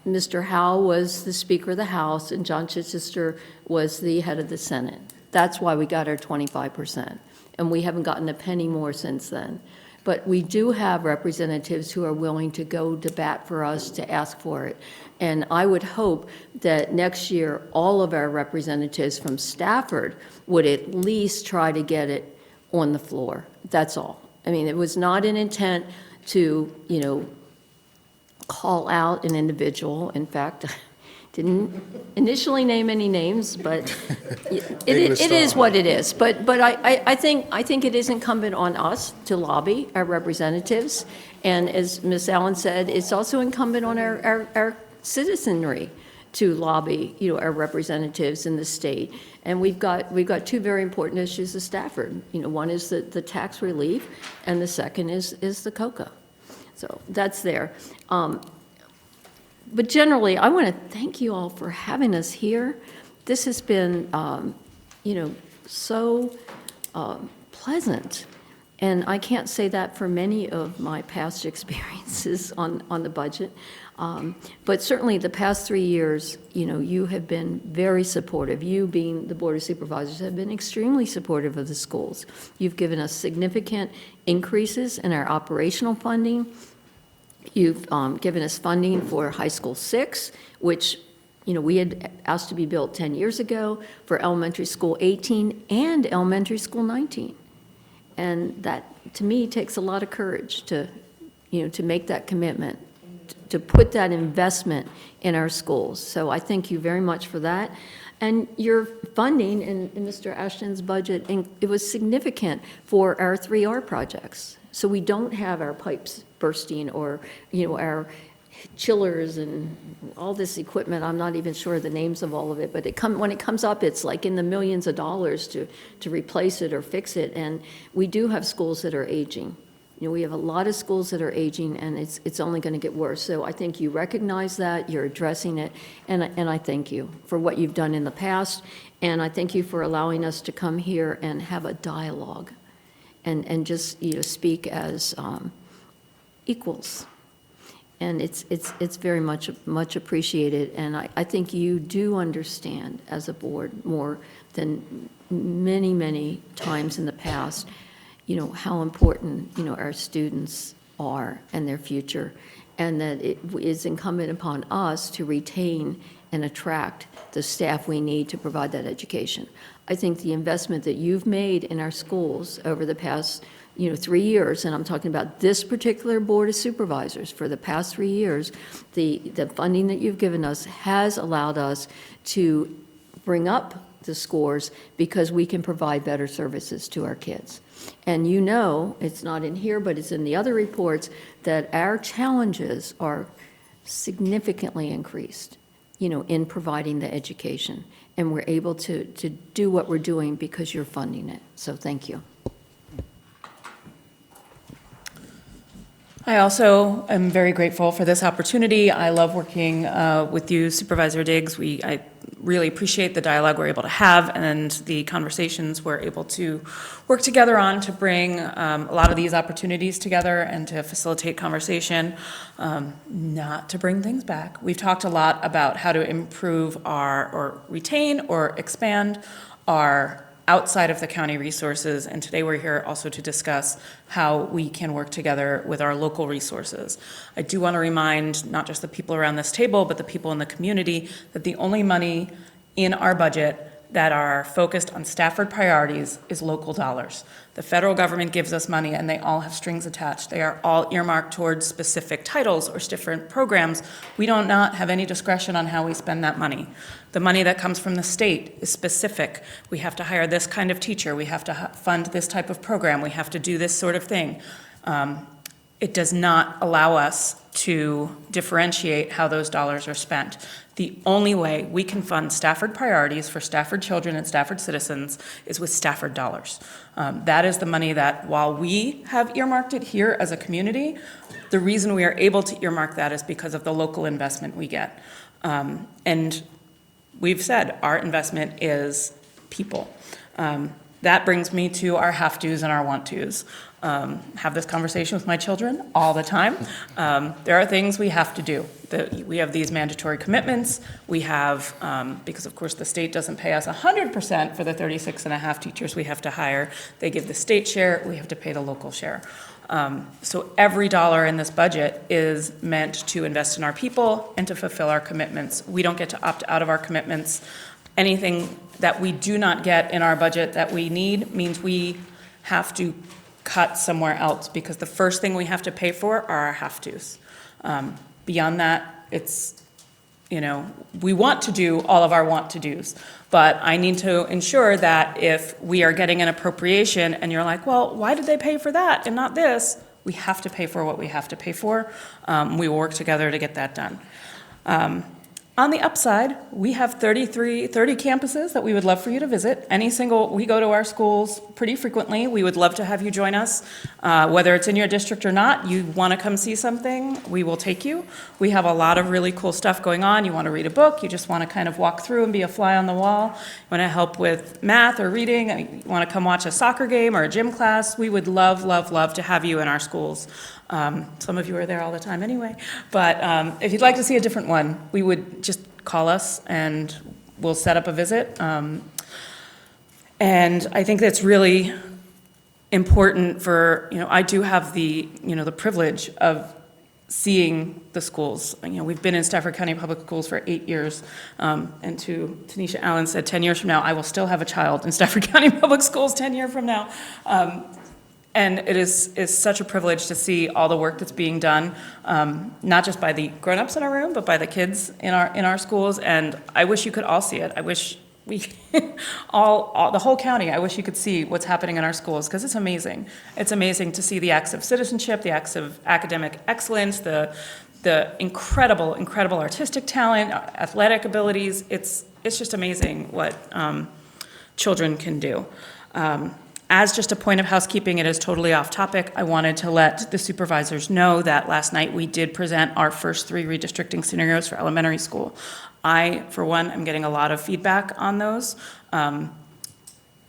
[SPEAKER 11] Mr. Howe was the Speaker of the House and John Chichester was the head of the Senate. That's why we got our 25%. And we haven't gotten a penny more since then. But we do have representatives who are willing to go to bat for us to ask for it. And I would hope that next year, all of our representatives from Stafford would at least try to get it on the floor. That's all. I mean, it was not an intent to, call out an individual. In fact, didn't initially name any names, but it is what it is. But I think it is incumbent on us to lobby our representatives. And as Ms. Allen said, it's also incumbent on our citizenry to lobby, our representatives in the state. And we've got two very important issues at Stafford. One is the tax relief, and the second is the COCA. So that's there. But generally, I want to thank you all for having us here. This has been, so pleasant. And I can't say that for many of my past experiences on the budget. But certainly the past 3 years, you have been very supportive. You, being the Board of Supervisors, have been extremely supportive of the schools. You've given us significant increases in our operational funding. You've given us funding for High School 6, which we had asked to be built 10 years ago, for Elementary School 18 and Elementary School 19. And that, to me, takes a lot of courage to make that commitment, to put that investment in our schools. So I thank you very much for that. And your funding in Mr. Ashton's budget, it was significant for our 3R projects. So we don't have our pipes bursting or, our chillers and all this equipment. I'm not even sure the names of all of it, but when it comes up, it's like in the millions of dollars to replace it or fix it. And we do have schools that are aging. We have a lot of schools that are aging, and it's only going to get worse. So I think you recognize that, you're addressing it, and I thank you for what you've done in the past, and I thank you for allowing us to come here and have a dialogue and just speak as equals. And it's very much appreciated, and I think you do understand as a board more than many times in the past, how important, our students are and their future, and that it is incumbent upon us to retain and attract the staff we need to provide that education. I think the investment that you've made in our schools over the past 3 years, and I'm talking about this particular Board of Supervisors, for the past 3 years, the funding that you've given us has allowed us to bring up the scores because we can provide better services to our kids. And it's not in here, but it's in the other reports, that our challenges are significantly increased, in providing the education. And we're able to do what we're doing because you're funding it. So thank you.
[SPEAKER 5] I also am very grateful for this opportunity. I love working with you, Supervisor Diggs. I really appreciate the dialogue we're able to have and the conversations we're able to work together on to bring a lot of these opportunities together and to facilitate conversation, not to bring things back. We've talked a lot about how to improve or retain or expand our outside of the county resources, and today we're here also to discuss how we can work together with our local resources. I do want to remind not just the people around this table, but the people in the community, that the only money in our budget that are focused on Stafford priorities is local dollars. The federal government gives us money and they all have strings attached. They are all earmarked towards specific titles or different programs. We do not have any discretion on how we spend that money. The money that comes from the state is specific. We have to hire this kind of teacher. We have to fund this type of program. We have to do this sort of thing. It does not allow us to differentiate how those dollars are spent. The only way we can fund Stafford priorities for Stafford children and Stafford citizens is with Stafford dollars. That is the money that, while we have earmarked it here as a community, the reason we are able to earmark that is because of the local investment we get. And we've said our investment is people. That brings me to our have-tos and our want-tos. Have this conversation with my children all the time. There are things we have to do. We have these mandatory commitments. We have, because of course the state doesn't pay us 100% for the 36 and a half teachers we have to hire. They give the state share, we have to pay the local share. So every dollar in this budget is meant to invest in our people and to fulfill our commitments. We don't get to opt out of our commitments. Anything that we do not get in our budget that we need means we have to cut somewhere else, because the first thing we have to pay for are our have-tos. Beyond that, it's, we want to do all of our want-to-dos, but I need to ensure that if we are getting an appropriation and you're like, well, why did they pay for that and not this? We have to pay for what we have to pay for. We will work together to get that done. On the upside, we have 30 campuses that we would love for you to visit. We go to our schools pretty frequently. We would love to have you join us. Whether it's in your district or not, you want to come see something, we will take you. We have a lot of really cool stuff going on. You want to read a book, you just want to kind of walk through and be a fly on the wall. You want to help with math or reading, you want to come watch a soccer game or a gym class, we would love, love, love to have you in our schools. Some of you are there all the time anyway, but if you'd like to see a different one, we would just call us and we'll set up a visit. And I think that's really important for, I do have the privilege of seeing the schools. We've been in Stafford County Public Schools for 8 years, and to Tanisha Allen said 10 years from now, I will still have a child in Stafford County Public Schools 10 years from now. And it is such a privilege to see all the work that's being done, not just by the grown-ups in our room, but by the kids in our schools. And I wish you could all see it. I wish we, the whole county, I wish you could see what's happening in our schools, because it's amazing. It's amazing to see the acts of citizenship, the acts of academic excellence, the incredible, incredible artistic talent, athletic abilities. It's just amazing what children can do. As just a point of housekeeping, it is totally off topic. I wanted to let the supervisors know that last night we did present our first 3 redistricting scenarios for elementary school. I, for one, am getting a lot of feedback on those.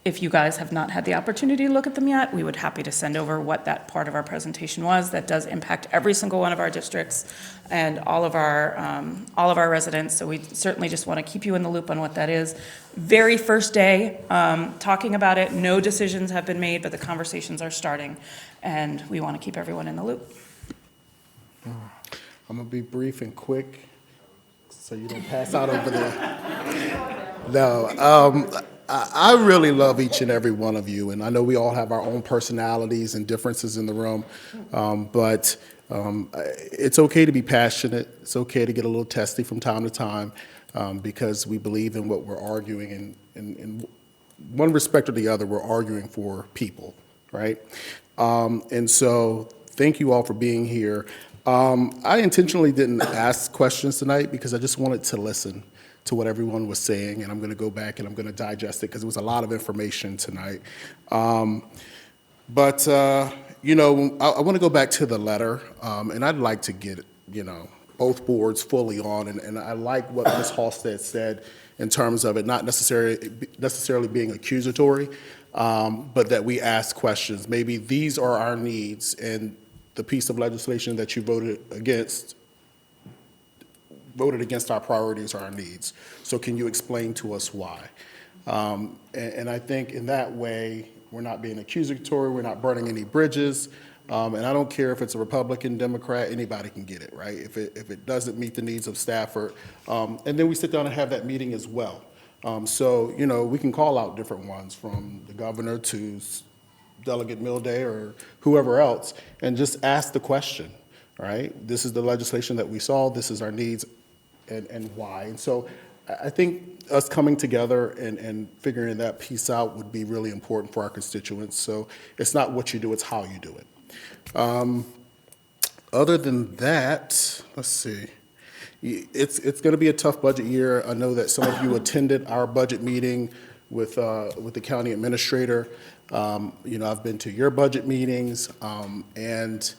[SPEAKER 5] If you guys have not had the opportunity to look at them yet, we would be happy to send over what that part of our presentation was. That does impact every single one of our districts and all of our residents. So we certainly just want to keep you in the loop on what that is. Very first day talking about it. No decisions have been made, but the conversations are starting, and we want to keep everyone in the loop.
[SPEAKER 1] I'm gonna be brief and quick, so you don't pass out over there. No. I really love each and every one of you, and I know we all have our own personalities and differences in the room, but it's okay to be passionate. It's okay to get a little testy from time to time, because we believe in what we're arguing, and in one respect or the other, we're arguing for people, right? And so thank you all for being here. I intentionally didn't ask questions tonight because I just wanted to listen to what everyone was saying, and I'm going to go back and I'm going to digest it because it was a lot of information tonight. But I want to go back to the letter, and I'd like to get, both boards fully on, and I like what Ms. Halstead said in terms of it not necessarily being accusatory, but that we ask questions. Maybe these are our needs, and the piece of legislation that you voted against our priorities or our needs. So can you explain to us why? And I think in that way, we're not being accusatory, we're not burning any bridges, and I don't care if it's a Republican, Democrat, anybody can get it, right? If it doesn't meet the needs of Stafford, and then we sit down and have that meeting as well. So, we can call out different ones, from the governor to Delegate Milday or whoever else, and just ask the question, right? This is the legislation that we saw, this is our needs, and why. And so I think us coming together and figuring that piece out would be really important for our constituents. So it's not what you do, it's how you do it. Other than that, let's see. It's going to be a tough budget year. I know that some of you attended our budget meeting with the county administrator. I've been to your budget meetings, and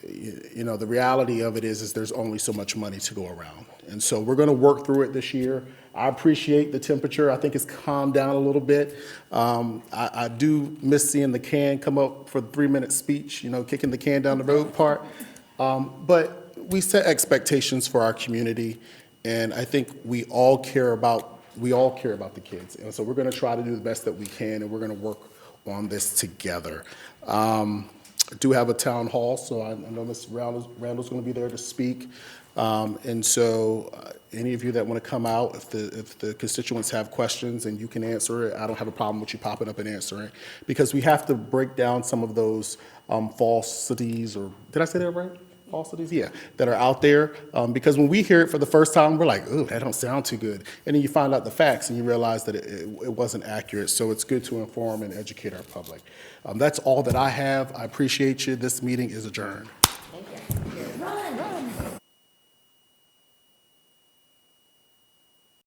[SPEAKER 1] the reality of it is there's only so much money to go around. And so we're going to work through it this year. I appreciate the temperature. I think it's calmed down a little bit. I do miss seeing the can come up for the 3-minute speech, kicking the can down the road part. But we set expectations for our community, and I think we all care about the kids. And so we're going to try to do the best that we can, and we're going to work on this together. I do have a town hall, so I know Ms. Randall's going to be there to speak. And so any of you that want to come out, if the constituents have questions and you can answer it, I don't have a problem with you popping up and answering, because we have to break down some of those falsities, or did I say that right? Falsities, yeah, that are out there, because when we hear it for the first time, we're like, ooh, that don't sound too good. And then you find out the facts and you realize that it wasn't accurate. So it's good to inform and educate our public. That's all that I have. I appreciate you. This meeting is adjourned.